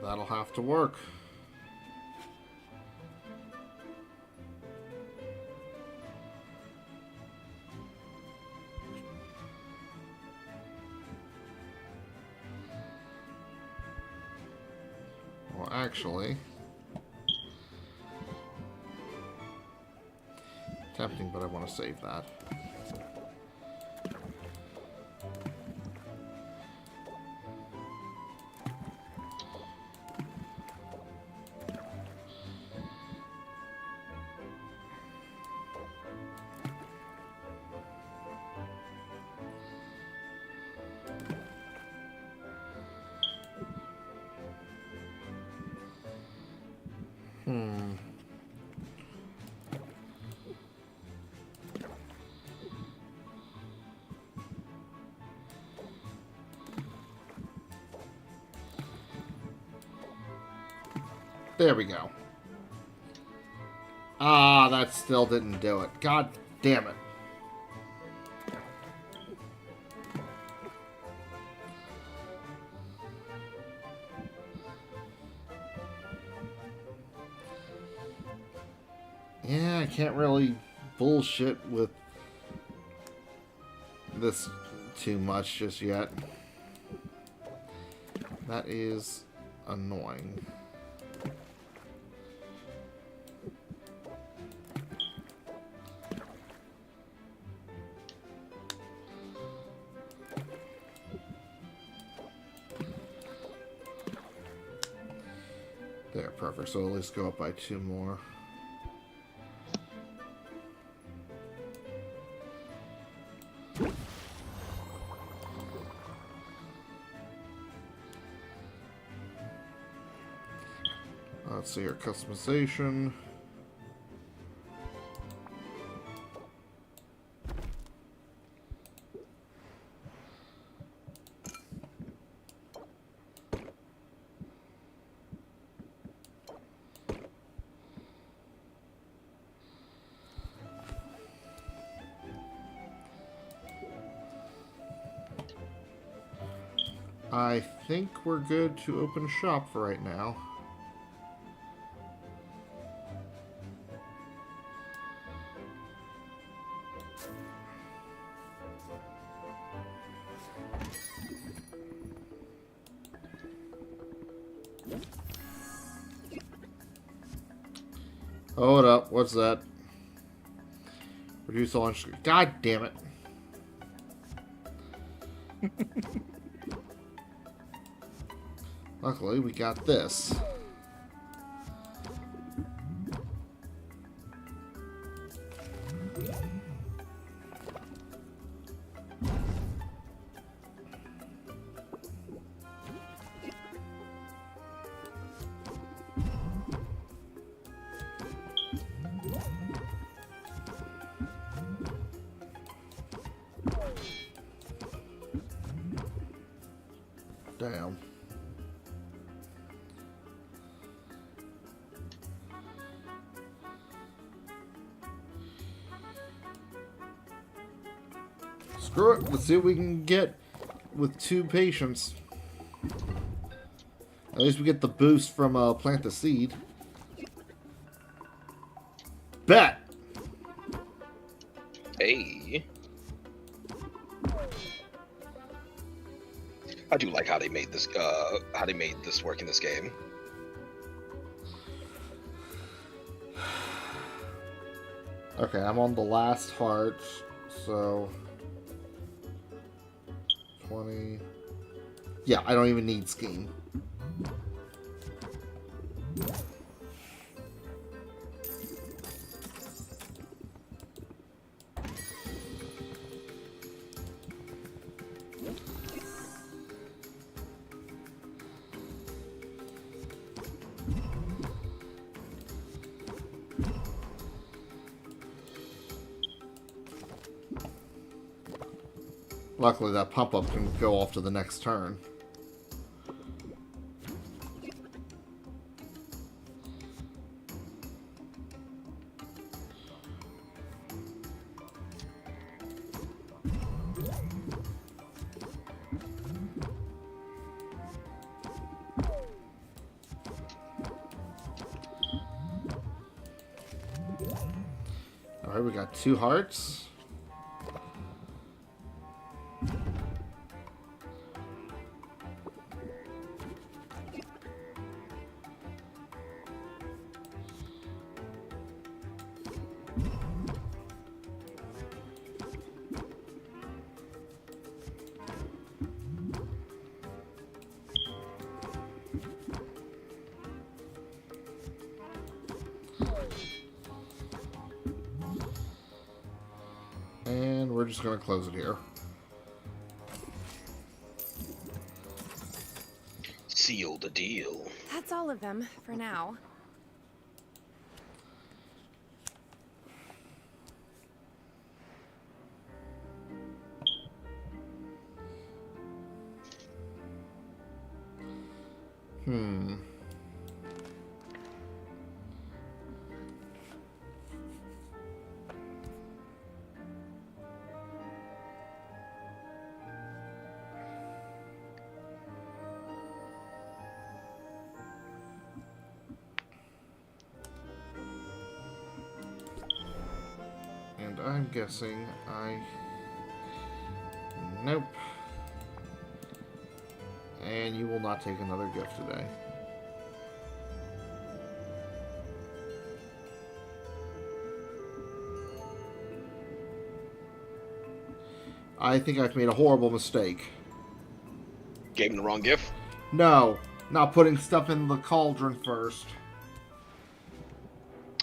That'll have to work. Well, actually, tempting, but I want to save that. There we go. Ah, that still didn't do it. God damn it. Yeah, I can't really bullshit with this too much just yet. That is annoying. There, perfect. So at least go up by 2 more. Let's see your customization. I think we're good to open shop for right now. Hold up, what's that? Reduce launch. God damn it. Luckily, we got this. Damn. Screw it. Let's see what we can get with 2 patients. At least we get the boost from plant the seed. Bet. Hey. I do like how they made this work in this game. Okay, I'm on the last heart, so 20. Yeah, I don't even need scheme. Luckily, that pump-up can go off to the next turn. Alright, we got 2 hearts. And we're just going to close it here. Seal the deal. That's all of them for now. And I'm guessing Nope. And you will not take another gift today. I think I've made a horrible mistake. Gave him the wrong gift? No, not putting stuff in the cauldron first.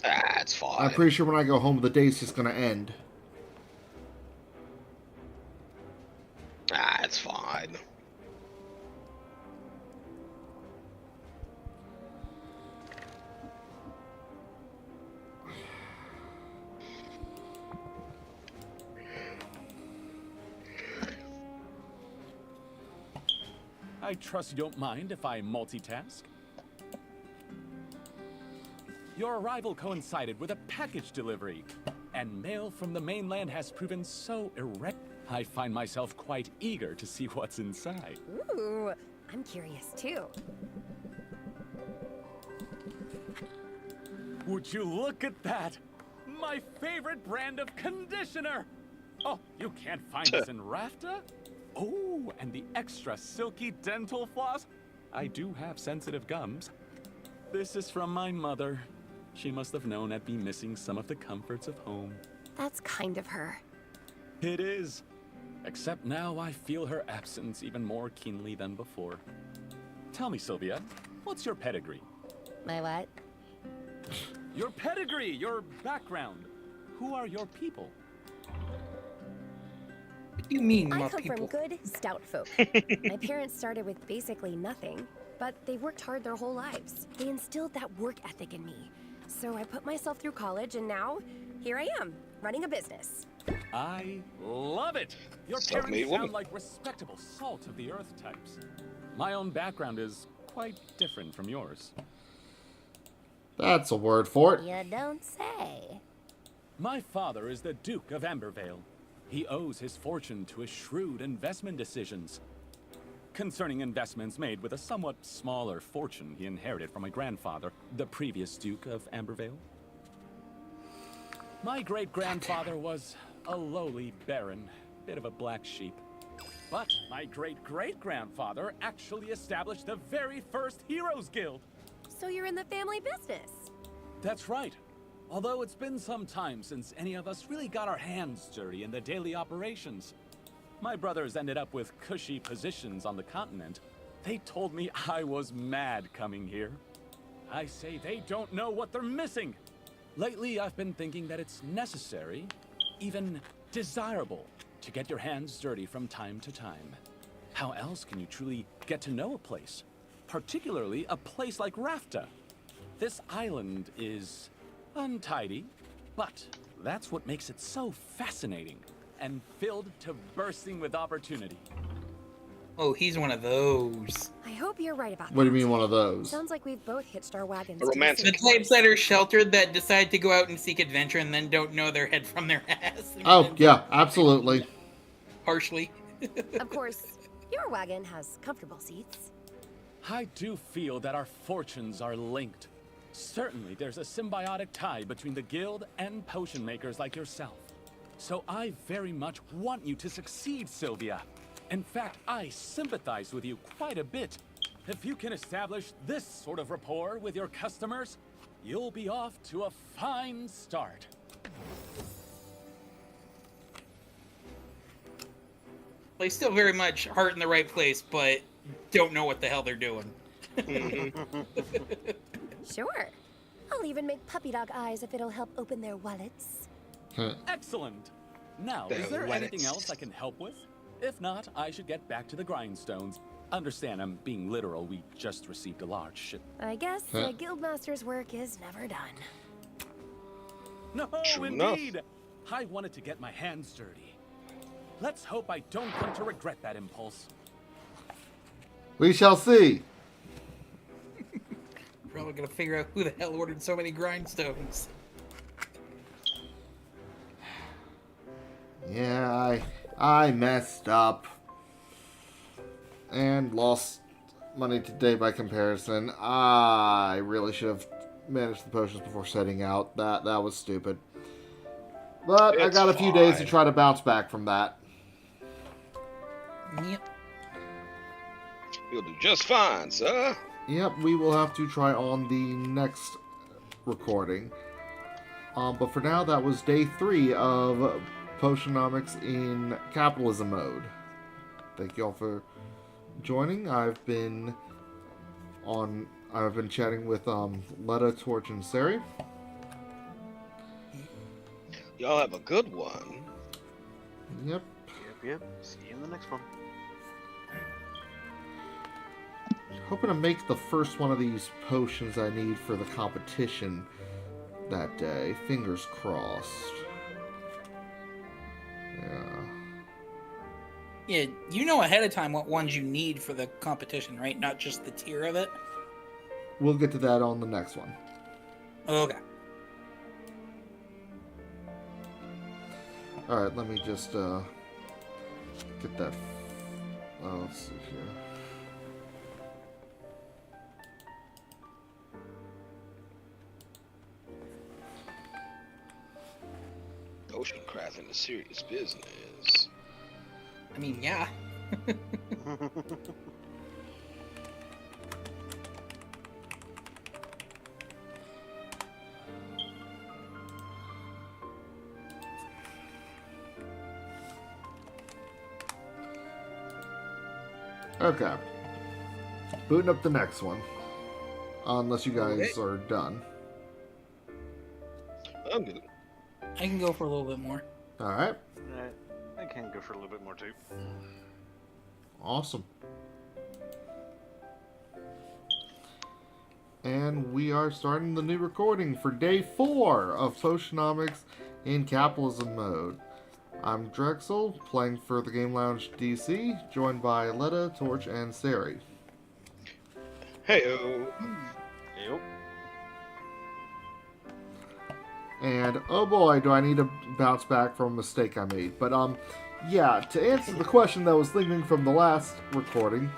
Ah, it's fine. I'm pretty sure when I go home, the day's just gonna end. Ah, it's fine. I trust you don't mind if I multitask. Your arrival coincided with a package delivery, and mail from the mainland has proven so erect. I find myself quite eager to see what's inside. Ooh, I'm curious too. Would you look at that? My favorite brand of conditioner! Oh, you can't find this in Rafta? Oh, and the extra silky dental floss? I do have sensitive gums. This is from my mother. She must have known I'd be missing some of the comforts of home. That's kind of her. It is. Except now I feel her absence even more keenly than before. Tell me, Sylvia, what's your pedigree? My what? Your pedigree, your background. Who are your people? What do you mean, I my come people? from good, stout folk. My parents started with basically nothing, but they worked hard their whole lives. They instilled that work ethic in me. So I put myself through college, and now, here I am, running a business. I love it! Your parents sound like respectable salt-of-the-earth types. My own background is quite different from yours. That's a word for it. You don't say. My father is the Duke of Ambervale. He owes his fortune to his shrewd investment decisions. Concerning investments made with a somewhat smaller fortune he inherited from my grandfather, the previous Duke of Ambervale. My great-grandfather was a lowly baron, bit of a black sheep. But my great-great-grandfather actually established the very first Heroes Guild. So you're in the family business? That's right. Although it's been some time since any of us really got our hands dirty in the daily operations. My brothers ended up with cushy positions on the continent. They told me I was mad coming here. I say they don't know what they're missing. Lately, I've been thinking that it's necessary, even desirable, to get your hands dirty from time to time. How else can you truly get to know a place? Particularly a place like Rafta. This island is untidy, but that's what makes it so fascinating. and filled to bursting with opportunity. Oh, he's one of those. I hope you're right about that. What do you mean one of those? Sounds like we've both hitched our wagons. A romantic. The types that are sheltered that decide to go out and seek adventure and then don't know their head from their ass. Oh, yeah, absolutely. Harshly. Of course, your wagon has comfortable seats. I do feel that our fortunes are linked. Certainly, there's a symbiotic tie between the guild and potion makers like yourself. So I very much want you to succeed, Sylvia. In fact, I sympathize with you quite a bit. If you can establish this sort of rapport with your customers, you'll be off to a fine start. They still very much heart in the right place, but don't know what the hell they're doing. Sure. I'll even make puppy dog eyes if it'll help open their wallets. Excellent. Now, is there anything else I can help with? If not, I should get back to the grindstones. Understand, I'm being literal. We just received a large ship. I guess a guildmaster's work is never done. No, True indeed. I wanted to get my hands dirty. Let's hope I don't come to regret that impulse. We shall see. Probably gonna figure out who the hell ordered so many grindstones. Yeah, I messed up. And lost money today by comparison. I really should have managed the potions before setting out. That was stupid. But I got a few days to try to bounce back from that. Yep. You'll do just fine, sir. Yep, we will have to try on the next recording. But for now, that was day 3 of Potionomics in Capitalism mode. Thank you all for joining. I've been chatting with Letta, Torch, and Sari. Y'all have a good one. Yep. Yep. See you in the next one. Hoping to make the first one of these potions I need for the competition that day. Fingers crossed. Yeah, you know ahead of time what ones you need for the competition, right? Not just the tier of it? We'll get to that on the next one. Okay. Alright, let me just get that. Let's see here. Ocean crafting is serious business. I mean, yeah. Okay. Booting up the next one. Unless you guys are done. I'm good. I can go for a little bit more. Alright. I can go for a little bit more too. Awesome. And we are starting the new recording for day 4 of Potionomics in Capitalism mode. I'm Drexel, playing for the Game Lounge DC, joined by Letta, Torch, and Sari. Heyo. Heyo. And oh boy, do I need to bounce back from a mistake I made. But yeah, to answer the question that was lingering from the last recording,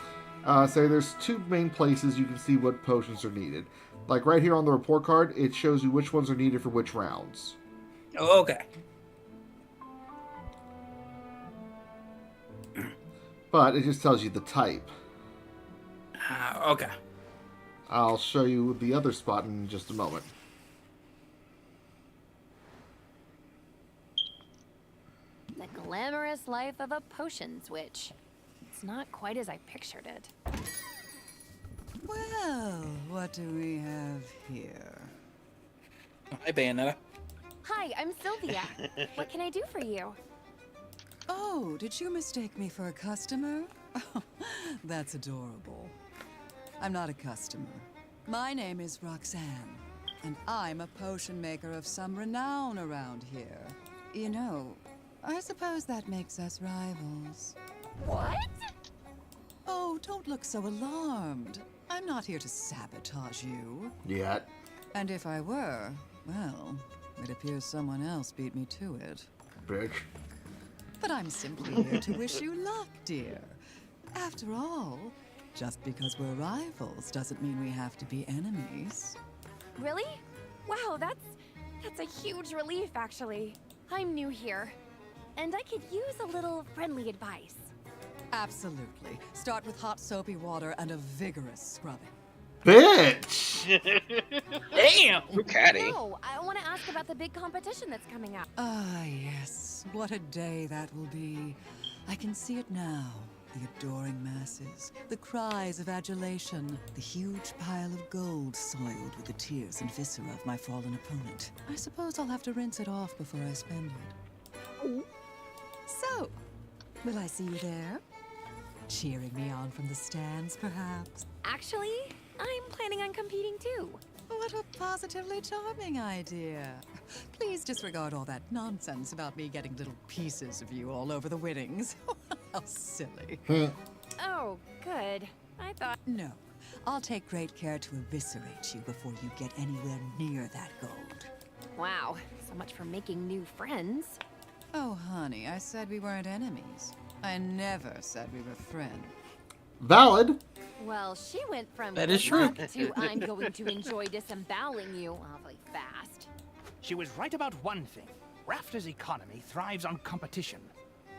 say there's 2 main places you can see what potions are needed. Like right here on the report card, it shows you which ones are needed for which rounds. Oh, okay. But it just tells you the type. Okay. I'll show you the other spot in just a moment. The glamorous life of a potions witch. It's not quite as I pictured it. Well, what do we have here? Hi, Bayonetta. Hi, I'm Sylvia. What can I do for you? Oh, did you mistake me for a customer? That's adorable. I'm not a customer. My name is Roxanne, and I'm a potion maker of some renown around here. You know, I suppose that makes us rivals. What? Oh, don't look so alarmed. I'm not here to sabotage you. Yet. And if I were, well, it appears someone else beat me to it. Bitch. But I'm simply here to wish you luck, dear. After all, just because we're rivals doesn't mean we have to be enemies. Really? Wow, that's a huge relief, actually. I'm new here, and I could use a little friendly advice. Absolutely. Start with hot soapy water and a vigorous scrubbing. Bitch! Damn! Too catty. No, I want to ask about the big competition that's coming up. Ah, yes. What a day that will be. I can see it now. The adoring masses, the cries of adulation, the huge pile of gold soiled with the tears and viscera of my fallen opponent. I suppose I'll have to rinse it off before I spend it. So, will I see you there? Cheering me on from the stands, perhaps? Actually, I'm planning on competing too. What a positively charming idea. Please disregard all that nonsense about me getting little pieces of you all over the winnings. How silly. Oh, good. I thought... No, I'll take great care to eviscerate you before you get anywhere near that gold. Wow, so much for making new friends. Oh, honey, I said we weren't enemies. I never said we were friends. Valid. Well, she went from That is good true. luck to I'm going to enjoy disemboweling you awfully fast. She was right about one thing. Rafter's economy thrives on competition.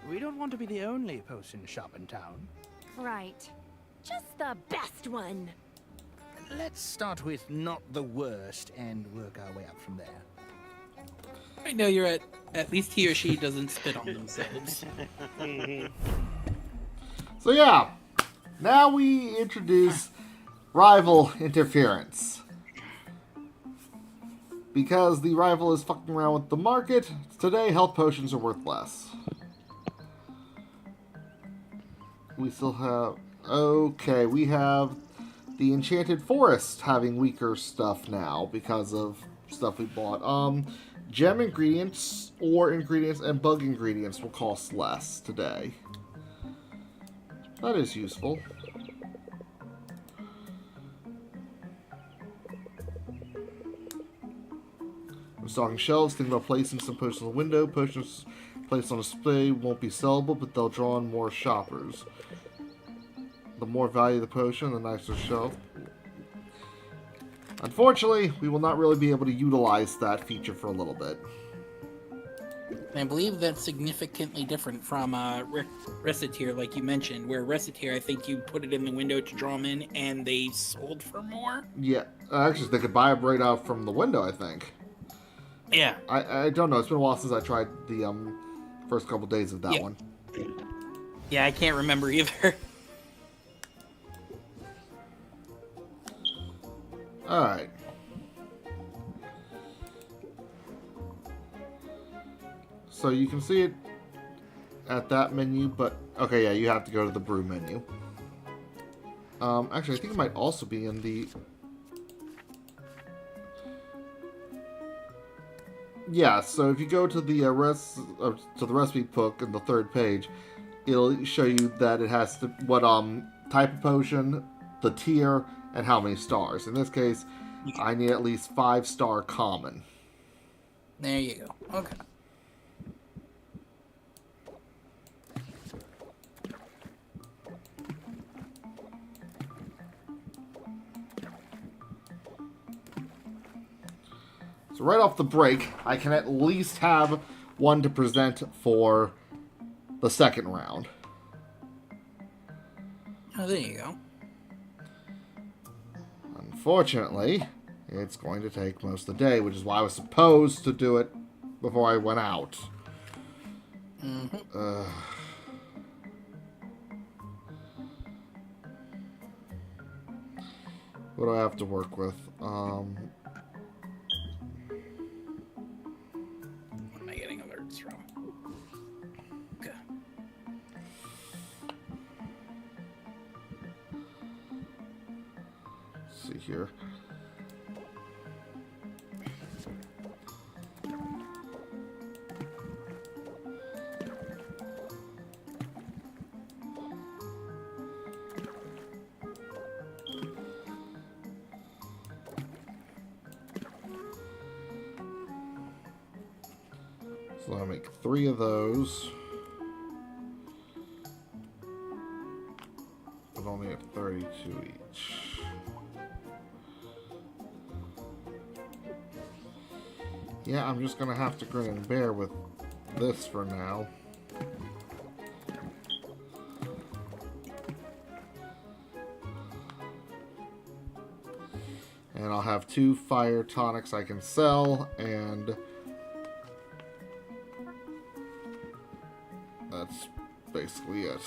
We don't want to be the only potion shop in town. Right. Just the best one. Let's start with not the worst and work our way up from there. I know you're at least he or she doesn't spit on themselves. So yeah, now we introduce rival interference. Because the rival is fucking around with the market, today health potions are worth less. We still have... Okay, we have the Enchanted Forest having weaker stuff now because of stuff we bought. Gem ingredients, ore ingredients, and bug ingredients will cost less today. That is useful. I'm stocking shelves, thinking about placing some potions in the window. Potions placed on display won't be sellable, but they'll draw in more shoppers. The more value the potion, the nicer shelf. Unfortunately, we will not really be able to utilize that feature for a little bit. I believe that's significantly different from Reciteer, like you mentioned, where Reciteer, I think you put it in the window to draw them in, and they sold for more. Yeah, actually, they could buy them right out from the window, I think. Yeah. I don't know. It's been a while since I tried the first couple days of that one. Yeah, I can't remember either. Alright. So you can see it at that menu, but... Okay, yeah, you have to go to the brew menu. Actually, I think it might also be in the... Yeah, so if you go to the recipe book in the third page, it'll show you that it has to... What type of potion, the tier, and how many stars. In this case, I need at least 5-star common. There you go. Okay. So right off the break, I can at least have one to present for the second round. Oh, there you go. Unfortunately, it's going to take most of the day, which is why I was supposed to do it before I went out. What do I have to work with? What am I getting alerts from? Okay. Let's see here. So I'll make 3 of those. But only at 32 each. Yeah, I'm just gonna have to grin and bear with this for now. And I'll have 2 fire tonics I can sell, and that's basically it.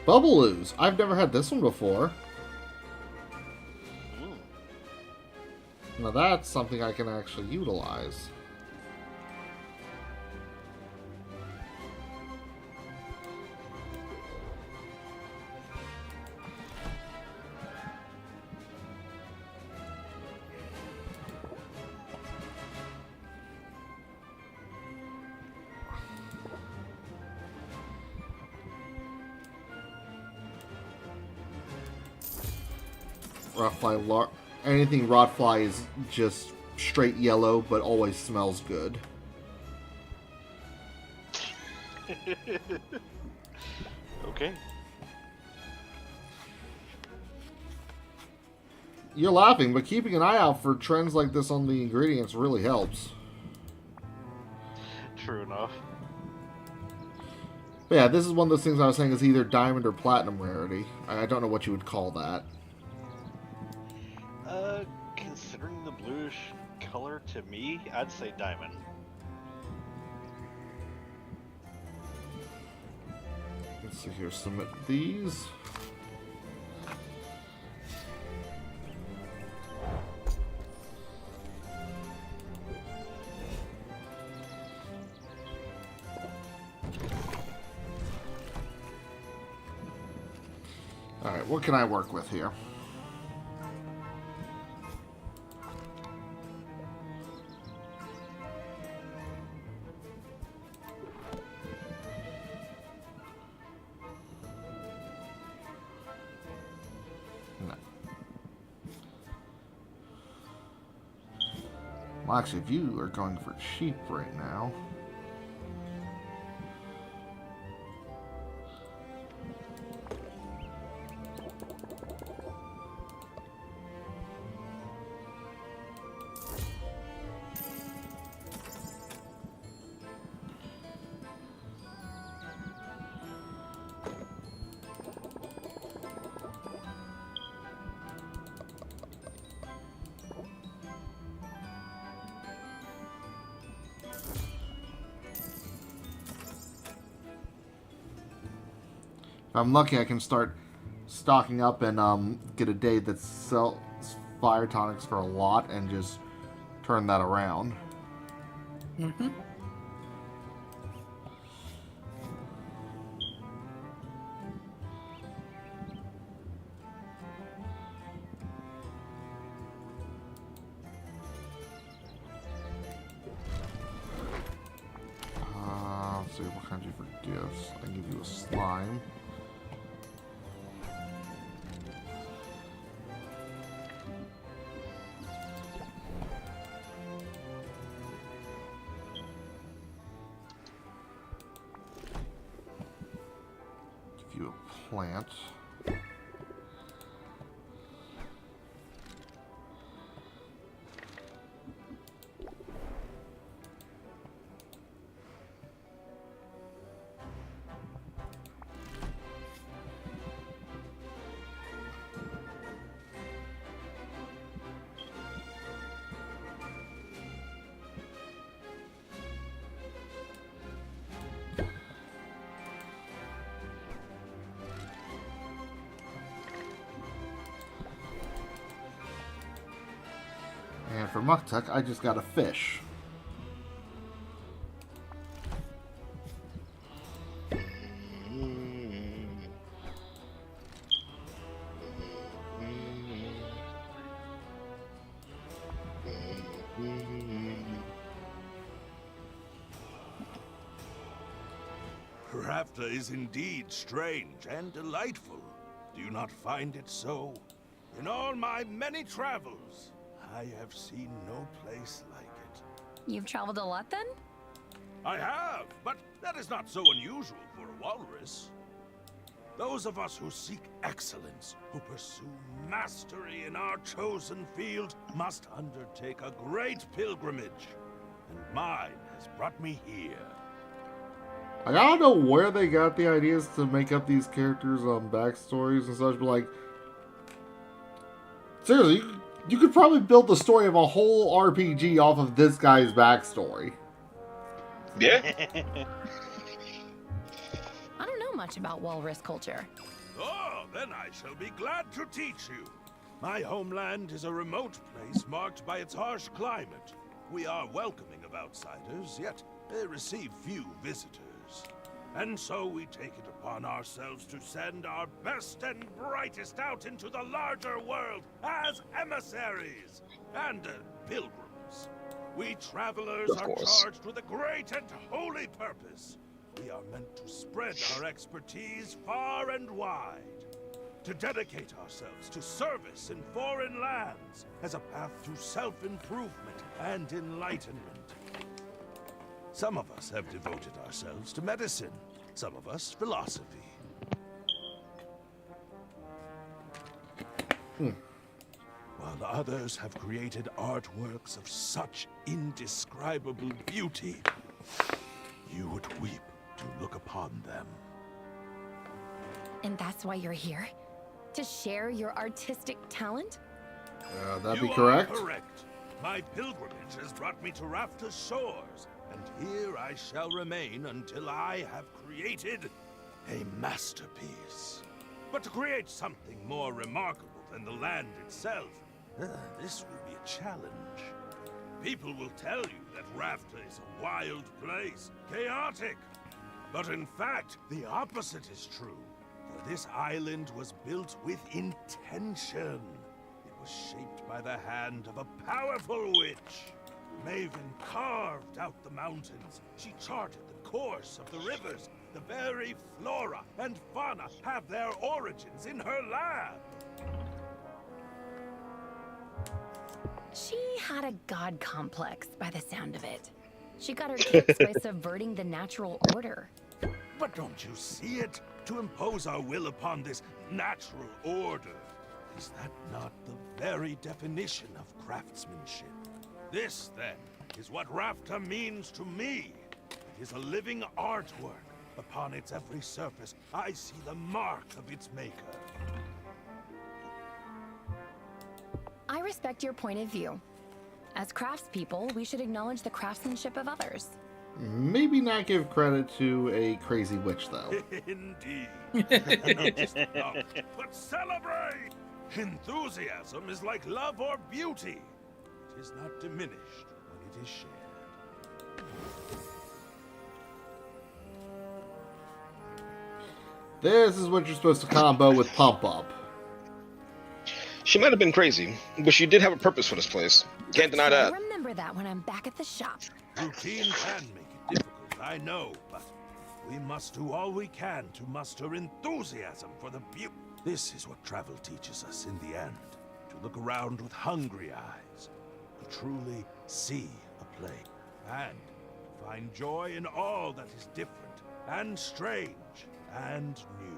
Bubble Ooze. I've never had this one before. Now that's something I can actually utilize. Rotfly, anything Rotfly is just straight yellow, but always smells good. Okay. You're laughing, but keeping an eye out for trends like this on the ingredients really helps. True enough. But yeah, this is one of those things I was saying is either diamond or platinum rarity. I don't know what you would call that. Considering the bluish color to me, I'd say diamond. Let's see here, submit these. Alright, what can I work with here? Well, actually, if you are going for cheap right now... If I'm lucky, I can start stocking up and get a day that sells fire tonics for a lot and just turn that around. Mm-hmm. Let's see, what can I do for gifts? I can give you a slime. Give you a plant. And for Muktuk, I just got a fish. Rafta is indeed strange and delightful. Do you not find it so? In all my many travels, I have seen no place like it. You've traveled a lot then? I have, but that is not so unusual for a walrus. Those of us who seek excellence, who pursue mastery in our chosen field, must undertake a great pilgrimage. And mine has brought me here. I don't know where they got the ideas to make up these characters' backstories and such, but like, seriously, you could probably build the story of a whole RPG off of this guy's backstory. Yeah. I don't know much about walrus culture. Oh, then I shall be glad to teach you. My homeland is a remote place marked by its harsh climate. We are welcoming of outsiders, yet they receive few visitors. And so we take it upon ourselves to send our best and brightest out into the larger world as emissaries and pilgrims. We travelers are charged with a great and holy purpose. We are meant to spread our expertise far and wide, to dedicate ourselves to service in foreign lands as a path to self-improvement and enlightenment. Some of us have devoted ourselves to medicine, some of us philosophy. While others have created artworks of such indescribable beauty, you would weep to look upon them. And that's why you're here? To share your artistic talent? That'd be correct. You are correct. My pilgrimage has brought me to Rafta's shores, and here I shall remain until I have created a masterpiece. But to create something more remarkable than the land itself, this will be a challenge. People will tell you that Rafta is a wild place, chaotic. But in fact, the opposite is true. For this island was built with intention. It was shaped by the hand of a powerful witch. Maven carved out the mountains. She charted the course of the rivers. The very flora and fauna have their origins in her lab. She had a god complex, by the sound of it. She got her kicks by subverting the natural order. But don't you see it? To impose our will upon this natural order. Is that not the very definition of craftsmanship? This, then, is what Rafta means to me. It is a living artwork. Upon its every surface, I see the mark of its maker. I respect your point of view. As craftspeople, we should acknowledge the craftsmanship of others. Maybe not give credit to a crazy witch, though. Indeed. Not just love, but celebrate! Enthusiasm is like love or beauty. It is not diminished when it is shared. This is what you're supposed to combo with Pump Up. She might have been crazy, but she did have a purpose for this place. Can't deny that. I'll remember that when I'm back at the shop. Routine can make it difficult, I know, but we must do all we can to muster enthusiasm for the beauty. This is what travel teaches us in the end. To look around with hungry eyes. To truly see a place. And to find joy in all that is different and strange and new.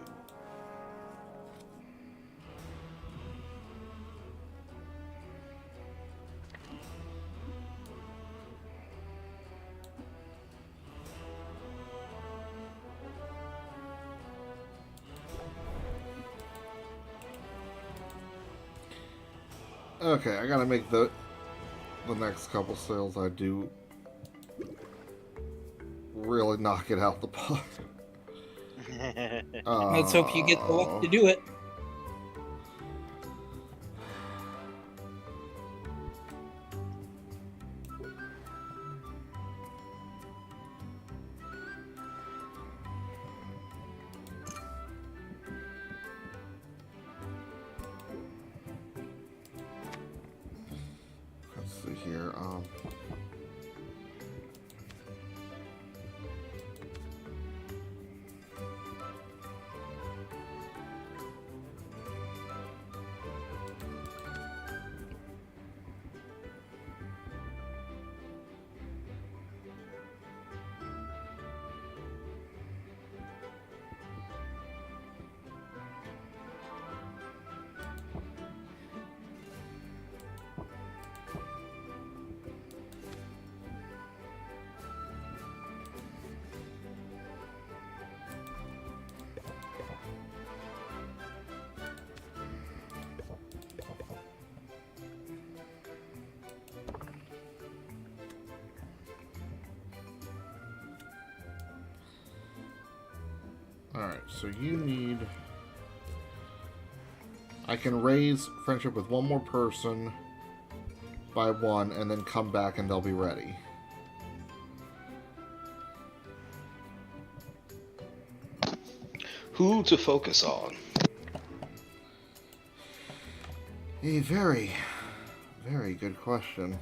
Okay, I gotta make the next couple sales I do really knock it out the park. Let's hope you get the luck to do it. Let's see here. Alright, so you need... I can raise friendship with one more person by one, and then come back and they'll be ready. Who to focus on? A very, very good question.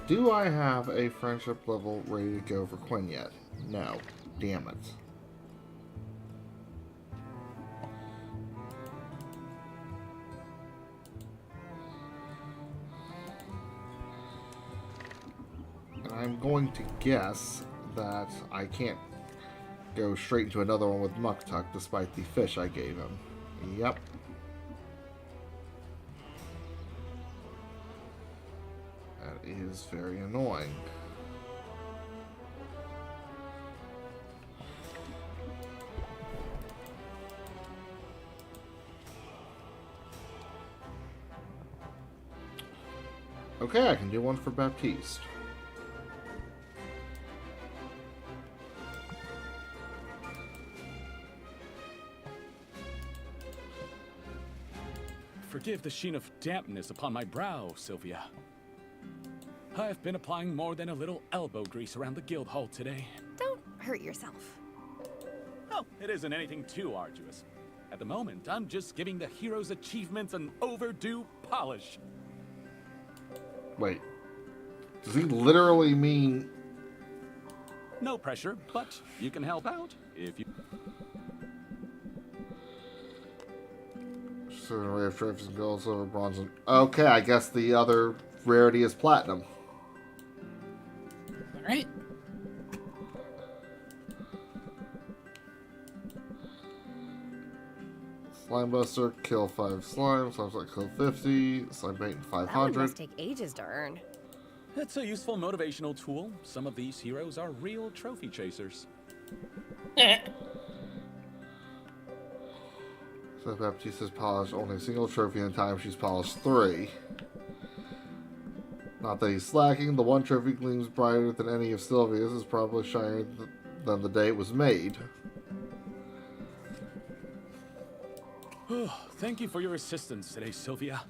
Do I have a friendship level ready to go for Quinn yet? No. Damn it. And I'm going to guess that I can't go straight into another one with Muktuk despite the fish I gave him. Yep. That is very annoying. Okay, I can do one for Baptiste. Forgive the sheen of dampness upon my brow, Sylvia. I've been applying more than a little elbow grease around the guild hall today. Don't hurt yourself. Oh, it isn't anything too arduous. At the moment, I'm just giving the hero's achievements an overdue polish. Wait. Does he literally mean... No pressure, but you can help out if you... So, we have trophies and gold, silver, bronze, and... Okay, I guess the other rarity is platinum. Alright. Slime Buster, kill 5 slimes. Slime Buster, kill 50. Slime Bait, That one 500. must take ages to earn. It's a useful motivational tool. Some of these heroes are real trophy chasers. So Baptiste has polished only a single trophy in the time she's polished 3. Not that he's slacking. The one trophy gleams brighter than any of Sylvia's. Is probably shinier than the day it was made. Thank you for your assistance today, Sylvia.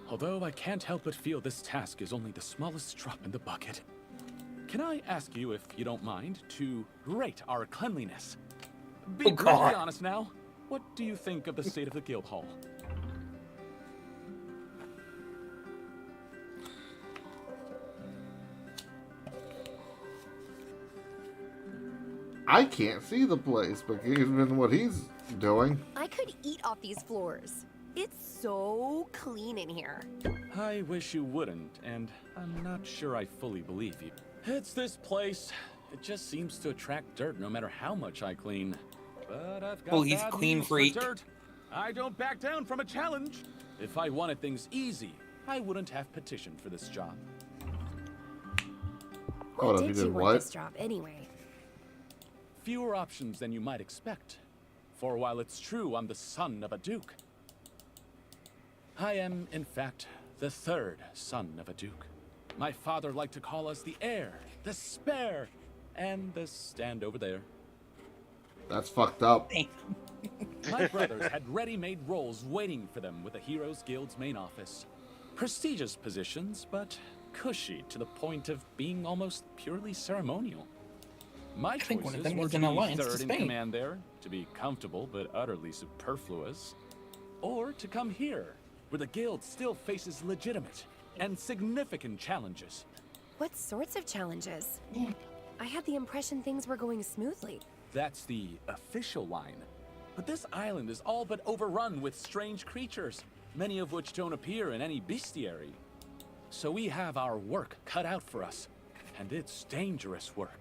Although I can't help but feel this task is only the smallest drop in the bucket. Can I ask you, if you don't mind, to rate our cleanliness? Be brutally honest now. What do you think of the state of the guild hall? I can't see the place, but given what he's doing... I could eat off these floors. It's so clean in here. I wish you wouldn't, and I'm not sure I fully believe you. It's this place. It just seems to attract dirt no matter how much I clean. But I've got he's bad clean news freak. for dirt. I don't back down from a challenge. If I wanted things easy, I wouldn't have petitioned for this job. Hold What up, you did did you what? want this job anyway? Fewer options than you might expect. For while it's true I'm the son of a duke, I am, in fact, the third son of a duke. My father liked to call us the heir, the spare, and the stand over there. That's fucked up. My brothers had ready-made roles waiting for them with the Heroes Guild's main office. Prestigious positions, but cushy to the point of being almost purely ceremonial. My think one of choices them were was to an be alliance to third in Spain. command there, to be comfortable but utterly superfluous, or to come here, where the guild still faces legitimate and significant challenges. What sorts of challenges? I had the impression things were going smoothly. That's the official line. But this island is all but overrun with strange creatures, many of which don't appear in any bestiary. So we have our work cut out for us, and it's dangerous work.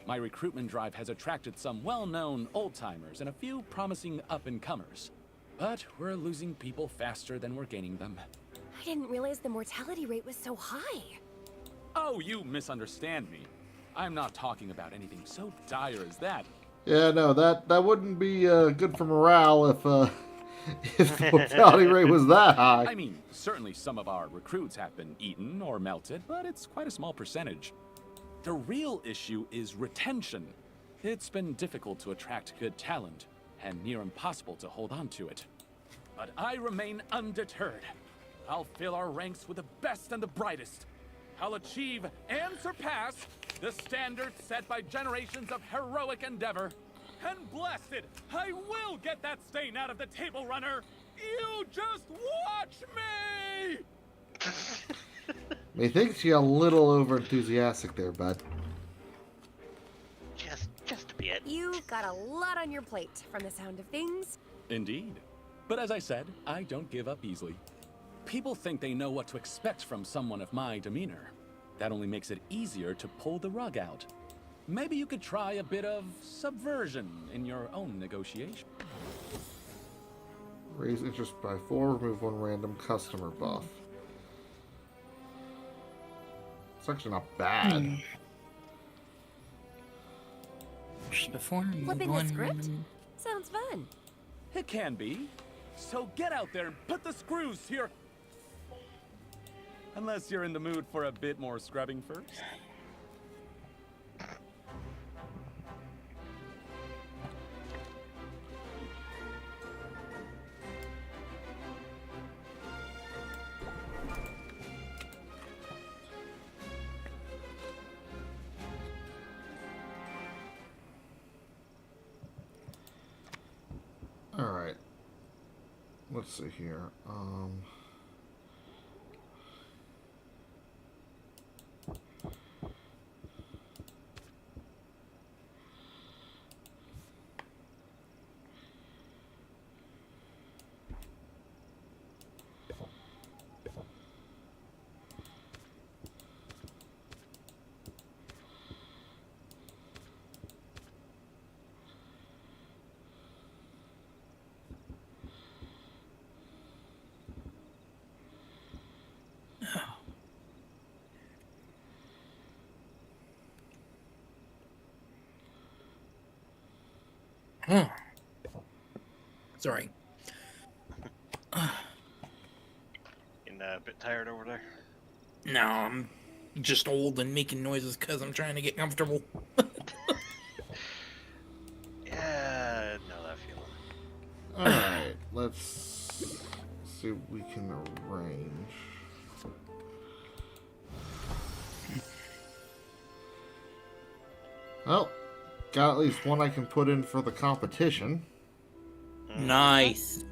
My recruitment drive has attracted some well-known old-timers and a few promising up-and-comers. But we're losing people faster than we're gaining them. I didn't realize the mortality rate was so high. Oh, you misunderstand me. I'm not talking about anything so dire as that. Yeah, no, that wouldn't be good for morale if the mortality rate was that high. I mean, certainly some of our recruits have been eaten or melted, but it's quite a small percentage. The real issue is retention. It's been difficult to attract good talent, and near impossible to hold on to it. But I remain undeterred. I'll fill our ranks with the best and the brightest. I'll achieve and surpass the standards set by generations of heroic endeavor. And blasted, I will get that stain out of the table runner. You just watch me! Methinks you're a little over enthusiastic there, bud. Just a bit. You've got a lot on your plate, from the sound of things. Indeed. But as I said, I don't give up easily. People think they know what to expect from someone of my demeanor. That only makes it easier to pull the rug out. Maybe you could try a bit of subversion in your own negotiation. Raise interest by 4, remove 1 random customer buff. It's actually not bad. Flipping the script? Sounds fun. It can be. So get out there and put the screws here. Unless you're in the mood for a bit more scrubbing first. Alright. Let's see here. Oh. Sorry. Getting a bit tired over there? No, I'm just old and making noises because I'm trying to get comfortable. Yeah, I know that feeling. Alright, let's see what we can arrange. Well, got at least one I can put in for the competition. Nice.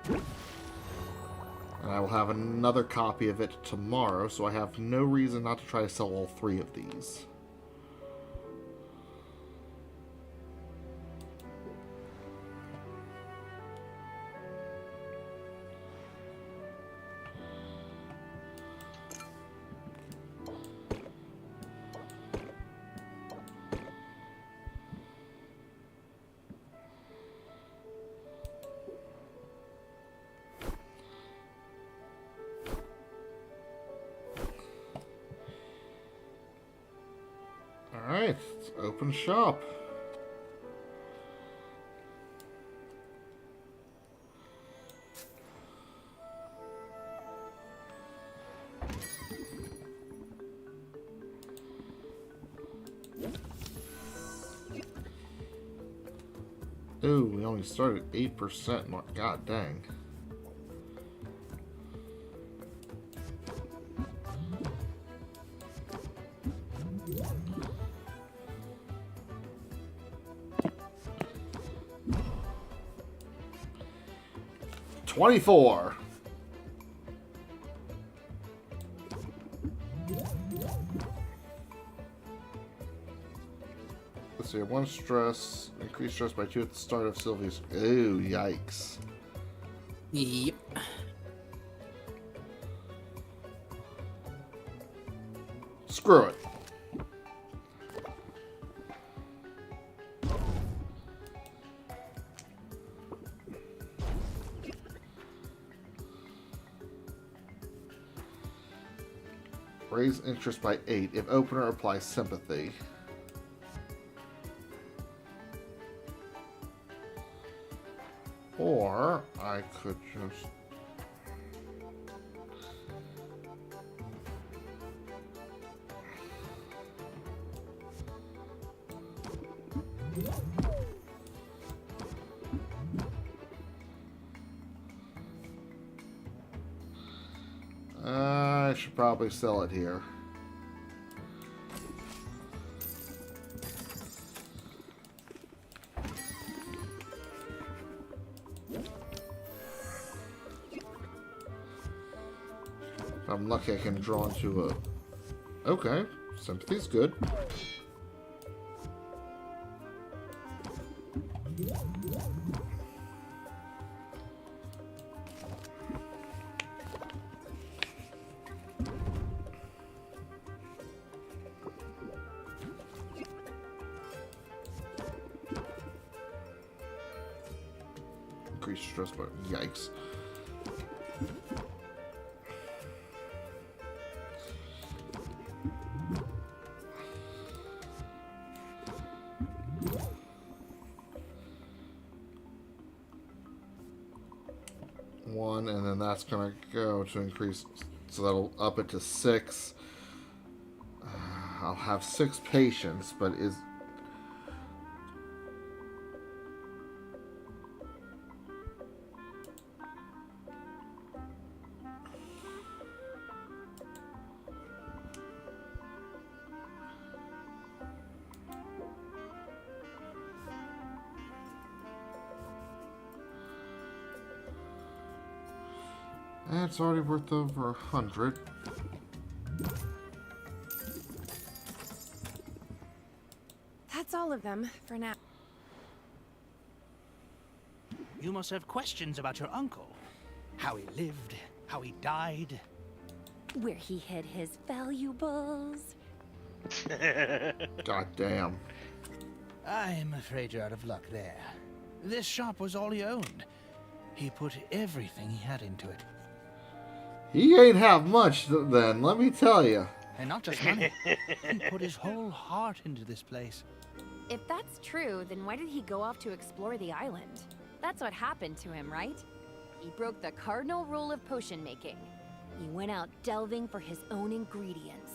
And I will have another copy of it tomorrow, so I have no reason not to try to sell all 3 of these. Alright, let's open shop. Ooh, we only started 8%. God dang. $24. Let's see, 1 stress, increase stress by 2 at the start of Sylvia's. Ooh, yikes. Yep. Screw it. Raise interest by 8 if opener applies sympathy. Or I could just... I should probably sell it here. If I'm lucky, I can draw into a... Okay, sympathy's good. Increased stress, but yikes. One, and then that's gonna go to increase, so that'll up it to 6. I'll have 6 patients, but is... It's already worth over 100. That's all of them for now. You must have questions about your uncle. How he lived, how he died. Where he hid his valuables. God damn. I'm afraid you're out of luck there. This shop was all he owned. He put everything he had into it. He ain't have much then, let me tell you. And not just money. He put his whole heart into this place. If that's true, then why did he go off to explore the island? That's what happened to him, right? He broke the cardinal rule of potion making. He went out delving for his own ingredients.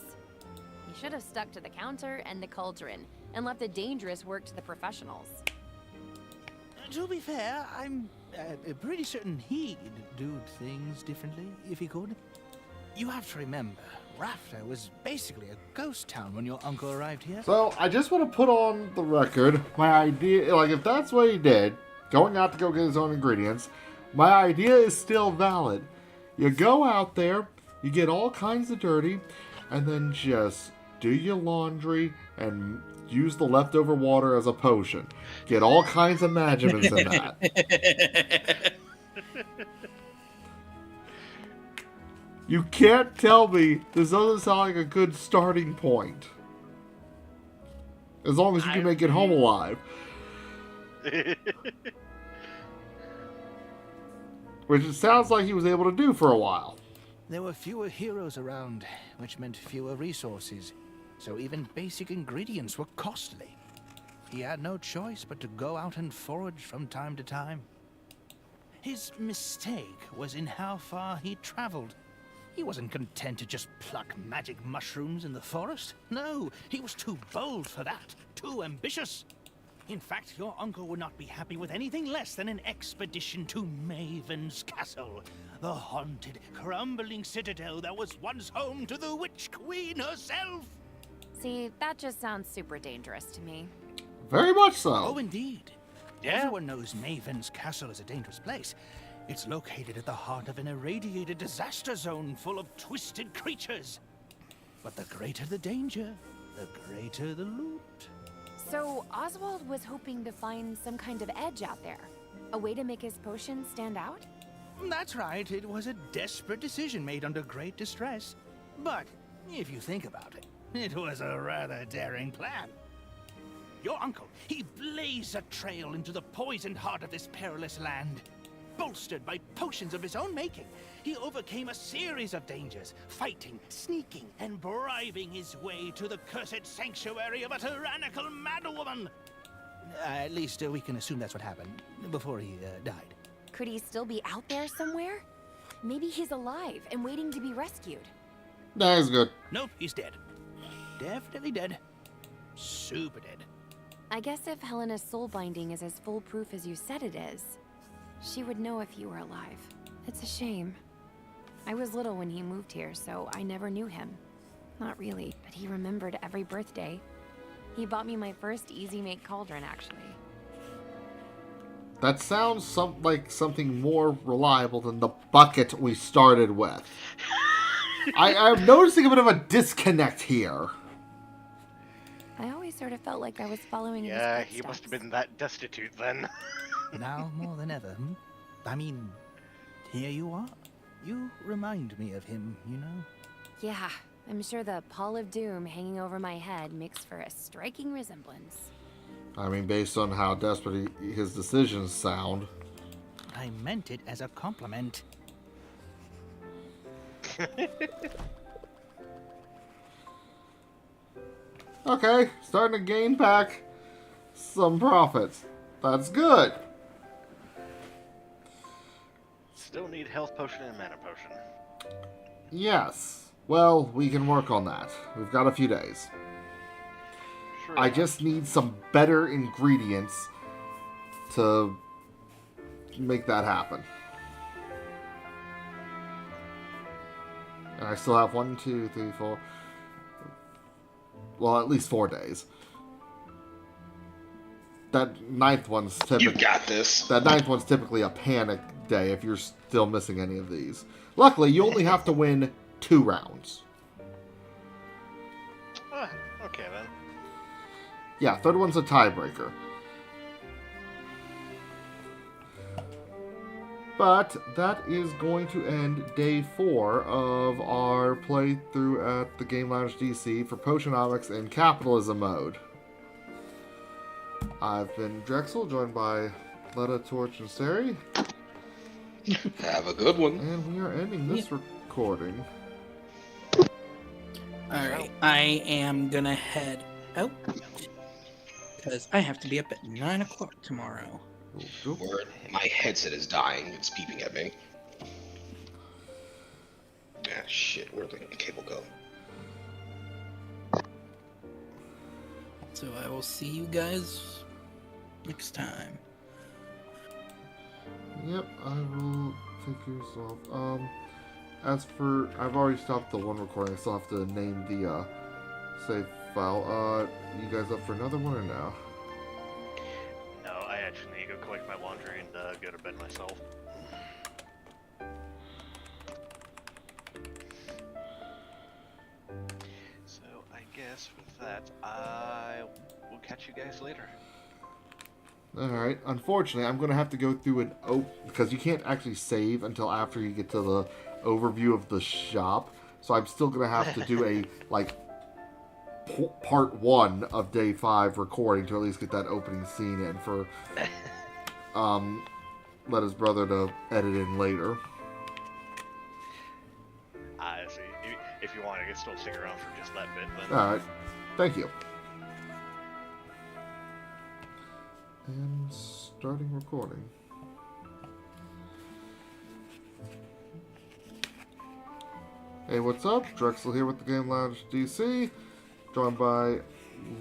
He should have stuck to the counter and the cauldron, and left the dangerous work to the professionals. To be fair, I'm pretty certain he'd do things differently if he could. You have to remember, Rafter was basically a ghost town when your uncle arrived here. So, I just want to put on the record, my idea, like, if that's what he did, going out to go get his own ingredients, my idea is still valid. You go out there, you get all kinds of dirty, and then just do your laundry and use the leftover water as a potion. Get all kinds of magiments in that. You can't tell me this doesn't sound like a good starting point. As long as you can make it home alive. Which it sounds like he was able to do for a while. There were fewer heroes around, which meant fewer resources. So even basic ingredients were costly. He had no choice but to go out and forage from time to time. His mistake was in how far he traveled. He wasn't content to just pluck magic mushrooms in the forest. No, he was too bold for that, too ambitious. In fact, your uncle would not be happy with anything less than an expedition to Maven's Castle, the haunted, crumbling citadel that was once home to the Witch Queen herself. See, that just sounds super dangerous to me. Very much so. Oh, indeed. Everyone knows Maven's Castle is a dangerous place. It's located at the heart of an irradiated disaster zone full of twisted creatures. But the greater the danger, the greater the loot. So, Oswald was hoping to find some kind of edge out there. A way to make his potion stand out? That's right. It was a desperate decision made under great distress. But, if you think about it, it was a rather daring plan. Your uncle, he blazed a trail into the poisoned heart of this perilous land. Bolstered by potions of his own making, he overcame a series of dangers, fighting, sneaking, and bribing his way to the cursed sanctuary of a tyrannical madwoman. At least we can assume that's what happened before he died. Could he still be out there somewhere? Maybe he's alive and waiting to be rescued. That is good. Nope, he's dead. Definitely dead. Super dead. I guess if Helena's soul binding is as foolproof as you said it is, she would know if you were alive. It's a shame. I was little when he moved here, so I never knew him. Not really, but he remembered every birthday. He bought me my first easy-make cauldron, actually. That sounds like something more reliable than the bucket we started with. I'm noticing a bit of a disconnect here. I always sort of felt like I was following his Yeah, footsteps. he must have been that destitute then. Now more than ever, I mean, here you are. You remind me of him, you know? Yeah, I'm sure the pall of doom hanging over my head makes for a striking resemblance. I mean, based on how desperate his decisions sound. I meant it as a compliment. Okay, starting to gain back some profits. That's good. Still need health potion and mana potion. Yes. Well, we can work on that. We've got a few days. Sure. I just need some better ingredients to make that happen. And I still have 1, 2, 3, 4. Well, at least 4 days. That 9th one's typically. You got this. That 9th one's typically a panic day if you're still missing any of these. Luckily, you only have to win 2 rounds. Okay then. Yeah, 3rd one's a tiebreaker. But that is going to end day 4 of our playthrough at the Game Lounge DC for Potionomics and Capitalism mode. I've been Drexel, joined by Letta, Torch, and Sari. Have a good one. And we are ending this recording. Alright, I am gonna head out. Because I have to be up at 9 o'clock tomorrow. Word. My headset is dying. It's beeping at me. Ah, shit. Where'd the cable go? So I will see you guys next time. Yep, I will take yours off. As for, I've already stopped the one recording. I still have to name the save file. You guys up for another one or no? No, I actually need to go collect my laundry and go to bed myself. So I guess with that, I will catch you guys later. Alright, unfortunately, I'm going to have to go through because you can't actually save until after you get to the overview of the shop. So I'm still going to have to do a, part 1 of day 5 recording to at least get that opening scene in for, let his brother to edit in later. I see. If you want, I can still stick around for just that bit then. Alright, thank you. And starting recording. Hey, what's up? Drexel here with the Game Lounge DC. Joined by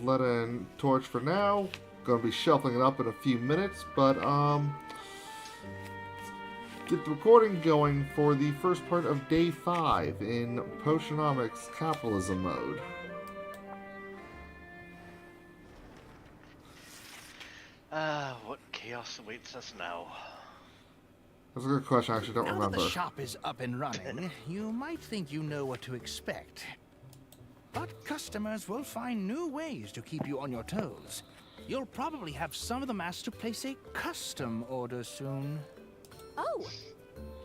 Letta and Torch for now. Gonna be shuffling it up in a few minutes, but get the recording going for the first part of day 5 in Potionomics Capitalism mode. What chaos awaits us now? That's a good question. I actually don't Now remember. that the shop is up and running, you might think you know what to expect. But customers will find new ways to keep you on your toes. You'll probably have some of them asked to place a custom order soon. Oh,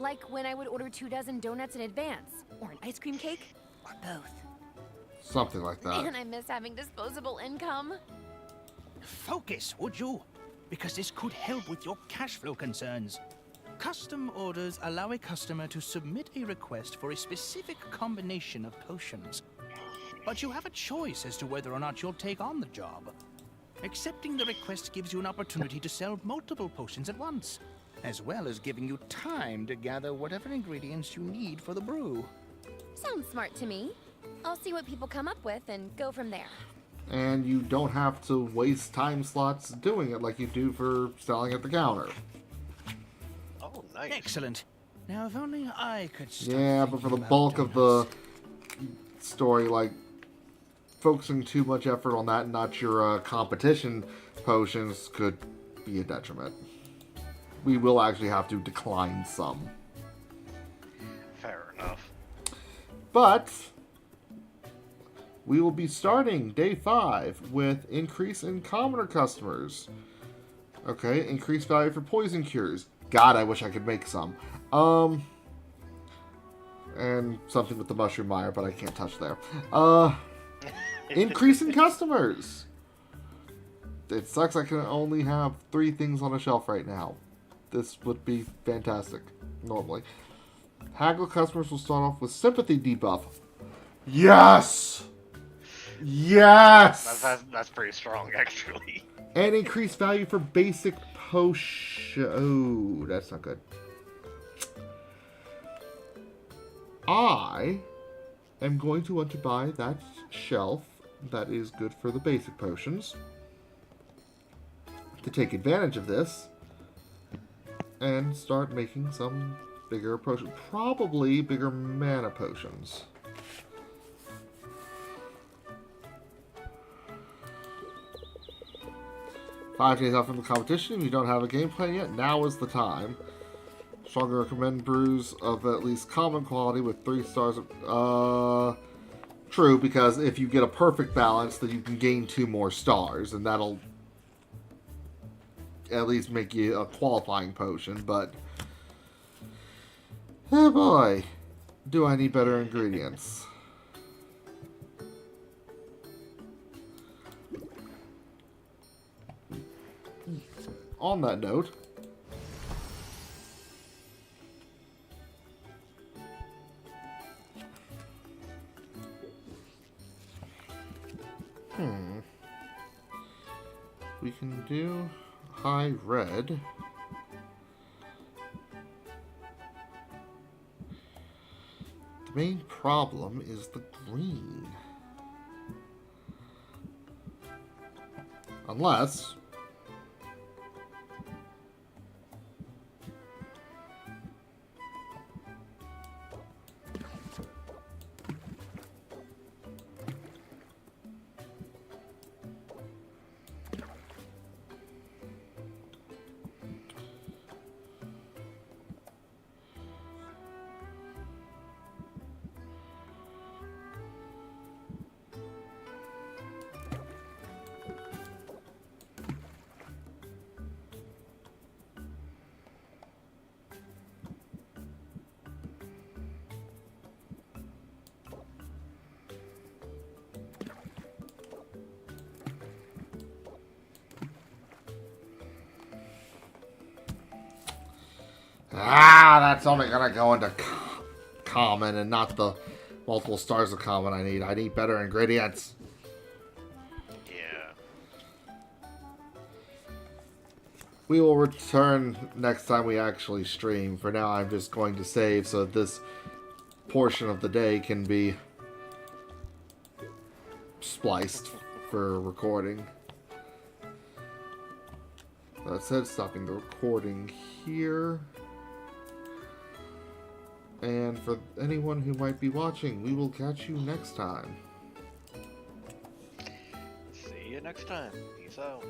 like when I would order 24 donuts in advance, or an ice cream cake, or both. Something like that. Man, I miss having disposable income. Focus, would you? Because this could help with your cash flow concerns. Custom orders allow a customer to submit a request for a specific combination of potions. But you have a choice as to whether or not you'll take on the job. Accepting the request gives you an opportunity to sell multiple potions at once. as well as giving you time to gather whatever ingredients you need for the brew. Sounds smart to me. I'll see what people come up with and go from there. And you don't have to waste time slots doing it like you do for selling at the counter. Oh, nice. Excellent. Now, if only I could start Yeah, but for the thinking bulk about of the story, like, focusing too much effort on that and not your competition potions could be a detriment. We will actually have to decline some. Fair enough. But we will be starting day 5 with increase in commoner customers. Okay, increased value for poison cures. God, I wish I could make some. And something with the mushroom mire, but I can't touch there. Increase in customers. It sucks I can only have 3 things on a shelf right now. This would be fantastic, normally. Haggle customers will start off with sympathy debuff. Yes! Yes! That's pretty strong, actually. And increased value for basic potion. Oh, that's not good. I am going to want to buy that shelf that is good for the basic potions to take advantage of this and start making some bigger potions. Probably bigger mana potions. Five days out from the competition. If you don't have a game plan yet, now is the time. Strongly recommend brews of at least common quality with 3 stars. True, because if you get a perfect balance, then you can gain 2 more stars, and that'll at least make you a qualifying potion, but oh boy, do I need better ingredients. On that note, we can do high red. The main problem is the green. Unless that's only gonna go into common and not the multiple stars of common I need. I need better ingredients. Yeah. We will return next time we actually stream. For now, I'm just going to save so this portion of the day can be spliced for recording. That said, stopping the recording here. And for anyone who might be watching, we will catch you next time. See you next time. Peace out.